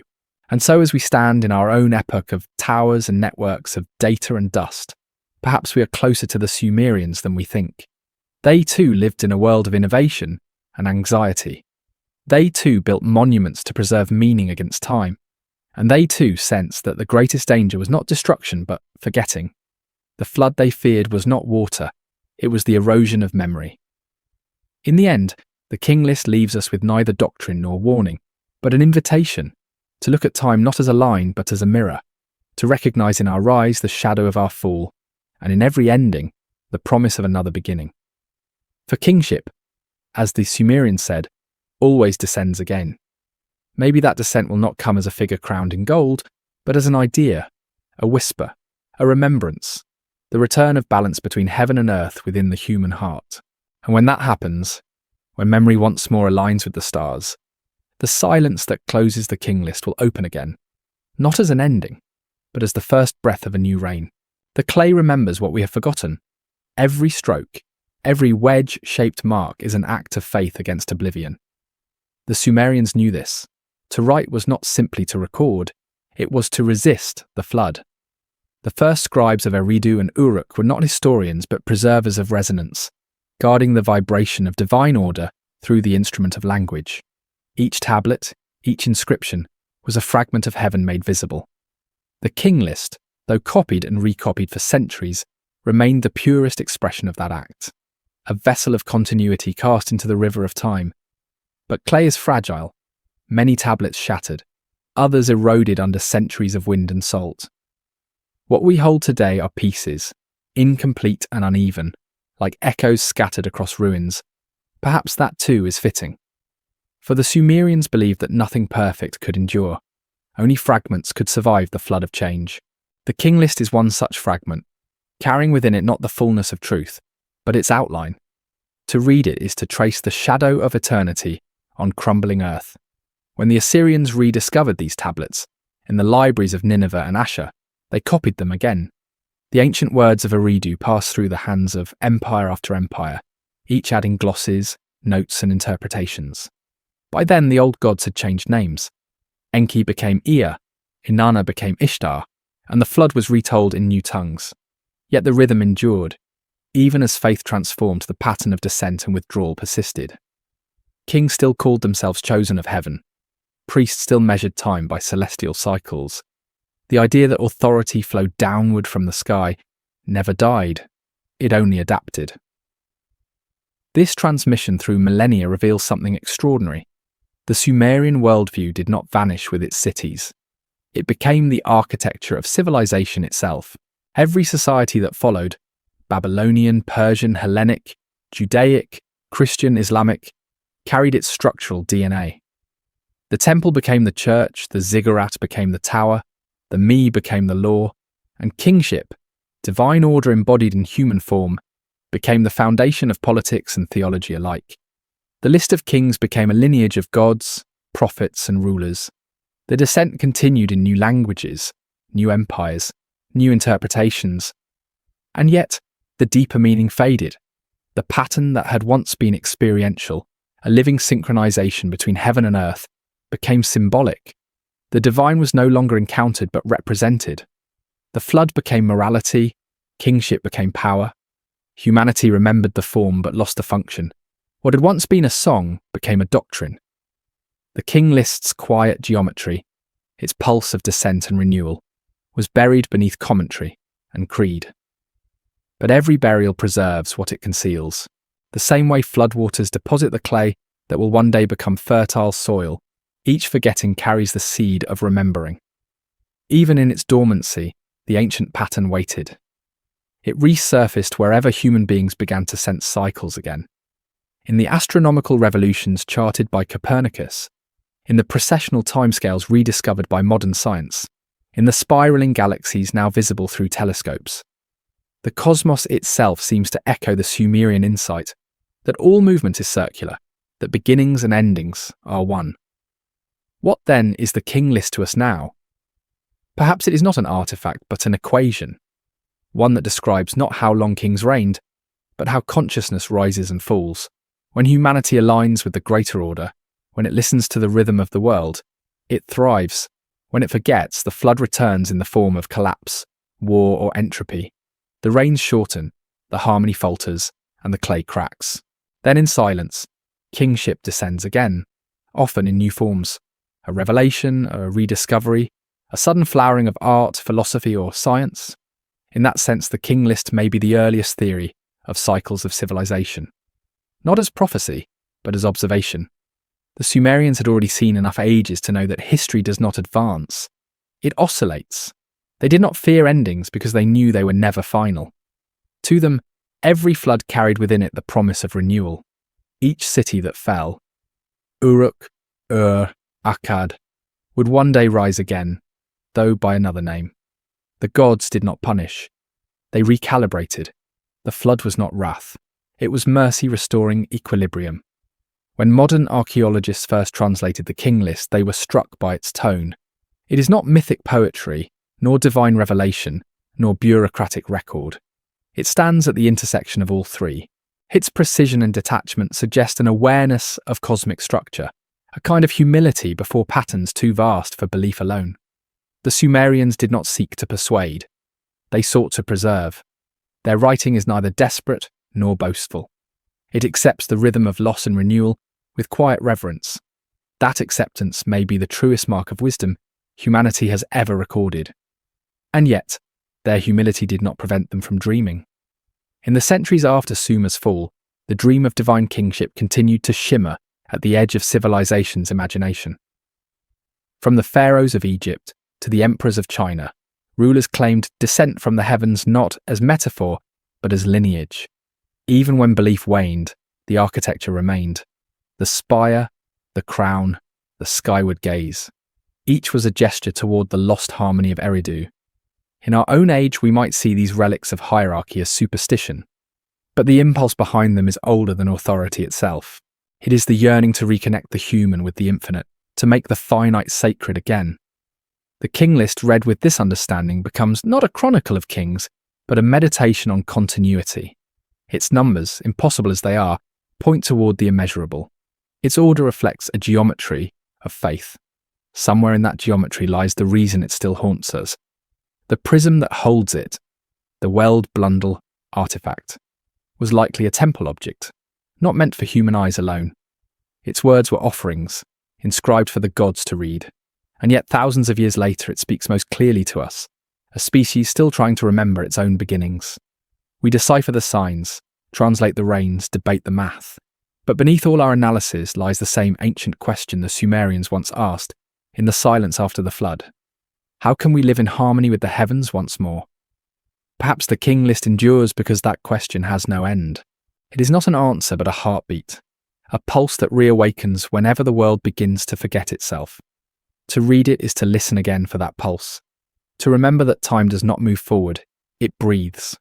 And so as we stand in our own epoch of towers and networks of data and dust, perhaps we are closer to the Sumerians than we think. They too lived in a world of innovation and anxiety. They too built monuments to preserve meaning against time. And they too sensed that the greatest danger was not destruction but forgetting. The flood they feared was not water, it was the erosion of memory. In the end, the king list leaves us with neither doctrine nor warning, but an invitation to look at time not as a line but as a mirror, to recognise in our rise the shadow of our fall, and in every ending, the promise of another beginning. For kingship, as the Sumerians said, always descends again. Maybe that descent will not come as a figure crowned in gold, but as an idea, a whisper, a remembrance, the return of balance between heaven and earth within the human heart. And when that happens, when memory once more aligns with the stars, the silence that closes the king list will open again, not as an ending, but as the first breath of a new reign. The clay remembers what we have forgotten. Every stroke, every wedge-shaped mark is an act of faith against oblivion. The Sumerians knew this. To write was not simply to record, it was to resist the flood. The first scribes of Eridu and Uruk were not historians but preservers of resonance, guarding the vibration of divine order through the instrument of language. Each tablet, each inscription, was a fragment of heaven made visible. The king list, though copied and recopied for centuries, remained the purest expression of that act, a vessel of continuity cast into the river of time. But clay is fragile. Many tablets shattered, others eroded under centuries of wind and salt. What we hold today are pieces, incomplete and uneven, like echoes scattered across ruins. Perhaps that too is fitting. For the Sumerians believed that nothing perfect could endure. Only fragments could survive the flood of change. The king list is one such fragment, carrying within it not the fullness of truth, but its outline. To read it is to trace the shadow of eternity on crumbling earth. When the Assyrians rediscovered these tablets, in the libraries of Nineveh and Asher, they copied them again. The ancient words of Eridu passed through the hands of empire after empire, each adding glosses, notes and interpretations. By then the old gods had changed names. Enki became Ea, Etana became Ishtar, and the flood was retold in new tongues. Yet the rhythm endured. Even as faith transformed, the pattern of descent and withdrawal persisted. Kings still called themselves chosen of heaven. Priests still measured time by celestial cycles. The idea that authority flowed downward from the sky never died. It only adapted. This transmission through millennia reveals something extraordinary. The Sumerian worldview did not vanish with its cities. It became the architecture of civilization itself. Every society that followed, Babylonian, Persian, Hellenic, Judaic, Christian, Islamic, carried its structural DNA. The temple became the church, the ziggurat became the tower, the me became the law, and kingship, divine order embodied in human form, became the foundation of politics and theology alike. The list of kings became a lineage of gods, prophets, and rulers. The descent continued in new languages, new empires, new interpretations. And yet, the deeper meaning faded. The pattern that had once been experiential, a living synchronization between heaven and earth, became symbolic. The divine was no longer encountered but represented. The flood became morality, kingship became power. Humanity remembered the form but lost the function. What had once been a song became a doctrine. The king list's quiet geometry, its pulse of descent and renewal, was buried beneath commentary and creed. But every burial preserves what it conceals. The same way floodwaters deposit the clay that will one day become fertile soil, each forgetting carries the seed of remembering. Even in its dormancy, the ancient pattern waited. It resurfaced wherever human beings began to sense cycles again. In the astronomical revolutions charted by Copernicus, in the precessional timescales rediscovered by modern science, in the spiraling galaxies now visible through telescopes. The cosmos itself seems to echo the Sumerian insight that all movement is circular, that beginnings and endings are one. What then is the king list to us now? Perhaps it is not an artifact but an equation, one that describes not how long kings reigned, but how consciousness rises and falls. When humanity aligns with the greater order, when it listens to the rhythm of the world, it thrives. When it forgets, the flood returns in the form of collapse, war or entropy. The rains shorten, the harmony falters, and the clay cracks. Then in silence, kingship descends again, often in new forms. A revelation, a rediscovery, a sudden flowering of art, philosophy, or science. In that sense, the king list may be the earliest theory of cycles of civilization. Not as prophecy, but as observation. The Sumerians had already seen enough ages to know that history does not advance. It oscillates. They did not fear endings because they knew they were never final. To them, every flood carried within it the promise of renewal. Each city that fell, Uruk, Akkad, would one day rise again, though by another name. The gods did not punish. They recalibrated. The flood was not wrath. It was mercy restoring equilibrium. When modern archaeologists first translated the king list, they were struck by its tone. It is not mythic poetry, nor divine revelation, nor bureaucratic record. It stands at the intersection of all three. Its precision and detachment suggest an awareness of cosmic structure, a kind of humility before patterns too vast for belief alone. The Sumerians did not seek to persuade. They sought to preserve. Their writing is neither desperate nor boastful. It accepts the rhythm of loss and renewal with quiet reverence. That acceptance may be the truest mark of wisdom humanity has ever recorded. And yet, their humility did not prevent them from dreaming. In the centuries after Sumer's fall, the dream of divine kingship continued to shimmer at the edge of civilization's imagination. From the pharaohs of Egypt to the emperors of China, rulers claimed descent from the heavens not as metaphor, but as lineage. Even when belief waned, the architecture remained. The spire, the crown, the skyward gaze. Each was a gesture toward the lost harmony of Eridu. In our own age, we might see these relics of hierarchy as superstition, but the impulse behind them is older than authority itself. It is the yearning to reconnect the human with the infinite, to make the finite sacred again. The king list read with this understanding becomes not a chronicle of kings, but a meditation on continuity. Its numbers, impossible as they are, point toward the immeasurable. Its order reflects a geometry of faith. Somewhere in that geometry lies the reason it still haunts us. The prism that holds it, the Weld Blundell artifact, was likely a temple object, not meant for human eyes alone. Its words were offerings, inscribed for the gods to read, and yet thousands of years later it speaks most clearly to us, a species still trying to remember its own beginnings. We decipher the signs, translate the rains, debate the math, but beneath all our analysis lies the same ancient question the Sumerians once asked in the silence after the flood. How can we live in harmony with the heavens once more? Perhaps the king list endures because that question has no end. It is not an answer but a heartbeat, a pulse that reawakens whenever the world begins to forget itself. To read it is to listen again for that pulse, to remember that time does not move forward, it breathes.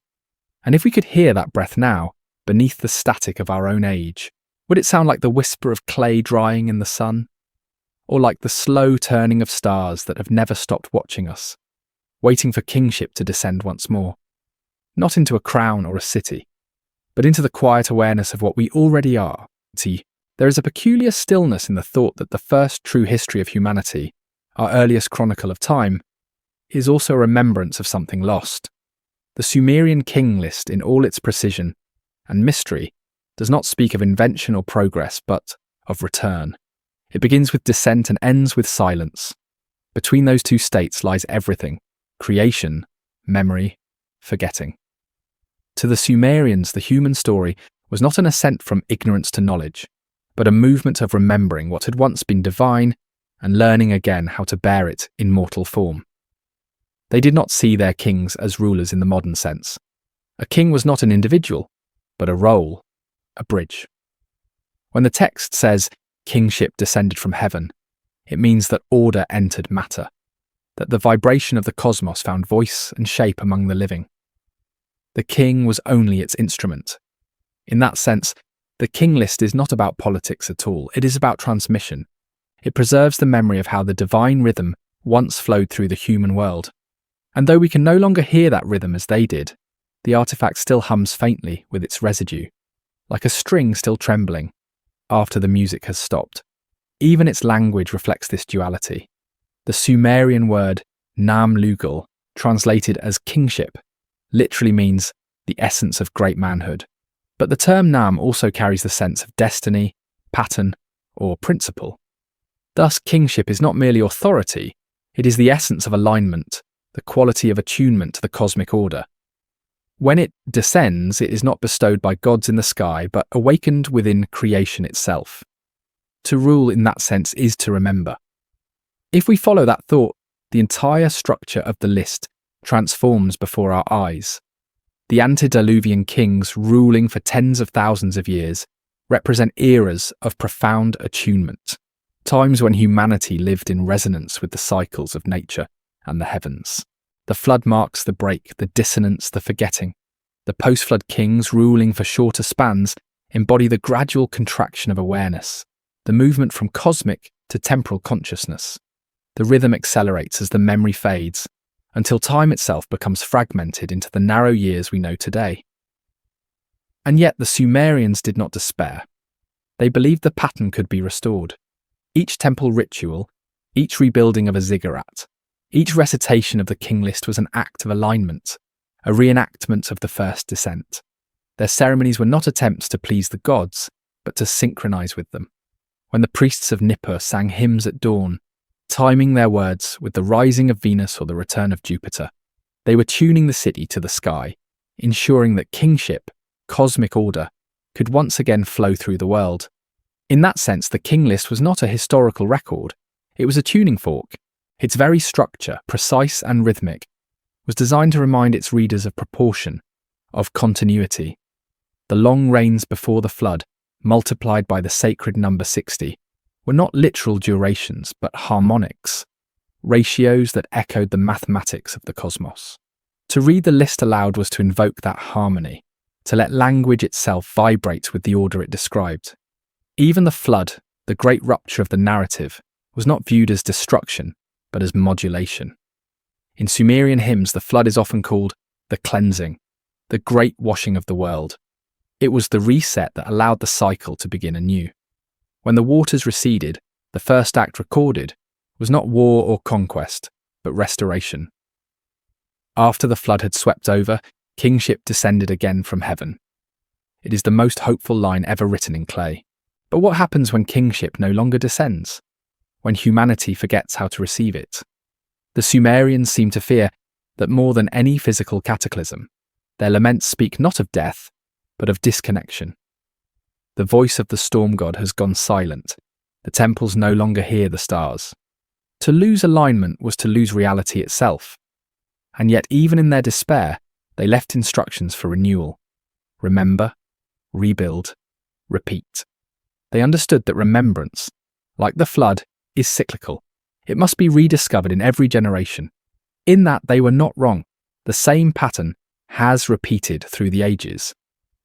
And if we could hear that breath now, beneath the static of our own age, would it sound like the whisper of clay drying in the sun? Or like the slow turning of stars that have never stopped watching us, waiting for kingship to descend once more? Not into a crown or a city, but into the quiet awareness of what we already are. See, there is a peculiar stillness in the thought that the first true history of humanity, our earliest chronicle of time, is also a remembrance of something lost. The Sumerian king list, in all its precision and mystery, does not speak of invention or progress, but of return. It begins with descent and ends with silence. Between those two states lies everything: creation, memory, forgetting. To the Sumerians, the human story was not an ascent from ignorance to knowledge, but a movement of remembering what had once been divine and learning again how to bear it in mortal form. They did not see their kings as rulers in the modern sense. A king was not an individual, but a role, a bridge. When the text says kingship descended from heaven, it means that order entered matter, that the vibration of the cosmos found voice and shape among the living. The king was only its instrument. In that sense, the king list is not about politics at all. It is about transmission. It preserves the memory of how the divine rhythm once flowed through the human world. And though we can no longer hear that rhythm as they did, the artifact still hums faintly with its residue, like a string still trembling after the music has stopped. Even its language reflects this duality. The Sumerian word nam-lugal, translated as kingship, literally means the essence of great manhood. But the term nam also carries the sense of destiny, pattern, or principle. Thus, kingship is not merely authority, it is the essence of alignment, the quality of attunement to the cosmic order. When it descends, it is not bestowed by gods in the sky, but awakened within creation itself. To rule in that sense is to remember. If we follow that thought, the entire structure of the list transforms before our eyes. The antediluvian kings ruling for tens of thousands of years represent eras of profound attunement, times when humanity lived in resonance with the cycles of nature and the heavens. The flood marks the break, the dissonance, the forgetting. The post-flood kings ruling for shorter spans embody the gradual contraction of awareness, the movement from cosmic to temporal consciousness. The rhythm accelerates as the memory fades, until time itself becomes fragmented into the narrow years we know today. And yet the Sumerians did not despair. They believed the pattern could be restored. Each temple ritual, each rebuilding of a ziggurat, each recitation of the king list was an act of alignment, a reenactment of the first descent. Their ceremonies were not attempts to please the gods, but to synchronize with them. When the priests of Nippur sang hymns at dawn, timing their words with the rising of Venus or the return of Jupiter, they were tuning the city to the sky, ensuring that kingship, cosmic order, could once again flow through the world. In that sense, the king list was not a historical record, it was a tuning fork. Its very structure, precise and rhythmic, was designed to remind its readers of proportion, of continuity. The long reigns before the flood, multiplied by the sacred number 60, were not literal durations but harmonics, ratios that echoed the mathematics of the cosmos. To read the list aloud was to invoke that harmony, to let language itself vibrate with the order it described. Even the flood, the great rupture of the narrative, was not viewed as destruction, but as modulation. In Sumerian hymns, the flood is often called the cleansing, the great washing of the world. It was the reset that allowed the cycle to begin anew. When the waters receded, the first act recorded was not war or conquest, but restoration. After the flood had swept over, kingship descended again from heaven. It is the most hopeful line ever written in clay. But what happens when kingship no longer descends? When humanity forgets how to receive it? The Sumerians seem to fear that more than any physical cataclysm, their laments speak not of death, but of disconnection. The voice of the storm god has gone silent. The temples no longer hear the stars. To lose alignment was to lose reality itself. And yet even in their despair, they left instructions for renewal. Remember, rebuild, repeat. They understood that remembrance, like the flood, is cyclical. It must be rediscovered in every generation. In that they were not wrong. The same pattern has repeated through the ages.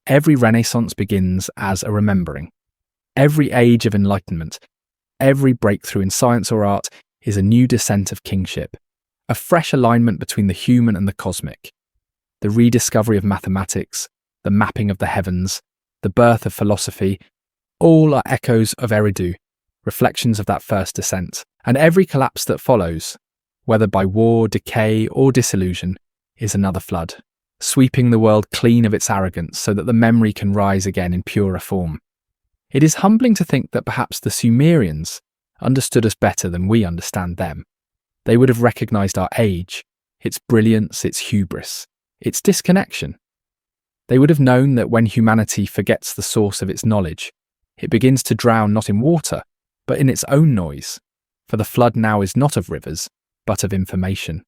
Every renaissance begins as a remembering. Every age of enlightenment, every breakthrough in science or art is a new descent of kingship, a fresh alignment between the human and the cosmic. The rediscovery of mathematics, the mapping of the heavens, the birth of philosophy, all are echoes of Eridu, reflections of that first descent, and every collapse that follows, whether by war, decay, or disillusion, is another flood, sweeping the world clean of its arrogance so that the memory can rise again in purer form. It is humbling to think that perhaps the Sumerians understood us better than we understand them. They would have recognized our age, its brilliance, its hubris, its disconnection. They would have known that when humanity forgets the source of its knowledge, it begins to drown not in water, but in its own noise, for the flood now is not of rivers, but of information.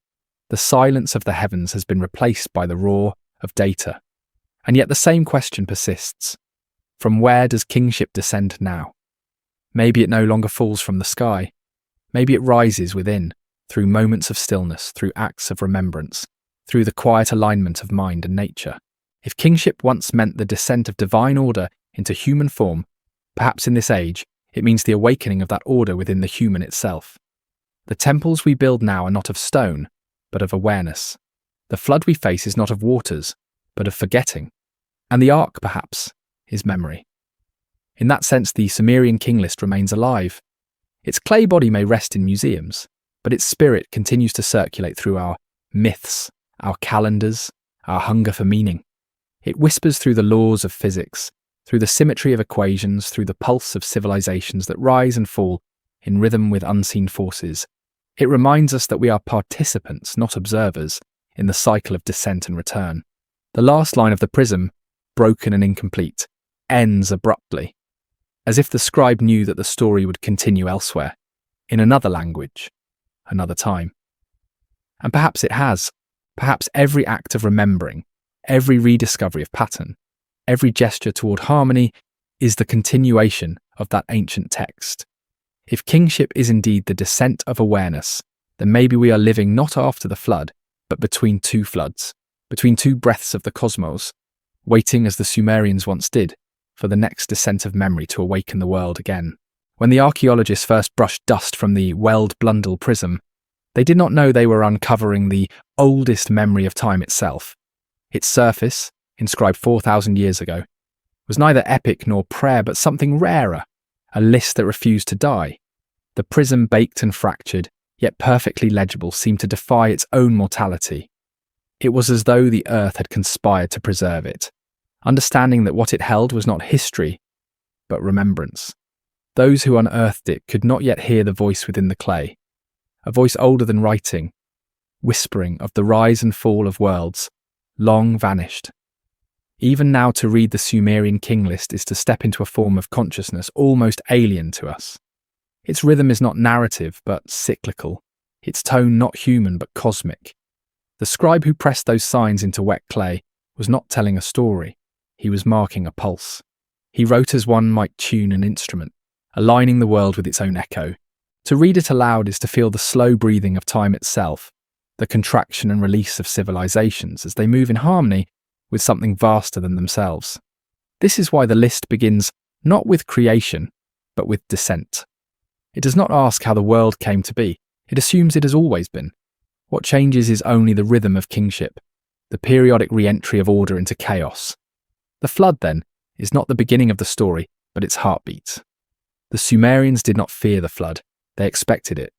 The silence of the heavens has been replaced by the roar of data. And yet the same question persists. From where does kingship descend now? Maybe it no longer falls from the sky. Maybe it rises within, through moments of stillness, through acts of remembrance, through the quiet alignment of mind and nature. If kingship once meant the descent of divine order into human form, perhaps in this age, it means the awakening of that order within the human itself. The temples we build now are not of stone, but of awareness. The flood we face is not of waters, but of forgetting. And the ark, perhaps, is memory. In that sense, the Sumerian king list remains alive. Its clay body may rest in museums, but its spirit continues to circulate through our myths, our calendars, our hunger for meaning. It whispers through the laws of physics, through the symmetry of equations, through the pulse of civilizations that rise and fall in rhythm with unseen forces. It reminds us that we are participants, not observers, in the cycle of descent and return. The last line of the Prism, broken and incomplete, ends abruptly, as if the scribe knew that the story would continue elsewhere, in another language, another time. And perhaps it has. Perhaps every act of remembering, every rediscovery of pattern, every gesture toward harmony is the continuation of that ancient text. If kingship is indeed the descent of awareness, then maybe we are living not after the flood, but between two floods, between two breaths of the cosmos, waiting as the Sumerians once did, for the next descent of memory to awaken the world again. When the archaeologists first brushed dust from the Weld Blundell prism, they did not know they were uncovering the oldest memory of time itself. Its surface, inscribed 4,000 years ago, was neither epic nor prayer, but something rarer, a list that refused to die. The prism, baked and fractured, yet perfectly legible, seemed to defy its own mortality. It was as though the earth had conspired to preserve it, understanding that what it held was not history, but remembrance. Those who unearthed it could not yet hear the voice within the clay, a voice older than writing, whispering of the rise and fall of worlds, long vanished. Even now, to read the Sumerian king list is to step into a form of consciousness almost alien to us. Its rhythm is not narrative, but cyclical, its tone not human, but cosmic. The scribe who pressed those signs into wet clay was not telling a story, he was marking a pulse. He wrote as one might tune an instrument, aligning the world with its own echo. To read it aloud is to feel the slow breathing of time itself, the contraction and release of civilizations as they move in harmony with something vaster than themselves. This is why the list begins not with creation, but with descent. It does not ask how the world came to be, it assumes it has always been. What changes is only the rhythm of kingship, the periodic re-entry of order into chaos. The flood, then, is not the beginning of the story, but its heartbeat. The Sumerians did not fear the flood, they expected it.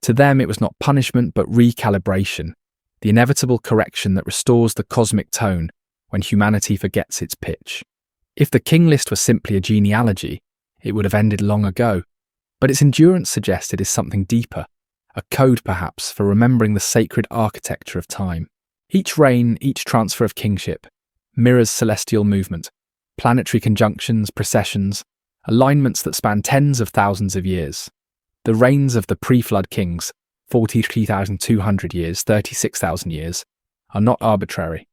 To them it was not punishment but recalibration, the inevitable correction that restores the cosmic tone when humanity forgets its pitch. If the king list were simply a genealogy, it would have ended long ago, but its endurance suggests it is something deeper, a code perhaps for remembering the sacred architecture of time. Each reign, each transfer of kingship, mirrors celestial movement, planetary conjunctions, precessions, alignments that span tens of thousands of years. The reigns of the pre-flood kings, 43,200 years, 36,000 years, are not arbitrary.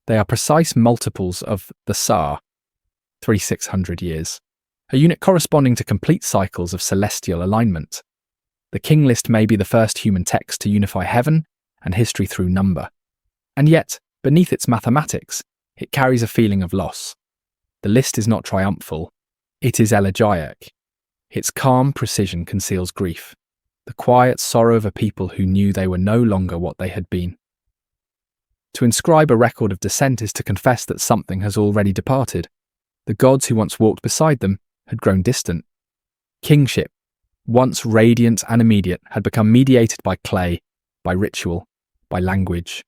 They are precise multiples of the Sar, 3,600 years, a unit corresponding to complete cycles of celestial alignment. The king list may be the first human text to unify heaven and history through number. And yet, beneath its mathematics, it carries a feeling of loss. The list is not triumphal, it is elegiac. Its calm precision conceals grief, the quiet sorrow of a people who knew they were no longer what they had been. To inscribe a record of descent is to confess that something has already departed. The gods who once walked beside them had grown distant. Kingship, once radiant and immediate, had become mediated by clay, by ritual, by language.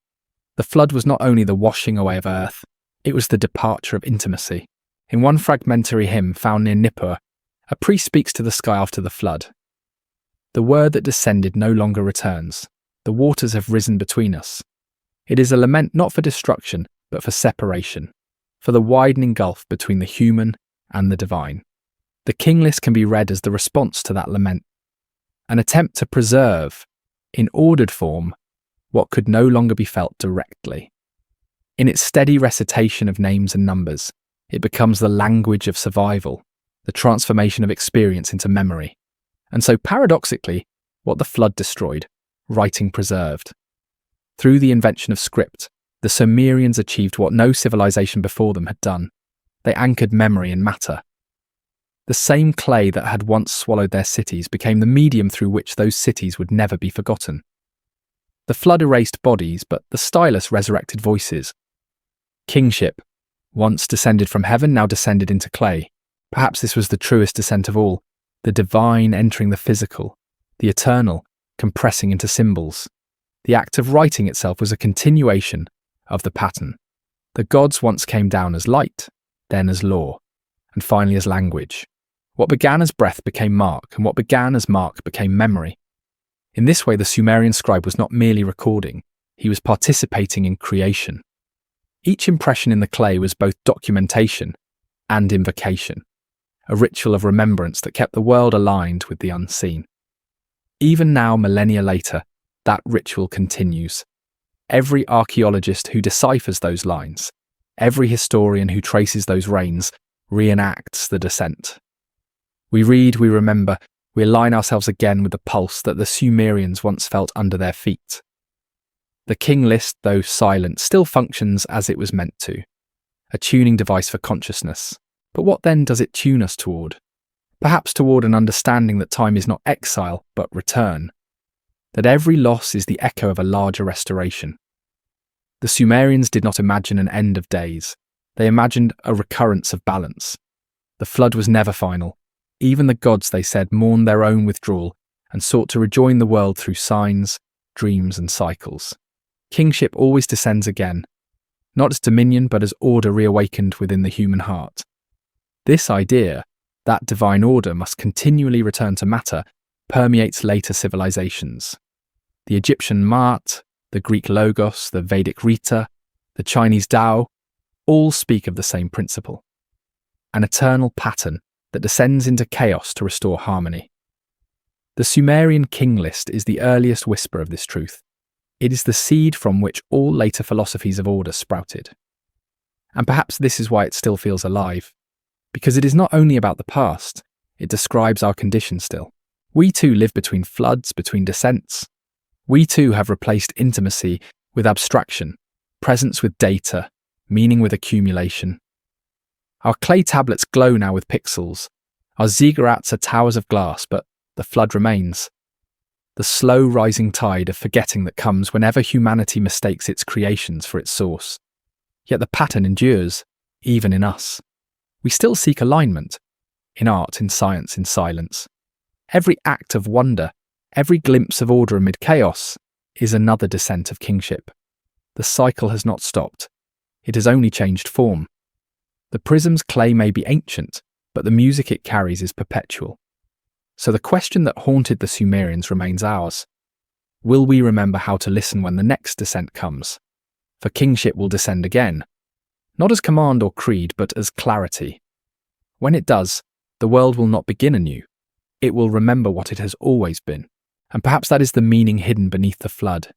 The flood was not only the washing away of earth, it was the departure of intimacy. In one fragmentary hymn found near Nippur, a priest speaks to the sky after the flood. The word that descended no longer returns. The waters have risen between us. It is a lament not for destruction, but for separation, for the widening gulf between the human and the divine. The king list can be read as the response to that lament, an attempt to preserve, in ordered form, what could no longer be felt directly. In its steady recitation of names and numbers, it becomes the language of survival, the transformation of experience into memory. And so paradoxically, what the flood destroyed, writing preserved. Through the invention of script, the Sumerians achieved what no civilization before them had done. They anchored memory in matter. The same clay that had once swallowed their cities became the medium through which those cities would never be forgotten. The flood erased bodies, but the stylus resurrected voices. Kingship, once descended from heaven, now descended into clay. Perhaps this was the truest descent of all, the divine entering the physical, the eternal compressing into symbols. The act of writing itself was a continuation of the pattern. The gods once came down as light, then as law, and finally as language. What began as breath became mark, and what began as mark became memory. In this way, the Sumerian scribe was not merely recording, he was participating in creation. Each impression in the clay was both documentation and invocation, a ritual of remembrance that kept the world aligned with the unseen. Even now, millennia later, that ritual continues. Every archaeologist who deciphers those lines, every historian who traces those reigns, reenacts the descent. We read, we remember, we align ourselves again with the pulse that the Sumerians once felt under their feet. The king list, though silent, still functions as it was meant to, a tuning device for consciousness. But what then does it tune us toward? Perhaps toward an understanding that time is not exile, but return. That every loss is the echo of a larger restoration. The Sumerians did not imagine an end of days. They imagined a recurrence of balance. The flood was never final. Even the gods, they said, mourned their own withdrawal and sought to rejoin the world through signs, dreams, and cycles. Kingship always descends again, not as dominion, but as order reawakened within the human heart. This idea, that divine order must continually return to matter, permeates later civilizations. The Egyptian Maat, the Greek Logos, the Vedic Rita, the Chinese Tao, all speak of the same principle. An eternal pattern that descends into chaos to restore harmony. The Sumerian king list is the earliest whisper of this truth. It is the seed from which all later philosophies of order sprouted. And perhaps this is why it still feels alive. Because it is not only about the past, it describes our condition still. We too live between floods, between descents. We too have replaced intimacy with abstraction, presence with data, meaning with accumulation. Our clay tablets glow now with pixels. Our Ziggurats are towers of glass, but the flood remains. The slow rising tide of forgetting that comes whenever humanity mistakes its creations for its source. Yet the pattern endures, even in us. We still seek alignment, in art, in science, in silence. Every act of wonder, every glimpse of order amid chaos, is another descent of kingship. The cycle has not stopped. It has only changed form. The prism's clay may be ancient, but the music it carries is perpetual. So the question that haunted the Sumerians remains ours. Will we remember how to listen when the next descent comes? For kingship will descend again, not as command or creed, but as clarity. When it does, the world will not begin anew. It will remember what it has always been. And perhaps that is the meaning hidden beneath the flood,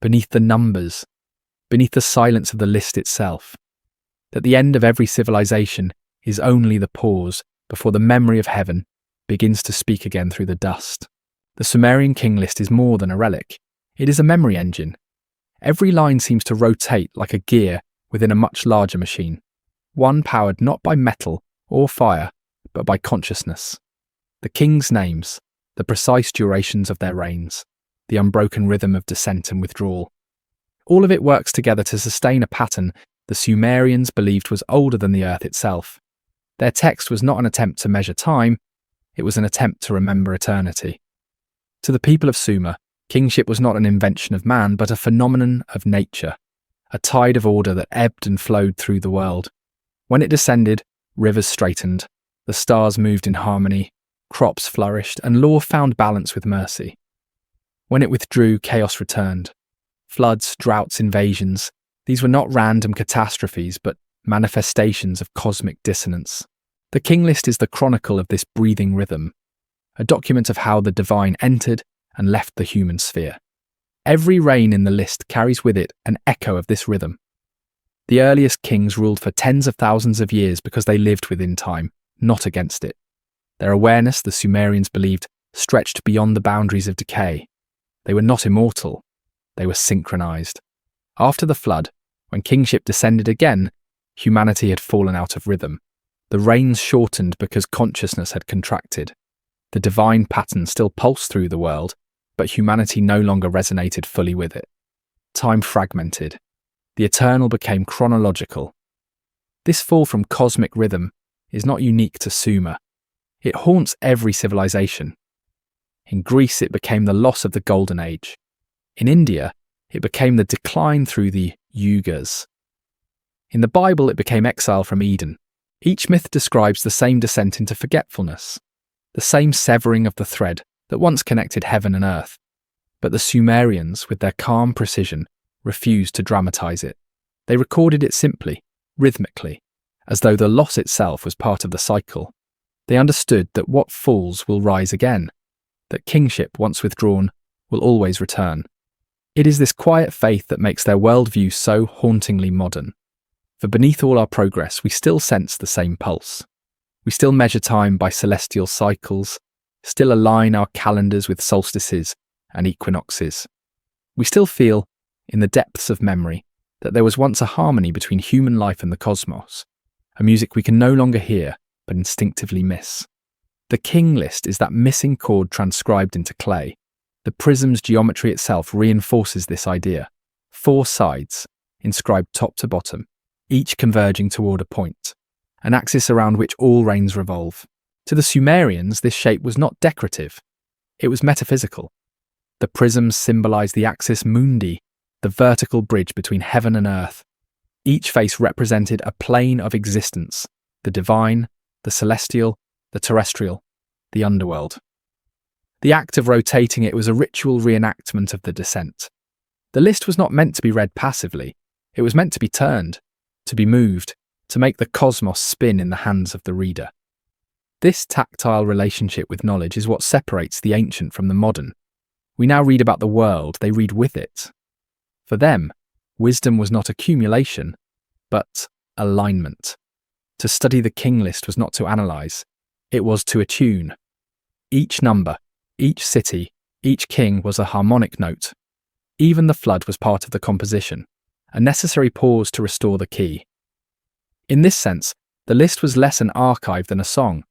beneath the numbers, beneath the silence of the list itself. That the end of every civilization is only the pause before the memory of heaven begins to speak again through the dust. The Sumerian king list is more than a relic. It is a memory engine. Every line seems to rotate like a gear within a much larger machine, one powered not by metal or fire, but by consciousness. The king's names, the precise durations of their reigns, the unbroken rhythm of descent and withdrawal. All of it works together to sustain a pattern the Sumerians believed was older than the earth itself. Their text was not an attempt to measure time, it was an attempt to remember eternity. To the people of Sumer, kingship was not an invention of man, but a phenomenon of nature, a tide of order that ebbed and flowed through the world. When it descended, rivers straightened, the stars moved in harmony, crops flourished, and law found balance with mercy. When it withdrew, chaos returned. Floods, droughts, invasions, these were not random catastrophes, but manifestations of cosmic dissonance. The king list is the chronicle of this breathing rhythm, a document of how the divine entered and left the human sphere. Every reign in the list carries with it an echo of this rhythm. The earliest kings ruled for tens of thousands of years because they lived within time, not against it. Their awareness, the Sumerians believed, stretched beyond the boundaries of decay. They were not immortal. They were synchronized. After the flood, when kingship descended again, humanity had fallen out of rhythm. The reigns shortened because consciousness had contracted. The divine pattern still pulsed through the world, but humanity no longer resonated fully with it. Time fragmented. The eternal became chronological. This fall from cosmic rhythm is not unique to Sumer. It haunts every civilization. In Greece, it became the loss of the Golden Age. In India, it became the decline through the Yugas. In the Bible, it became exile from Eden. Each myth describes the same descent into forgetfulness, the same severing of the thread that once connected heaven and earth. But the Sumerians, with their calm precision, refused to dramatize it. They recorded it simply, rhythmically, as though the loss itself was part of the cycle. They understood that what falls will rise again, that kingship, once withdrawn, will always return. It is this quiet faith that makes their worldview so hauntingly modern. For beneath all our progress, we still sense the same pulse. We still measure time by celestial cycles, still align our calendars with solstices and equinoxes. We still feel, in the depths of memory, that there was once a harmony between human life and the cosmos, a music we can no longer hear but instinctively miss. The king list is that missing chord transcribed into clay. The prism's geometry itself reinforces this idea. 4 sides, inscribed top to bottom, each converging toward a point, an axis around which all reigns revolve. To the Sumerians, this shape was not decorative. It was metaphysical. The prisms symbolized the axis mundi, the vertical bridge between heaven and earth. Each face represented a plane of existence, the divine, the celestial, the terrestrial, the underworld. The act of rotating it was a ritual reenactment of the descent. The list was not meant to be read passively. It was meant to be turned, to be moved, to make the cosmos spin in the hands of the reader. This tactile relationship with knowledge is what separates the ancient from the modern. We now read about the world, they read with it. For them, wisdom was not accumulation, but alignment. To study the king list was not to analyze, it was to attune. Each number, each city, each king was a harmonic note. Even the flood was part of the composition, a necessary pause to restore the key. In this sense, the list was less an archive than a song,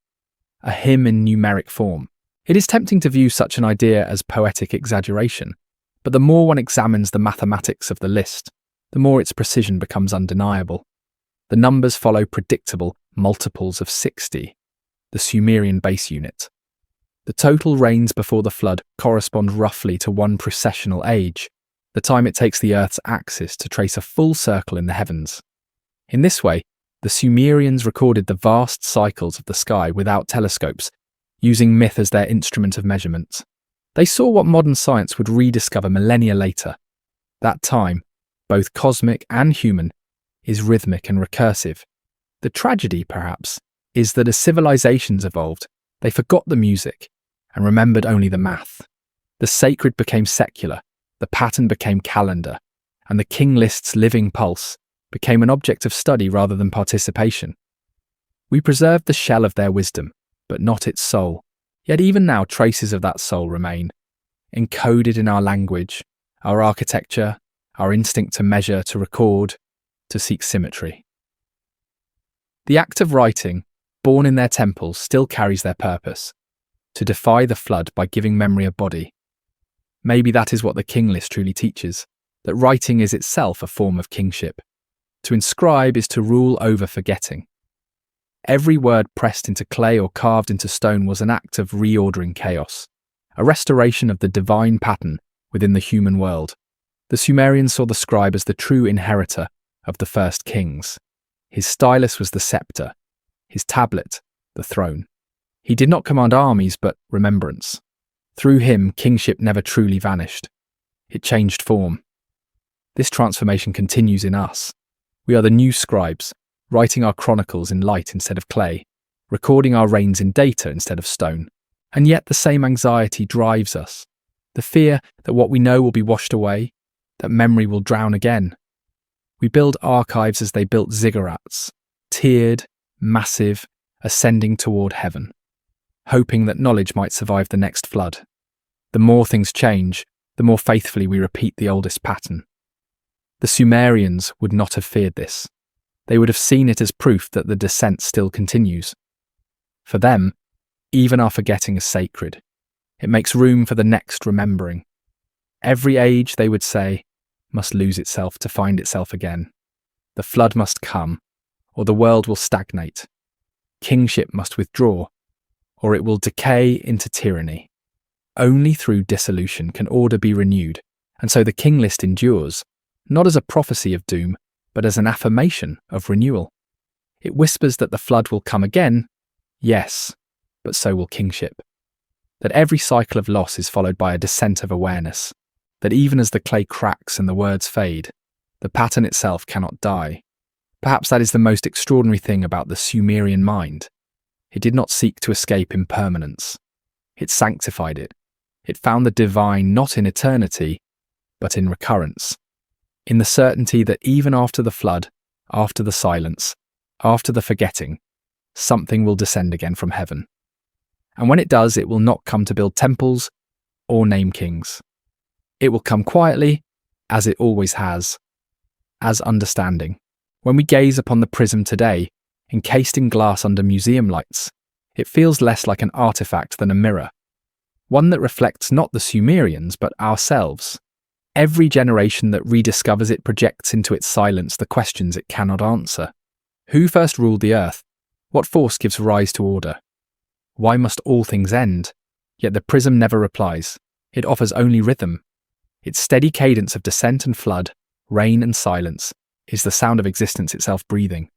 a hymn in numeric form. It is tempting to view such an idea as poetic exaggeration, but the more one examines the mathematics of the list, the more its precision becomes undeniable. The numbers follow predictable multiples of 60, the Sumerian base unit. The total reigns before the flood correspond roughly to one precessional age, the time it takes the Earth's axis to trace a full circle in the heavens. In this way, the Sumerians recorded the vast cycles of the sky without telescopes, using myth as their instrument of measurement. They saw what modern science would rediscover millennia later. That time, both cosmic and human, is rhythmic and recursive. The tragedy, perhaps, is that as civilizations evolved, they forgot the music and remembered only the math. The sacred became secular, the pattern became calendar, and the king list's living pulse became an object of study rather than participation. We preserved the shell of their wisdom, but not its soul. Yet even now traces of that soul remain, encoded in our language, our architecture, our instinct to measure, to record, to seek symmetry. The act of writing, born in their temples, still carries their purpose, to defy the flood by giving memory a body. Maybe that is what the king list truly teaches, that writing is itself a form of kingship. To inscribe is to rule over forgetting. Every word pressed into clay or carved into stone was an act of reordering chaos, a restoration of the divine pattern within the human world. The Sumerians saw the scribe as the true inheritor of the first kings. His stylus was the scepter, his tablet, the throne. He did not command armies, but remembrance. Through him, kingship never truly vanished. It changed form. This transformation continues in us. We are the new scribes, writing our chronicles in light instead of clay, recording our reigns in data instead of stone. And yet the same anxiety drives us. The fear that what we know will be washed away, that memory will drown again. We build archives as they built ziggurats, tiered, massive, ascending toward heaven, hoping that knowledge might survive the next flood. The more things change, the more faithfully we repeat the oldest pattern. The Sumerians would not have feared this. They would have seen it as proof that the descent still continues. For them, even our forgetting is sacred. It makes room for the next remembering. Every age, they would say, must lose itself to find itself again. The flood must come, or the world will stagnate. Kingship must withdraw, or it will decay into tyranny. Only through dissolution can order be renewed, and so the king list endures, not as a prophecy of doom, but as an affirmation of renewal. It whispers that the flood will come again, yes, but so will kingship. That every cycle of loss is followed by a descent of awareness, that even as the clay cracks and the words fade, the pattern itself cannot die. Perhaps that is the most extraordinary thing about the Sumerian mind. It did not seek to escape impermanence. It sanctified it. It found the divine not in eternity, but in recurrence, in the certainty that even after the flood, after the silence, after the forgetting, something will descend again from heaven. And when it does, it will not come to build temples or name kings. It will come quietly, as it always has, as understanding. When we gaze upon the prism today, encased in glass under museum lights, it feels less like an artifact than a mirror, one that reflects not the Sumerians but ourselves. Every generation that rediscovers it projects into its silence the questions it cannot answer. Who first ruled the earth? What force gives rise to order? Why must all things end? Yet the prism never replies. It offers only rhythm. Its steady cadence of descent and flood, rain and silence, is the sound of existence itself breathing.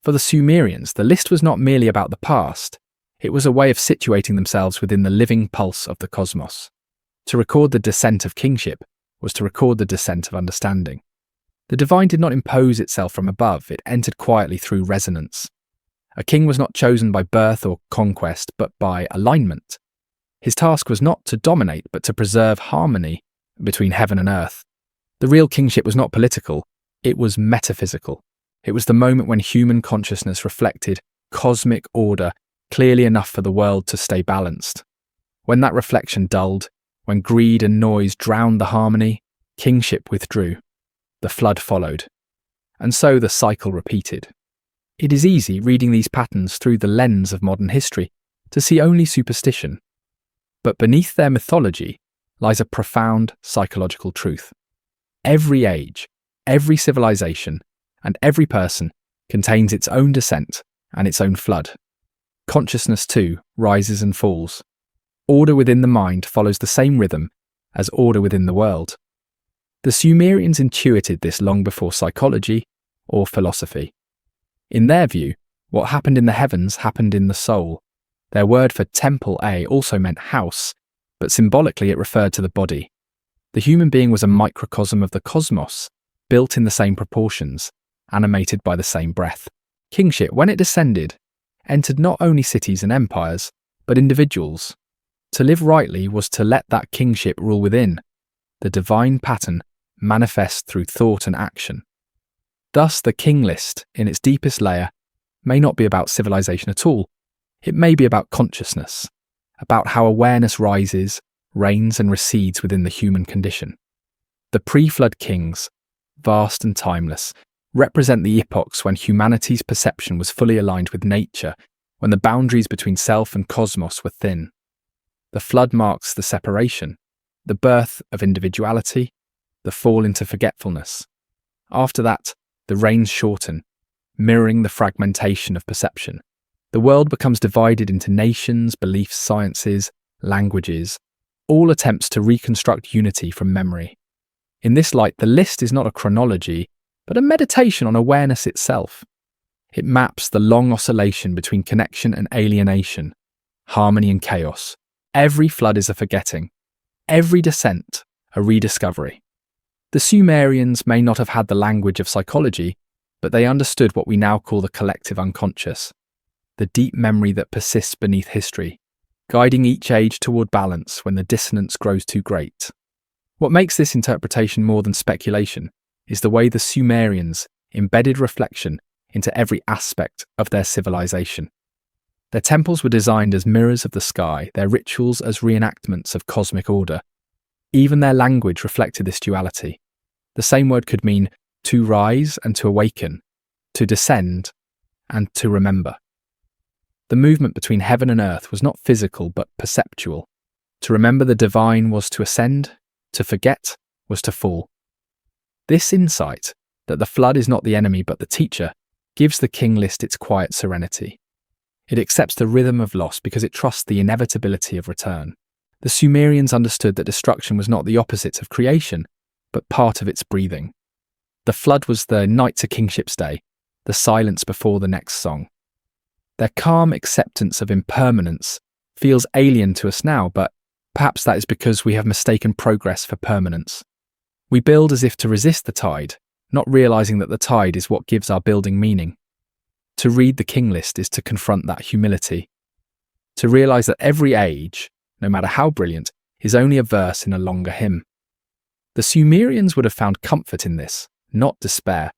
For the Sumerians, the list was not merely about the past. It was a way of situating themselves within the living pulse of the cosmos. To record the descent of kingship was to record the descent of understanding. The divine did not impose itself from above, it entered quietly through resonance. A king was not chosen by birth or conquest, but by alignment. His task was not to dominate, but to preserve harmony between heaven and earth. The real kingship was not political, it was metaphysical. It was the moment when human consciousness reflected cosmic order clearly enough for the world to stay balanced. When that reflection dulled, when greed and noise drowned the harmony, kingship withdrew. The flood followed. And so the cycle repeated. It is easy, reading these patterns through the lens of modern history, to see only superstition. But beneath their mythology lies a profound psychological truth. Every age, every civilization, and every person contains its own descent and its own flood. Consciousness, too, rises and falls. Order within the mind follows the same rhythm as order within the world. The Sumerians intuited this long before psychology or philosophy. In their view, what happened in the heavens happened in the soul. Their word for temple also meant house, but symbolically it referred to the body. The human being was a microcosm of the cosmos, built in the same proportions, animated by the same breath. Kingship, when it descended, entered not only cities and empires, but individuals. To live rightly was to let that kingship rule within, the divine pattern manifest through thought and action. Thus, the king list, in its deepest layer, may not be about civilization at all. It may be about consciousness, about how awareness rises, reigns and recedes within the human condition. The pre-flood kings, vast and timeless, represent the epochs when humanity's perception was fully aligned with nature, when the boundaries between self and cosmos were thin. The flood marks the separation, the birth of individuality, the fall into forgetfulness. After that, the reigns shorten, mirroring the fragmentation of perception. The world becomes divided into nations, beliefs, sciences, languages, all attempts to reconstruct unity from memory. In this light, the list is not a chronology, but a meditation on awareness itself. It maps the long oscillation between connection and alienation, harmony and chaos. Every flood is a forgetting, every descent a rediscovery. The Sumerians may not have had the language of psychology, but they understood what we now call the collective unconscious, the deep memory that persists beneath history, guiding each age toward balance when the dissonance grows too great. What makes this interpretation more than speculation is the way the Sumerians embedded reflection into every aspect of their civilization. Their temples were designed as mirrors of the sky, their rituals as reenactments of cosmic order. Even their language reflected this duality. The same word could mean to rise and to awaken, to descend and to remember. The movement between heaven and earth was not physical but perceptual. To remember the divine was to ascend, to forget was to fall. This insight, that the flood is not the enemy but the teacher, gives the king list its quiet serenity. It accepts the rhythm of loss because it trusts the inevitability of return. The Sumerians understood that destruction was not the opposite of creation, but part of its breathing. The flood was the night to kingship's day, the silence before the next song. Their calm acceptance of impermanence feels alien to us now, but perhaps that is because we have mistaken progress for permanence. We build as if to resist the tide, not realizing that the tide is what gives our building meaning. To read the king list is to confront that humility. To realize that every age, no matter how brilliant, is only a verse in a longer hymn. The Sumerians would have found comfort in this, not despair.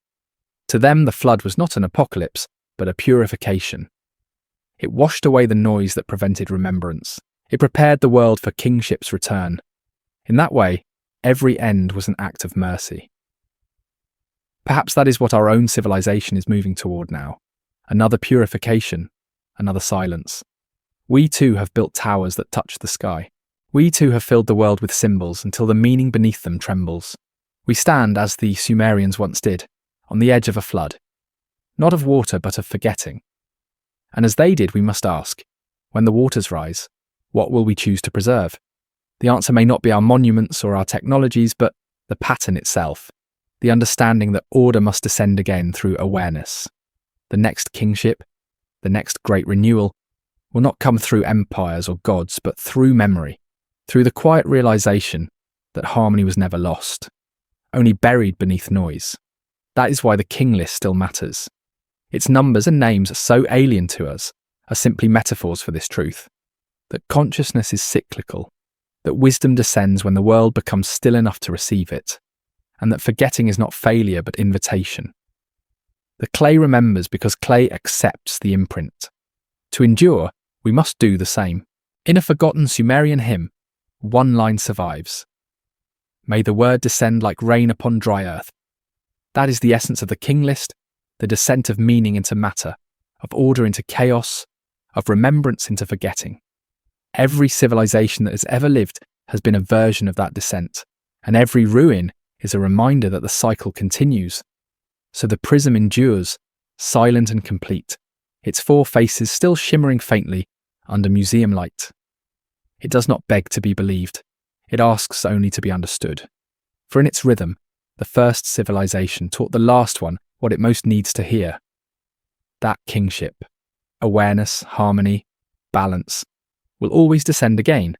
To them, the flood was not an apocalypse, but a purification. It washed away the noise that prevented remembrance. It prepared the world for kingship's return. In that way, every end was an act of mercy. Perhaps that is what our own civilization is moving toward now. Another purification, another silence. We too have built towers that touch the sky. We too have filled the world with symbols until the meaning beneath them trembles. We stand, as the Sumerians once did, on the edge of a flood. Not of water, but of forgetting. And as they did, we must ask, when the waters rise, what will we choose to preserve? The answer may not be our monuments or our technologies, but the pattern itself, the understanding that order must descend again through awareness. The next kingship, the next great renewal, will not come through empires or gods, but through memory, through the quiet realization that harmony was never lost, only buried beneath noise. That is why the king list still matters. Its numbers and names, so alien to us, are simply metaphors for this truth, that consciousness is cyclical, that wisdom descends when the world becomes still enough to receive it, and that forgetting is not failure but invitation. The clay remembers because clay accepts the imprint. To endure, we must do the same. In a forgotten Sumerian hymn, one line survives. May the word descend like rain upon dry earth. That is the essence of the king list, the descent of meaning into matter, of order into chaos, of remembrance into forgetting. Every civilization that has ever lived has been a version of that descent, and every ruin is a reminder that the cycle continues. So the prism endures, silent and complete, its four faces still shimmering faintly under museum light. It does not beg to be believed, it asks only to be understood. For in its rhythm, the first civilization taught the last one what it most needs to hear. That kingship, awareness, harmony, balance, will always descend again,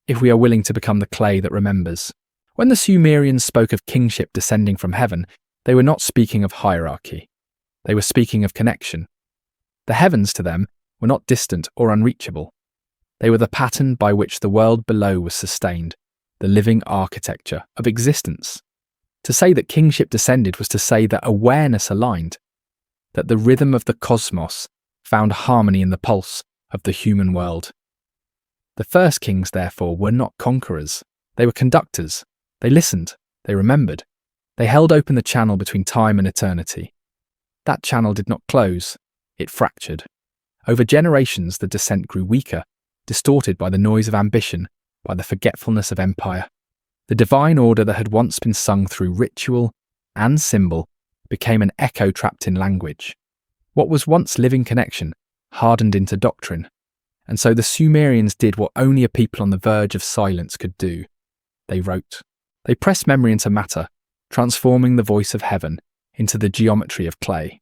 if we are willing to become the clay that remembers. When the Sumerians spoke of kingship descending from heaven, they were not speaking of hierarchy. They were speaking of connection. The heavens to them were not distant or unreachable. They were the pattern by which the world below was sustained, the living architecture of existence. To say that kingship descended was to say that awareness aligned, that the rhythm of the cosmos found harmony in the pulse of the human world. The first kings, therefore, were not conquerors. They were conductors. They listened. They remembered. They held open the channel between time and eternity. That channel did not close. It fractured. Over generations, the descent grew weaker, distorted by the noise of ambition, by the forgetfulness of empire. The divine order that had once been sung through ritual and symbol became an echo trapped in language. What was once living connection hardened into doctrine. And so the Sumerians did what only a people on the verge of silence could do. They wrote. They pressed memory into matter, transforming the voice of heaven into the geometry of clay.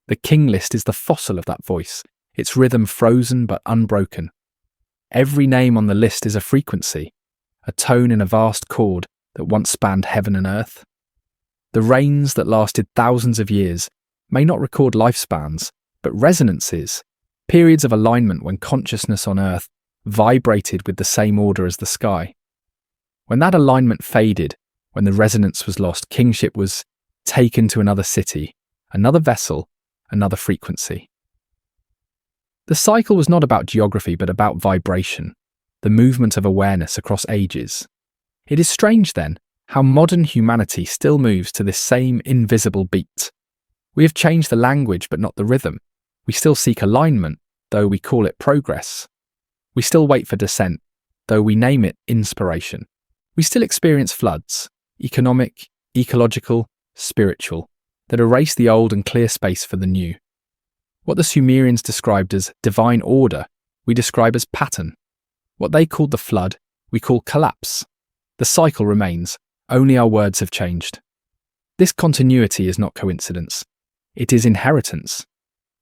The king list is the fossil of that voice, its rhythm frozen but unbroken. Every name on the list is a frequency, a tone in a vast chord that once spanned heaven and earth. The reigns that lasted thousands of years may not record lifespans, but resonances, periods of alignment when consciousness on earth vibrated with the same order as the sky. When that alignment faded, when the resonance was lost, kingship was taken to another city, another vessel, another frequency. The cycle was not about geography but about vibration, the movement of awareness across ages. It is strange, then, how modern humanity still moves to this same invisible beat. We have changed the language but not the rhythm. We still seek alignment, though we call it progress. We still wait for descent, though we name it inspiration. We still experience floods, economic, ecological, spiritual, that erase the old and clear space for the new. What the Sumerians described as divine order, we describe as pattern. What they called the flood, we call collapse. The cycle remains, only our words have changed. This continuity is not coincidence. It is inheritance.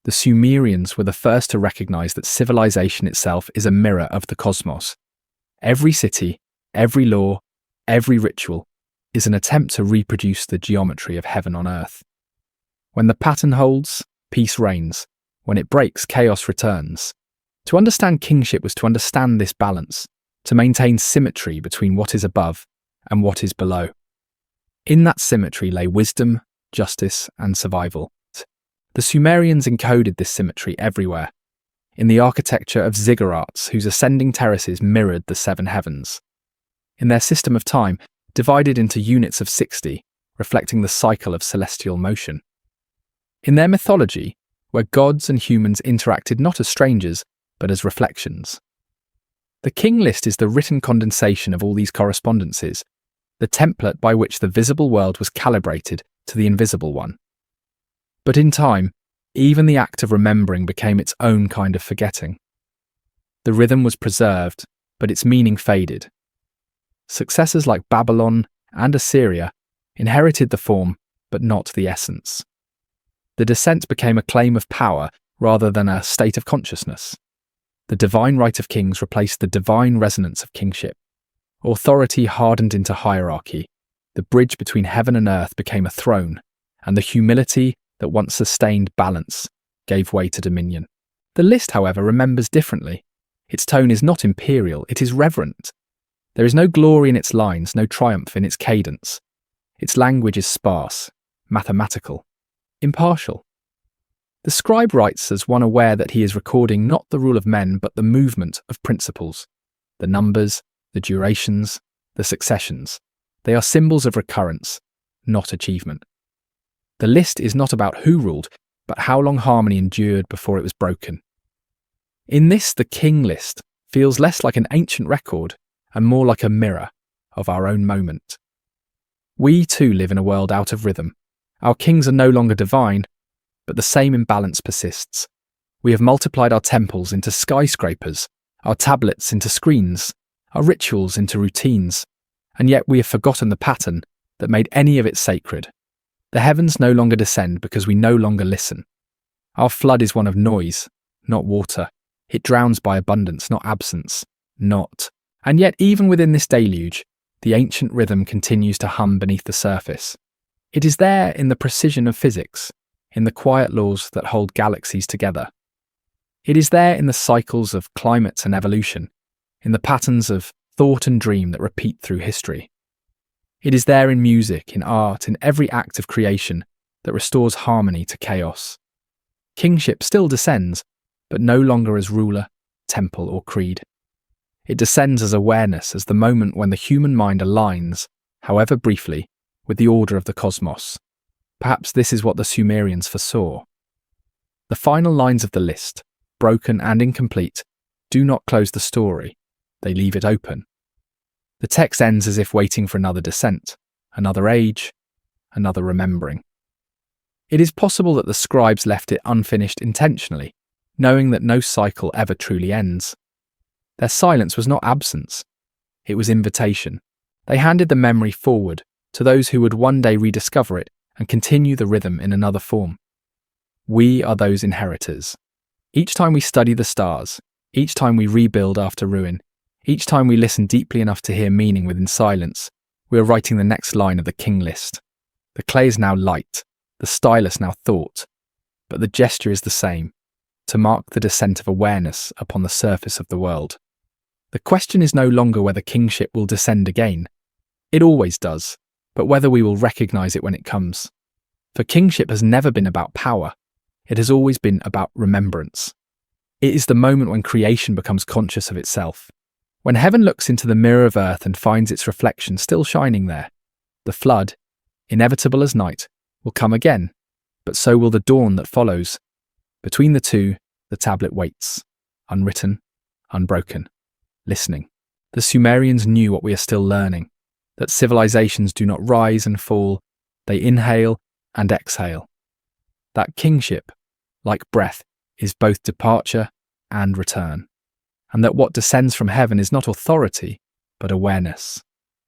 The Sumerians were the first to recognize that civilization itself is a mirror of the cosmos. Every city, every law, every ritual is an attempt to reproduce the geometry of heaven on earth. When the pattern holds, peace reigns. When it breaks, chaos returns. To understand kingship was to understand this balance, to maintain symmetry between what is above and what is below. In that symmetry lay wisdom, justice, and survival. The Sumerians encoded this symmetry everywhere, in the architecture of Ziggurats, whose ascending terraces mirrored the seven heavens. In their system of time, divided into units of 60, reflecting the cycle of celestial motion. In their mythology, where gods and humans interacted not as strangers, but as reflections. The king list is the written condensation of all these correspondences, the template by which the visible world was calibrated to the invisible one. But in time, even the act of remembering became its own kind of forgetting. The rhythm was preserved, but its meaning faded. Successors like Babylon and Assyria inherited the form, but not the essence. The descent became a claim of power rather than a state of consciousness. The divine right of kings replaced the divine resonance of kingship. Authority hardened into hierarchy. The bridge between heaven and earth became a throne, and the humility that once sustained balance gave way to dominion. The list, however, remembers differently. Its tone is not imperial, it is reverent. There is no glory in its lines, no triumph in its cadence. Its language is sparse, mathematical, impartial. The scribe writes as one aware that he is recording not the rule of men but the movement of principles. The numbers, the durations, the successions. They are symbols of recurrence, not achievement. The list is not about who ruled, but how long harmony endured before it was broken. In this, the king list feels less like an ancient record and more like a mirror of our own moment. We too live in a world out of rhythm. Our kings are no longer divine, but the same imbalance persists. We have multiplied our temples into skyscrapers, our tablets into screens, our rituals into routines, and yet we have forgotten the pattern that made any of it sacred. The heavens no longer descend because we no longer listen. Our flood is one of noise, not water. It drowns by abundance, not absence, not. And yet even within this deluge, the ancient rhythm continues to hum beneath the surface. It is there in the precision of physics, in the quiet laws that hold galaxies together. It is there in the cycles of climate and evolution, in the patterns of thought and dream that repeat through history. It is there in music, in art, in every act of creation that restores harmony to chaos. Kingship still descends, but no longer as ruler, temple, or creed. It descends as awareness, as the moment when the human mind aligns, however briefly, with the order of the cosmos. Perhaps this is what the Sumerians foresaw. The final lines of the list, broken and incomplete, do not close the story. They leave it open. The text ends as if waiting for another descent, another age, another remembering. It is possible that the scribes left it unfinished intentionally, knowing that no cycle ever truly ends. Their silence was not absence. It was invitation. They handed the memory forward to those who would one day rediscover it and continue the rhythm in another form. We are those inheritors. Each time we study the stars, each time we rebuild after ruin, each time we listen deeply enough to hear meaning within silence, we are writing the next line of the king list. The clay is now light, the stylus now thought, but the gesture is the same, to mark the descent of awareness upon the surface of the world. The question is no longer whether kingship will descend again. It always does, but whether we will recognize it when it comes. For kingship has never been about power. It has always been about remembrance. It is the moment when creation becomes conscious of itself. When heaven looks into the mirror of earth and finds its reflection still shining there, the flood, inevitable as night, will come again, but so will the dawn that follows. Between the two, the tablet waits, unwritten, unbroken, listening. The Sumerians knew what we are still learning, that civilizations do not rise and fall, they inhale and exhale. That kingship, like breath, is both departure and return, and that what descends from heaven is not authority, but awareness,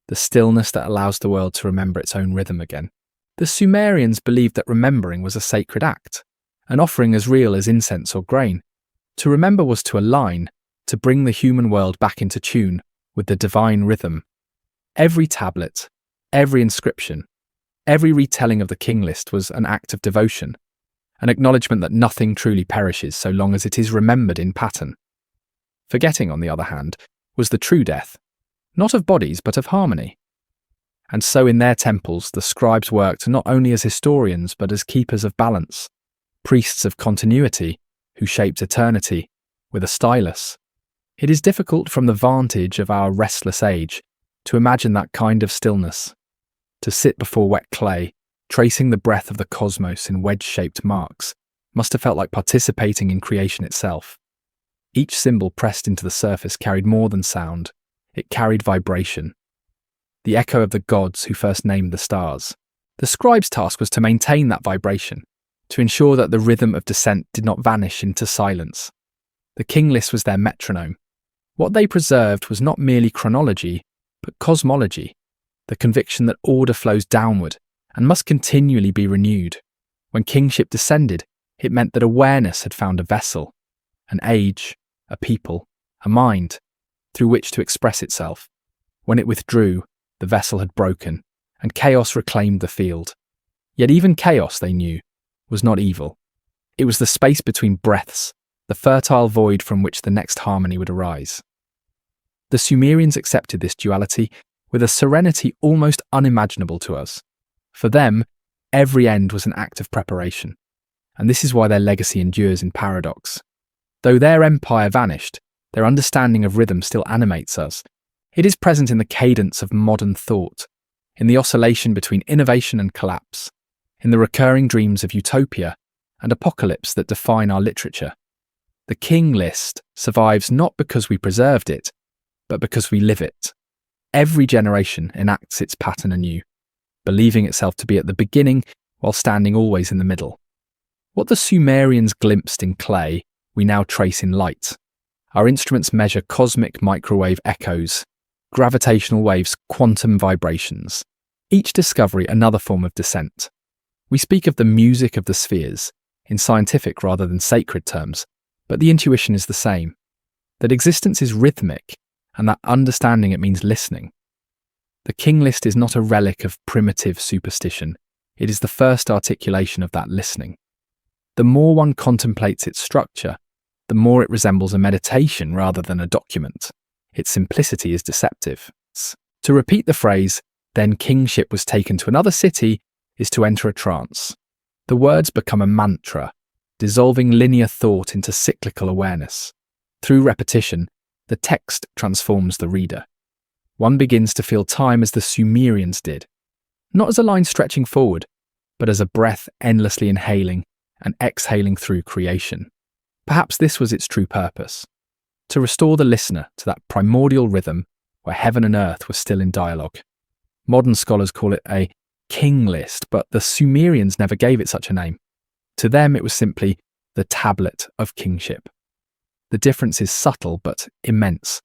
the stillness that allows the world to remember its own rhythm again. The Sumerians believed that remembering was a sacred act, an offering as real as incense or grain. To remember was to align, to bring the human world back into tune with the divine rhythm. Every tablet, every inscription, every retelling of the king list was an act of devotion, an acknowledgement that nothing truly perishes so long as it is remembered in pattern. Forgetting, on the other hand, was the true death, not of bodies but of harmony. And so in their temples the scribes worked not only as historians but as keepers of balance, priests of continuity who shaped eternity with a stylus. It is difficult from the vantage of our restless age to imagine that kind of stillness, to sit before wet clay, tracing the breath of the cosmos in wedge-shaped marks, must have felt like participating in creation itself. Each symbol pressed into the surface carried more than sound, it carried vibration. The echo of the gods who first named the stars. The scribe's task was to maintain that vibration, to ensure that the rhythm of descent did not vanish into silence. The king list was their metronome. What they preserved was not merely chronology, but cosmology, the conviction that order flows downward and must continually be renewed. When kingship descended, it meant that awareness had found a vessel, an age, a people, a mind, through which to express itself. When it withdrew, the vessel had broken, and chaos reclaimed the field. Yet even chaos, they knew, was not evil. It was the space between breaths, the fertile void from which the next harmony would arise. The Sumerians accepted this duality with a serenity almost unimaginable to us. For them, every end was an act of preparation, and this is why their legacy endures in paradox. Though their empire vanished, their understanding of rhythm still animates us. It is present in the cadence of modern thought, in the oscillation between innovation and collapse, in the recurring dreams of utopia and apocalypse that define our literature. The king list survives not because we preserved it, but because we live it. Every generation enacts its pattern anew, believing itself to be at the beginning while standing always in the middle. What the Sumerians glimpsed in clay, we now trace in light. Our instruments measure cosmic microwave echoes, gravitational waves, quantum vibrations. Each discovery another form of descent. We speak of the music of the spheres, in scientific rather than sacred terms, but the intuition is the same, that existence is rhythmic, and that understanding it means listening. The king list is not a relic of primitive superstition, it is the first articulation of that listening. The more one contemplates its structure, the more it resembles a meditation rather than a document. Its simplicity is deceptive. To repeat the phrase, "Then kingship was taken to another city," is to enter a trance. The words become a mantra, dissolving linear thought into cyclical awareness. Through repetition, the text transforms the reader. One begins to feel time as the Sumerians did, not as a line stretching forward, but as a breath endlessly inhaling and exhaling through creation. Perhaps this was its true purpose, to restore the listener to that primordial rhythm where heaven and earth were still in dialogue. Modern scholars call it a king list, but the Sumerians never gave it such a name. To them it was simply the tablet of kingship. The difference is subtle but immense.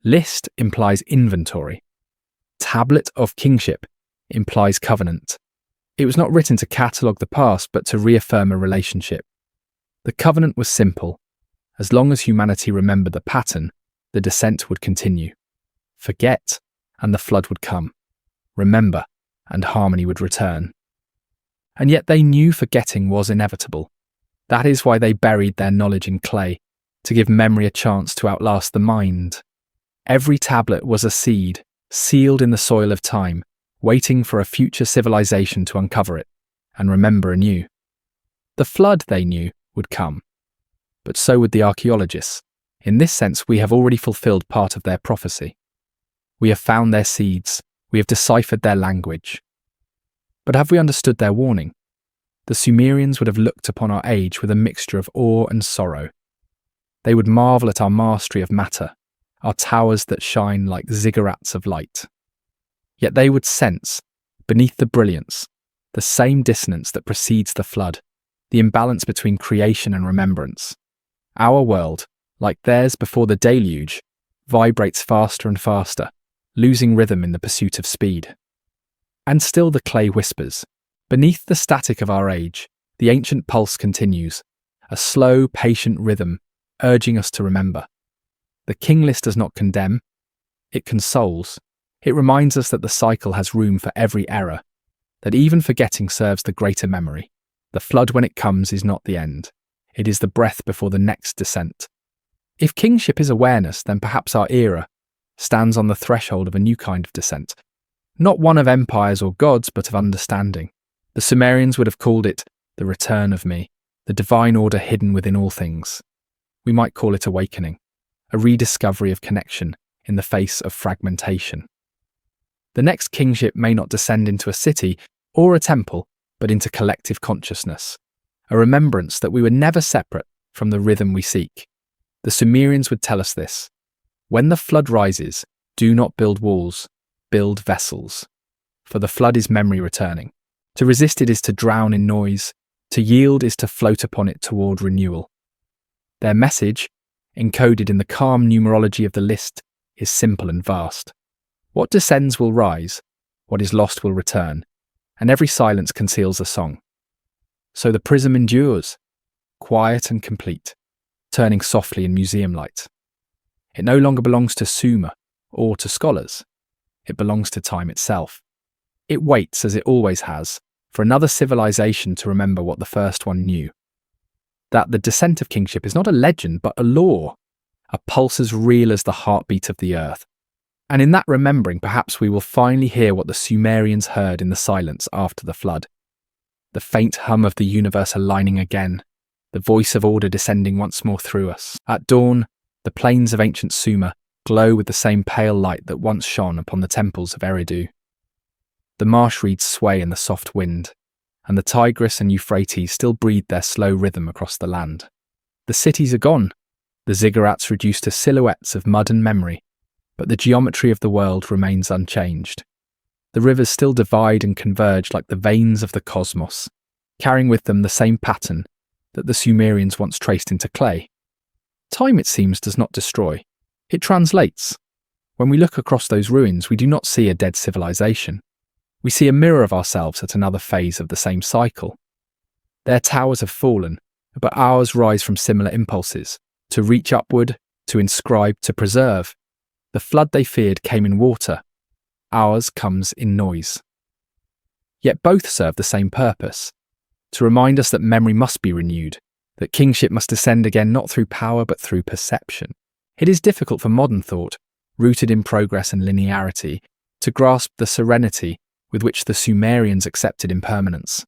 List implies inventory. Tablet of kingship implies covenant. It was not written to catalogue the past but to reaffirm a relationship. The covenant was simple. As long as humanity remembered the pattern, the descent would continue. Forget, and the flood would come. Remember, and harmony would return. And yet they knew forgetting was inevitable. That is why they buried their knowledge in clay, to give memory a chance to outlast the mind. Every tablet was a seed, sealed in the soil of time, waiting for a future civilization to uncover it. and remember anew. The flood, they knew, would come. But so would the archaeologists. In this sense, we have already fulfilled part of their prophecy. We have found their seeds. We have deciphered their language. But have we understood their warning? The Sumerians would have looked upon our age with a mixture of awe and sorrow. They would marvel at our mastery of matter, our towers that shine like ziggurats of light. Yet they would sense, beneath the brilliance, the same dissonance that precedes the flood, the imbalance between creation and remembrance. Our world, like theirs before the deluge, vibrates faster and faster, losing rhythm in the pursuit of speed. And still the clay whispers. Beneath the static of our age, the ancient pulse continues, a slow, patient rhythm, urging us to remember. The king list does not condemn, it consoles. It reminds us that the cycle has room for every error, that even forgetting serves the greater memory. The flood when it comes is not the end. It is the breath before the next descent. If kingship is awareness, then perhaps our era stands on the threshold of a new kind of descent. Not one of empires or gods, but of understanding. The Sumerians would have called it the return of me, the divine order hidden within all things. We might call it awakening, a rediscovery of connection in the face of fragmentation. The next kingship may not descend into a city or a temple, but into collective consciousness, a remembrance that we were never separate from the rhythm we seek. The Sumerians would tell us this. When the flood rises, do not build walls, build vessels. For the flood is memory returning. To resist it is to drown in noise. To yield is to float upon it toward renewal. Their message, encoded in the calm numerology of the list, is simple and vast. What descends will rise, what is lost will return, and every silence conceals a song. So the prism endures, quiet and complete, turning softly in museum light. It no longer belongs to Sumer or to scholars. It belongs to time itself. It waits, as it always has, for another civilization to remember what the first one knew. That the descent of kingship is not a legend, but a law, a pulse as real as the heartbeat of the earth. And in that remembering, perhaps we will finally hear what the Sumerians heard in the silence after the flood. The faint hum of the universe aligning again, the voice of order descending once more through us. At dawn, the plains of ancient Sumer glow with the same pale light that once shone upon the temples of Eridu. The marsh reeds sway in the soft wind, and the Tigris and Euphrates still breathe their slow rhythm across the land. The cities are gone, the ziggurats reduced to silhouettes of mud and memory, but the geometry of the world remains unchanged. The rivers still divide and converge like the veins of the cosmos, carrying with them the same pattern that the Sumerians once traced into clay. Time, it seems, does not destroy. It translates. When we look across those ruins, we do not see a dead civilization. We see a mirror of ourselves at another phase of the same cycle. Their towers have fallen, but ours rise from similar impulses, to reach upward, to inscribe, to preserve. The flood they feared came in water. Ours comes in noise. Yet both serve the same purpose, to remind us that memory must be renewed, that kingship must descend again not through power but through perception. It is difficult for modern thought, rooted in progress and linearity, to grasp the serenity with which the Sumerians accepted impermanence.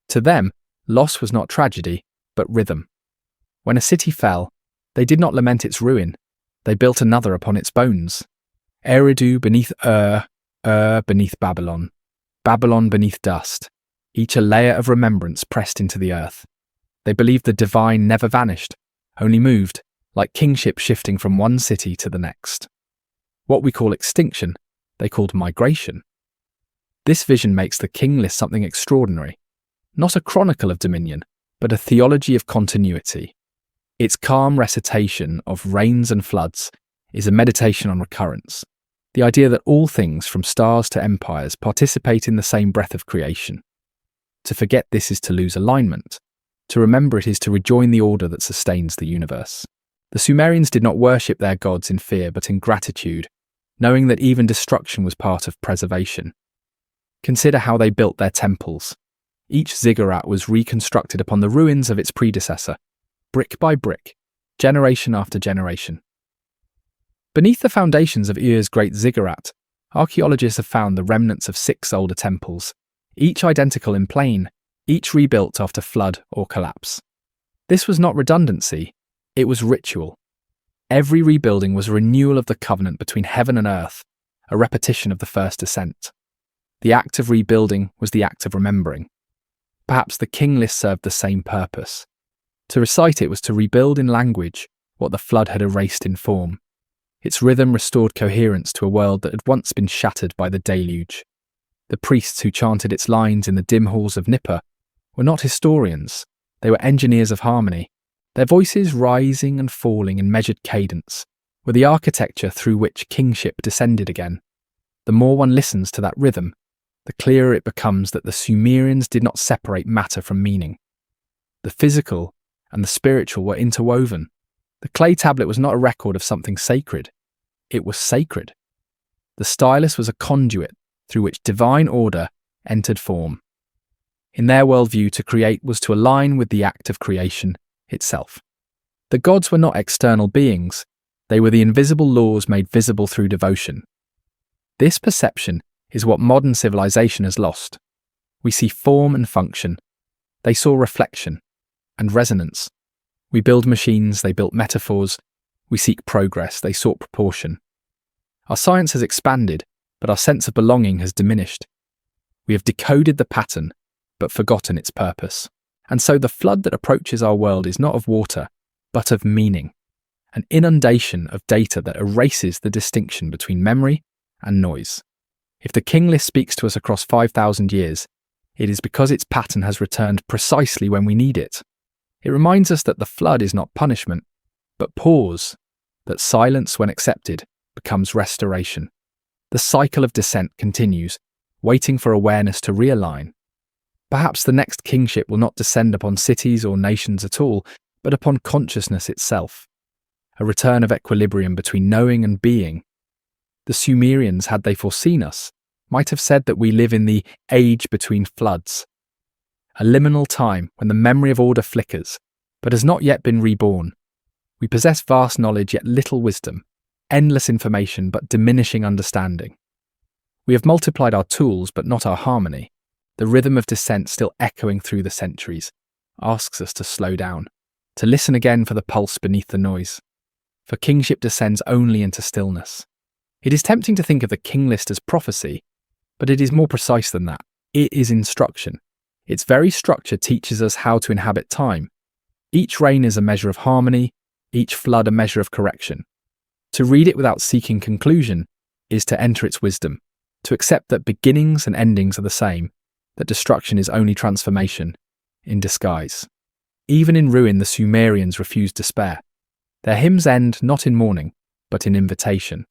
To them, loss was not tragedy, but rhythm. When a city fell, they did not lament its ruin, they built another upon its bones. Eridu beneath beneath Babylon, Babylon beneath dust, each a layer of remembrance pressed into the earth. They believed the divine never vanished, only moved, like kingship shifting from one city to the next. What we call extinction, they called migration. This vision makes the king list something extraordinary, not a chronicle of dominion, but a theology of continuity. Its calm recitation of rains and floods is a meditation on recurrence, the idea that all things, from stars to empires, participate in the same breath of creation. To forget this is to lose alignment. To remember it is to rejoin the order that sustains the universe. The Sumerians did not worship their gods in fear but in gratitude, knowing that even destruction was part of preservation. Consider how they built their temples. Each ziggurat was reconstructed upon the ruins of its predecessor, brick by brick, generation after generation. Beneath the foundations of Ur's great ziggurat, archaeologists have found the remnants of 6 older temples, each identical in plane, each rebuilt after flood or collapse. This was not redundancy, it was ritual. Every rebuilding was a renewal of the covenant between heaven and earth, a repetition of the first descent. The act of rebuilding was the act of remembering. Perhaps the king list served the same purpose. To recite it was to rebuild in language what the flood had erased in form. Its rhythm restored coherence to a world that had once been shattered by the deluge. The priests who chanted its lines in the dim halls of Nippur were not historians, they were engineers of harmony. Their voices, rising and falling in measured cadence, were the architecture through which kingship descended again. The more one listens to that rhythm, the clearer it becomes that the Sumerians did not separate matter from meaning. The physical and the spiritual were interwoven. The clay tablet was not a record of something sacred. It was sacred. The stylus was a conduit through which divine order entered form. In their worldview, to create was to align with the act of creation itself. The gods were not external beings, they were the invisible laws made visible through devotion. This perception is what modern civilization has lost. We see form and function. They saw reflection and resonance. We build machines, they built metaphors. We seek progress, they sought proportion. Our science has expanded, but our sense of belonging has diminished. We have decoded the pattern, but forgotten its purpose. And so the flood that approaches our world is not of water, but of meaning, an inundation of data that erases the distinction between memory and noise. If the king list speaks to us across 5,000 years, it is because its pattern has returned precisely when we need it. It reminds us that the flood is not punishment, but pause, that silence, when accepted, becomes restoration. The cycle of descent continues, waiting for awareness to realign. Perhaps the next kingship will not descend upon cities or nations at all, but upon consciousness itself. A return of equilibrium between knowing and being. The Sumerians, had they foreseen us, might have said that we live in the age between floods, a liminal time when the memory of order flickers, but has not yet been reborn. We possess vast knowledge yet little wisdom, endless information but diminishing understanding. We have multiplied our tools but not our harmony. The rhythm of descent, still echoing through the centuries, asks us to slow down, to listen again for the pulse beneath the noise. For kingship descends only into stillness. It is tempting to think of the king list as prophecy, but it is more precise than that. It is instruction. Its very structure teaches us how to inhabit time. Each reign is a measure of harmony, each flood a measure of correction. To read it without seeking conclusion is to enter its wisdom, to accept that beginnings and endings are the same, that destruction is only transformation in disguise. Even in ruin, the Sumerians refused despair. Their hymns end not in mourning, but in invitation.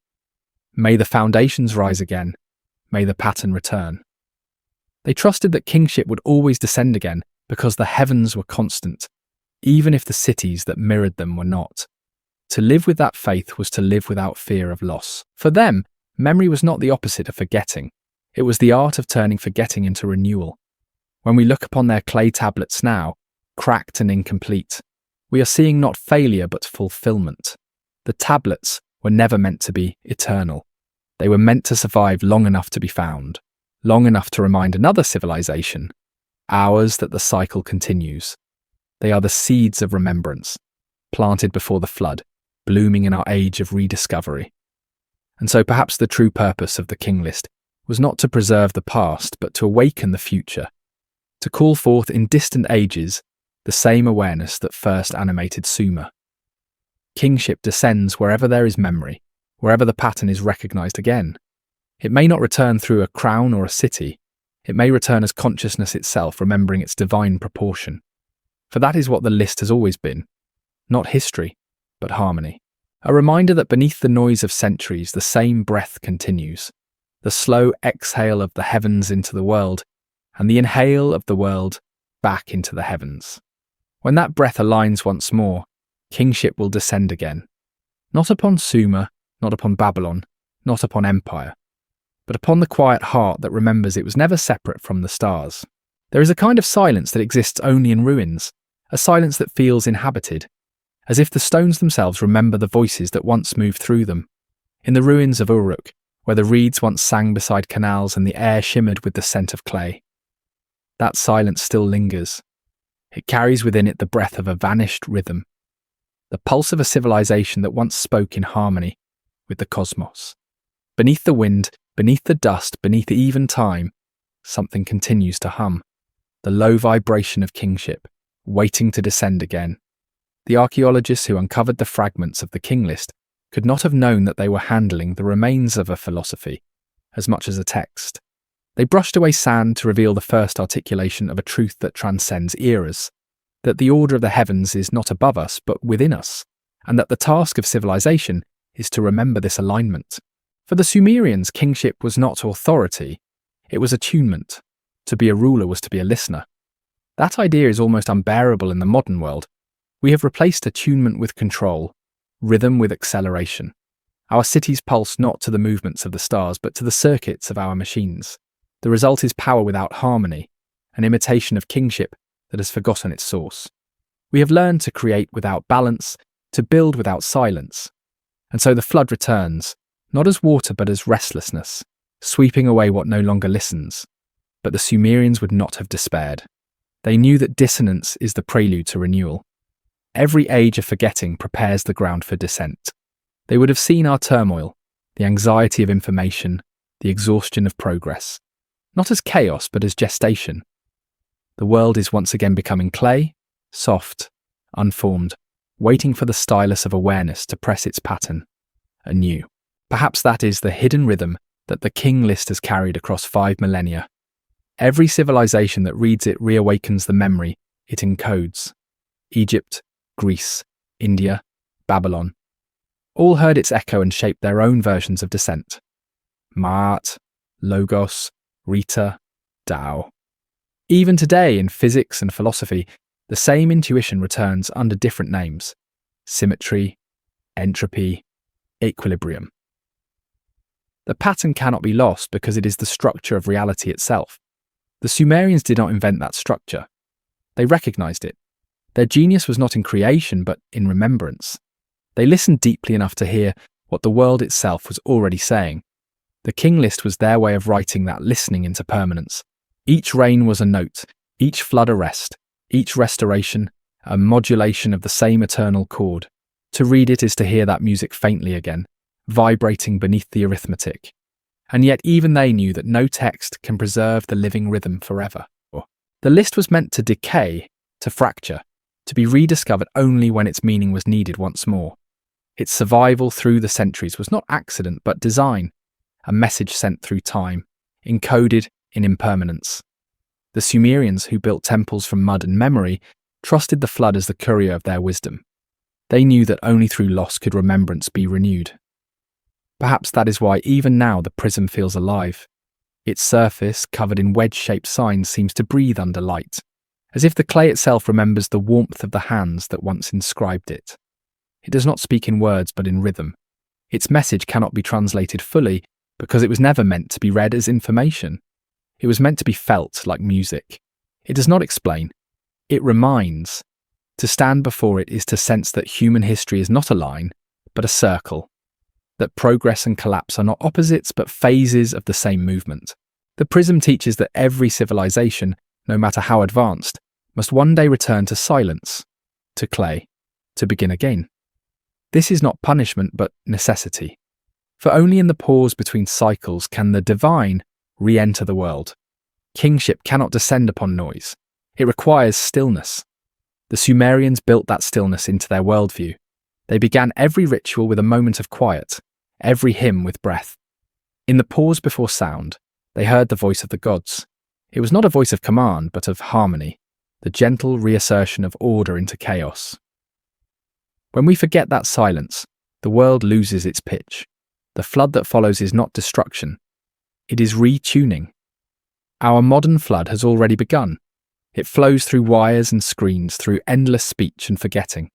May the foundations rise again. May the pattern return. They trusted that kingship would always descend again because the heavens were constant, even if the cities that mirrored them were not. To live with that faith was to live without fear of loss. For them, memory was not the opposite of forgetting. It was the art of turning forgetting into renewal. When we look upon their clay tablets now, cracked and incomplete, we are seeing not failure but fulfillment. The tablets were never meant to be eternal. They were meant to survive long enough to be found, long enough to remind another civilization, ours, that the cycle continues. They are the seeds of remembrance, planted before the flood, blooming in our age of rediscovery. And so perhaps the true purpose of the king list was not to preserve the past, but to awaken the future, to call forth in distant ages the same awareness that first animated Sumer. Kingship descends wherever there is memory, wherever the pattern is recognized again. It may not return through a crown or a city. It may return as consciousness itself, remembering its divine proportion. For that is what the list has always been. Not history, but harmony. A reminder that beneath the noise of centuries, the same breath continues. The slow exhale of the heavens into the world, and the inhale of the world back into the heavens. When that breath aligns once more, kingship will descend again. Not upon Sumer, not upon Babylon, not upon empire, but upon the quiet heart that remembers it was never separate from the stars. There is a kind of silence that exists only in ruins, a silence that feels inhabited, as if the stones themselves remember the voices that once moved through them. In the ruins of Uruk, where the reeds once sang beside canals and the air shimmered with the scent of clay. that silence still lingers. It carries within it the breath of a vanished rhythm, the pulse of a civilization that once spoke in harmony with the cosmos. Beneath the wind, beneath the dust, beneath even time, something continues to hum, the low vibration of kingship, waiting to descend again. The archaeologists who uncovered the fragments of the king list could not have known that they were handling the remains of a philosophy as much as a text. They brushed away sand to reveal the first articulation of a truth that transcends eras, that the order of the heavens is not above us but within us, and that the task of civilization is to remember this alignment. For the Sumerians, kingship was not authority, it was attunement. To be a ruler was to be a listener. That idea is almost unbearable in the modern world. We have replaced attunement with control, rhythm with acceleration. Our cities pulse not to the movements of the stars, but to the circuits of our machines. The result is power without harmony, an imitation of kingship that has forgotten its source. We have learned to create without balance, to build without silence. And so the flood returns, not as water but as restlessness, sweeping away what no longer listens. But the Sumerians would not have despaired. They knew that dissonance is the prelude to renewal. Every age of forgetting prepares the ground for descent. They would have seen our turmoil, the anxiety of information, the exhaustion of progress, not as chaos but as gestation. The world is once again becoming clay, soft, unformed, waiting for the stylus of awareness to press its pattern anew. Perhaps that is the hidden rhythm that the king list has carried across 5 millennia. Every civilization that reads it reawakens the memory it encodes. Egypt, Greece, India, Babylon, all heard its echo and shaped their own versions of descent. Ma'at, Logos, Rita, Tao. Even today in physics and philosophy, the same intuition returns under different names: symmetry, entropy, equilibrium. The pattern cannot be lost because it is the structure of reality itself. The Sumerians did not invent that structure. They recognized it. Their genius was not in creation but in remembrance. They listened deeply enough to hear what the world itself was already saying. The king list was their way of writing that listening into permanence. Each reign was a note, each flood a rest, each restoration a modulation of the same eternal chord. To read it is to hear that music faintly again, vibrating beneath the arithmetic. And yet even they knew that no text can preserve the living rhythm forever. The list was meant to decay, to fracture, to be rediscovered only when its meaning was needed once more. Its survival through the centuries was not accident but design, a message sent through time, encoded in impermanence. The Sumerians, who built temples from mud and memory, trusted the flood as the courier of their wisdom. They knew that only through loss could remembrance be renewed. Perhaps that is why even now the prism feels alive. Its surface, covered in wedge-shaped signs, seems to breathe under light, as if the clay itself remembers the warmth of the hands that once inscribed it. It does not speak in words but in rhythm. Its message cannot be translated fully because it was never meant to be read as information. It was meant to be felt like music. It does not explain. It reminds. To stand before it is to sense that human history is not a line, but a circle. That progress and collapse are not opposites but phases of the same movement. The prism teaches that every civilization, no matter how advanced, must one day return to silence, to clay, to begin again. This is not punishment but necessity. For only in the pause between cycles can the divine re-enter the world. Kingship cannot descend upon noise. It requires stillness. The Sumerians built that stillness into their worldview. They began every ritual with a moment of quiet, every hymn with breath. In the pause before sound, they heard the voice of the gods. It was not a voice of command, but of harmony, the gentle reassertion of order into chaos. When we forget that silence, the world loses its pitch. The flood that follows is not destruction. It is retuning. Our modern flood has already begun. It flows through wires and screens, through endless speech and forgetting.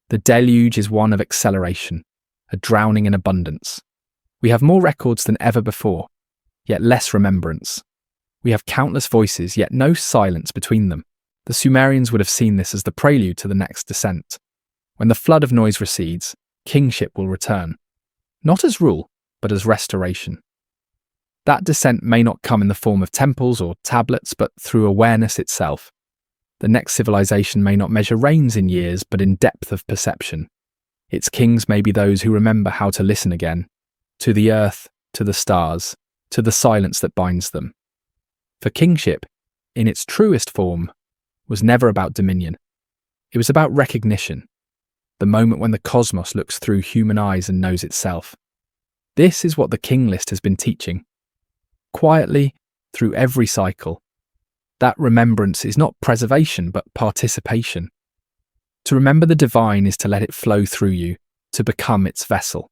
The deluge is one of acceleration, a drowning in abundance. We have more records than ever before, yet less remembrance. We have countless voices, yet no silence between them. The Sumerians would have seen this as the prelude to the next descent. When the flood of noise recedes, kingship will return. Not as rule, but as restoration. That descent may not come in the form of temples or tablets, but through awareness itself. The next civilization may not measure reigns in years, but in depth of perception. Its kings may be those who remember how to listen again, to the earth, to the stars, to the silence that binds them. For kingship, in its truest form, was never about dominion. It was about recognition, the moment when the cosmos looks through human eyes and knows itself. This is what the king list has been teaching. Quietly, through every cycle. That remembrance is not preservation, but participation. To remember the divine is to let it flow through you, to become its vessel.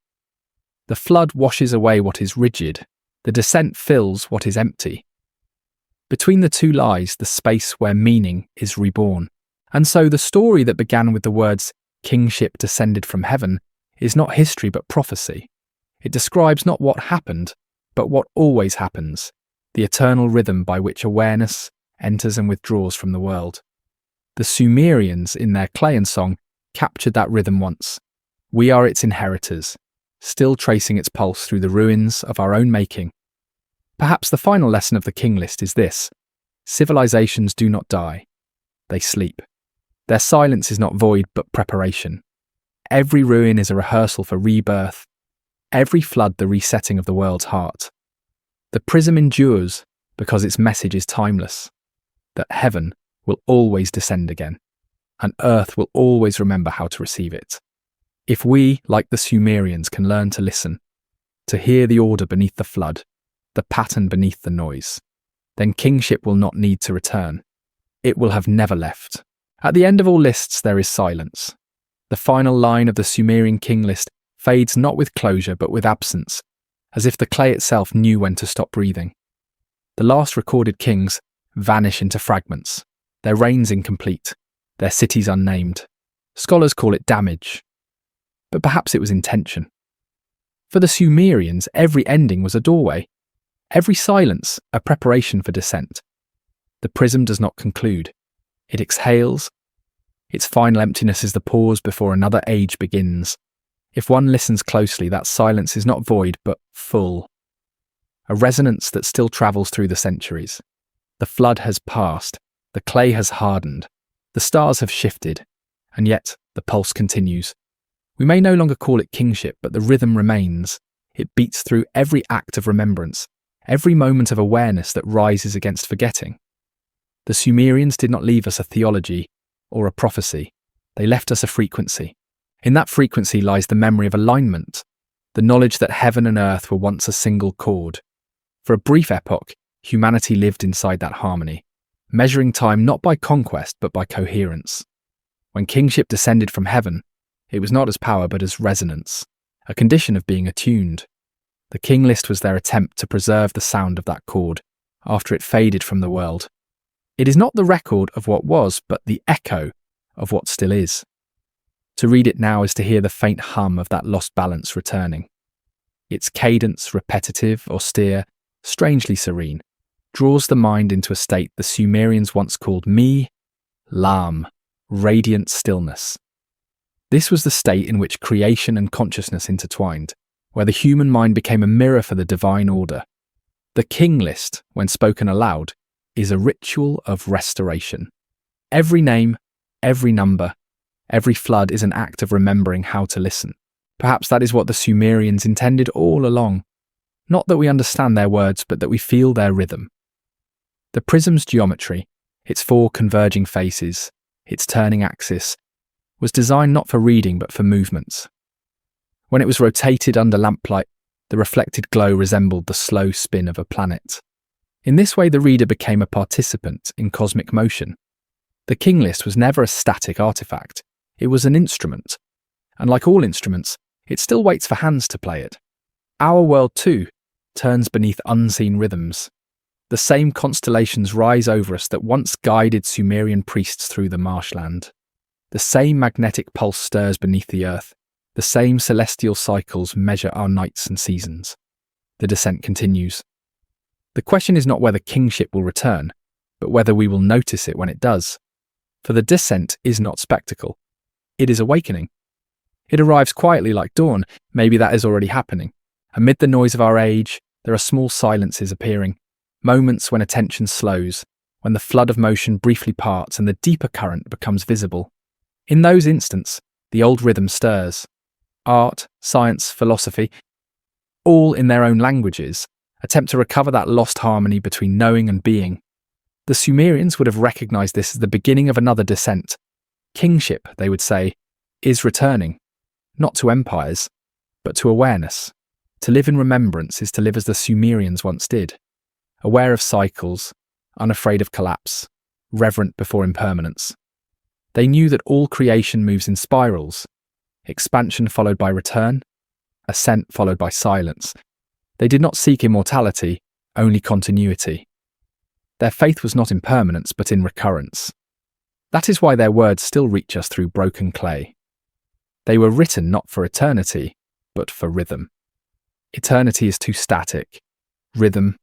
The flood washes away what is rigid, the descent fills what is empty. Between the two lies the space where meaning is reborn. And so the story that began with the words, "kingship descended from heaven," is not history but prophecy. It describes not what happened, but what always happens, the eternal rhythm by which awareness enters and withdraws from the world. The Sumerians, in their Klayan song, captured that rhythm once. We are its inheritors, still tracing its pulse through the ruins of our own making. Perhaps the final lesson of the king list is this: civilizations do not die, they sleep. Their silence is not void but preparation. Every ruin is a rehearsal for rebirth, every flood the resetting of the world's heart. The prism endures because its message is timeless, that heaven will always descend again, and earth will always remember how to receive it. If we, like the Sumerians, can learn to listen, to hear the order beneath the flood, the pattern beneath the noise, then kingship will not need to return. It will have never left. At the end of all lists there is silence. The final line of the Sumerian king list fades not with closure but with absence, as if the clay itself knew when to stop breathing. The last recorded kings vanish into fragments, their reigns incomplete, their cities unnamed. Scholars call it damage, but perhaps it was intention. For the Sumerians, every ending was a doorway, every silence a preparation for descent. The prism does not conclude. It exhales. Its final emptiness is the pause before another age begins. If one listens closely, that silence is not void, but full. A resonance that still travels through the centuries. The flood has passed, the clay has hardened, the stars have shifted, and yet the pulse continues. We may no longer call it kingship, but the rhythm remains. It beats through every act of remembrance, every moment of awareness that rises against forgetting. The Sumerians did not leave us a theology or a prophecy. They left us a frequency. In that frequency lies the memory of alignment, the knowledge that heaven and earth were once a single chord. For a brief epoch, humanity lived inside that harmony, measuring time not by conquest but by coherence. When kingship descended from heaven, it was not as power but as resonance, a condition of being attuned. The king list was their attempt to preserve the sound of that chord after it faded from the world. It is not the record of what was, but the echo of what still is. To read it now is to hear the faint hum of that lost balance returning. Its cadence, repetitive, austere, strangely serene, draws the mind into a state the Sumerians once called lam, radiant stillness. This was the state in which creation and consciousness intertwined, where the human mind became a mirror for the divine order. The king list, when spoken aloud, is a ritual of restoration. Every name, every number, every flood is an act of remembering how to listen. Perhaps that is what the Sumerians intended all along. Not that we understand their words, but that we feel their rhythm. The prism's geometry, its four converging faces, its turning axis, was designed not for reading but for movements. When it was rotated under lamplight, the reflected glow resembled the slow spin of a planet. In this way, the reader became a participant in cosmic motion. The king list was never a static artifact. It was an instrument. And like all instruments, it still waits for hands to play it. Our world, too, turns beneath unseen rhythms. The same constellations rise over us that once guided Sumerian priests through the marshland. The same magnetic pulse stirs beneath the earth. The same celestial cycles measure our nights and seasons. The descent continues. The question is not whether kingship will return, but whether we will notice it when it does. For the descent is not spectacle. It is awakening. It arrives quietly like dawn. Maybe that is already happening. Amid the noise of our age, there are small silences appearing, moments when attention slows, when the flood of motion briefly parts and the deeper current becomes visible. In those instants, the old rhythm stirs. Art, science, philosophy, all in their own languages, attempt to recover that lost harmony between knowing and being. The Sumerians would have recognized this as the beginning of another descent. Kingship, they would say, is returning, not to empires, but to awareness. To live in remembrance is to live as the Sumerians once did, aware of cycles, unafraid of collapse, reverent before impermanence. They knew that all creation moves in spirals, expansion followed by return, ascent followed by silence. They did not seek immortality, only continuity. Their faith was not in permanence, but in recurrence. That is why their words still reach us through broken clay. They were written not for eternity, but for rhythm. Eternity is too static. Rhythm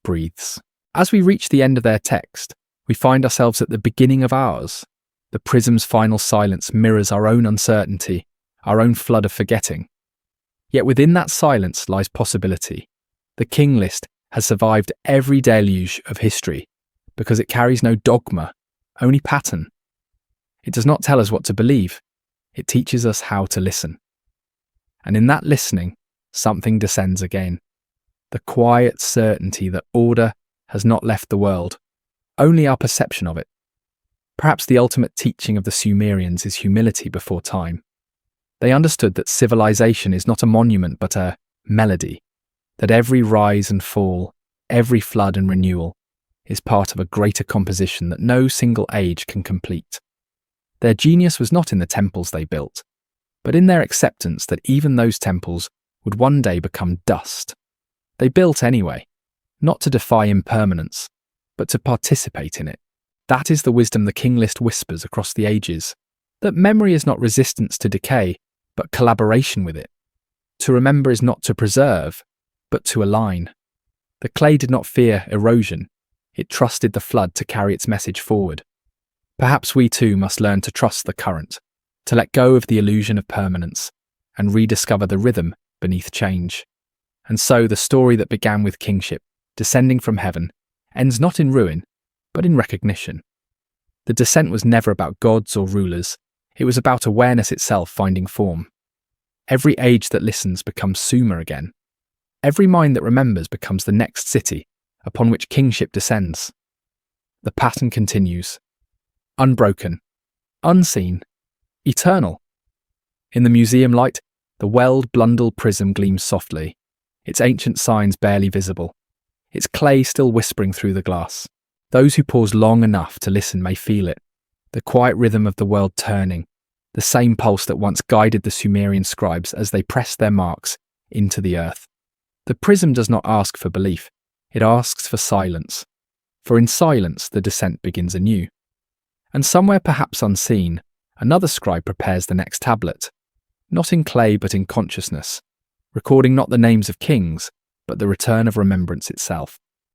breathes. As we reach the end of their text, we find ourselves at the beginning of ours. The prism's final silence mirrors our own uncertainty, our own flood of forgetting. Yet within that silence lies possibility. The king list has survived every deluge of history because it carries no dogma, only pattern. It does not tell us what to believe. It teaches us how to listen. And in that listening, something descends again. The quiet certainty that order has not left the world, only our perception of it. Perhaps the ultimate teaching of the Sumerians is humility before time. They understood that civilization is not a monument but a melody, that every rise and fall, every flood and renewal, is part of a greater composition that no single age can complete. Their genius was not in the temples they built, but in their acceptance that even those temples would one day become dust. They built anyway, not to defy impermanence, but to participate in it. That is the wisdom the king list whispers across the ages, that memory is not resistance to decay, but collaboration with it. To remember is not to preserve, but to align. The clay did not fear erosion, it trusted the flood to carry its message forward. Perhaps we too must learn to trust the current, to let go of the illusion of permanence, and rediscover the rhythm beneath change. And so the story that began with kingship, descending from heaven, ends not in ruin, but in recognition. The descent was never about gods or rulers, it was about awareness itself finding form. Every age that listens becomes Sumer again. Every mind that remembers becomes the next city upon which kingship descends. The pattern continues. Unbroken, unseen, eternal. In the museum light, the Weld Blundell prism gleams softly, its ancient signs barely visible, its clay still whispering through the glass. Those who pause long enough to listen may feel it, the quiet rhythm of the world turning, the same pulse that once guided the Sumerian scribes as they pressed their marks into the earth. The prism does not ask for belief, it asks for silence, for in silence the descent begins anew. And somewhere perhaps unseen, another scribe prepares the next tablet, not in clay but in consciousness, recording not the names of kings, but the return of remembrance itself.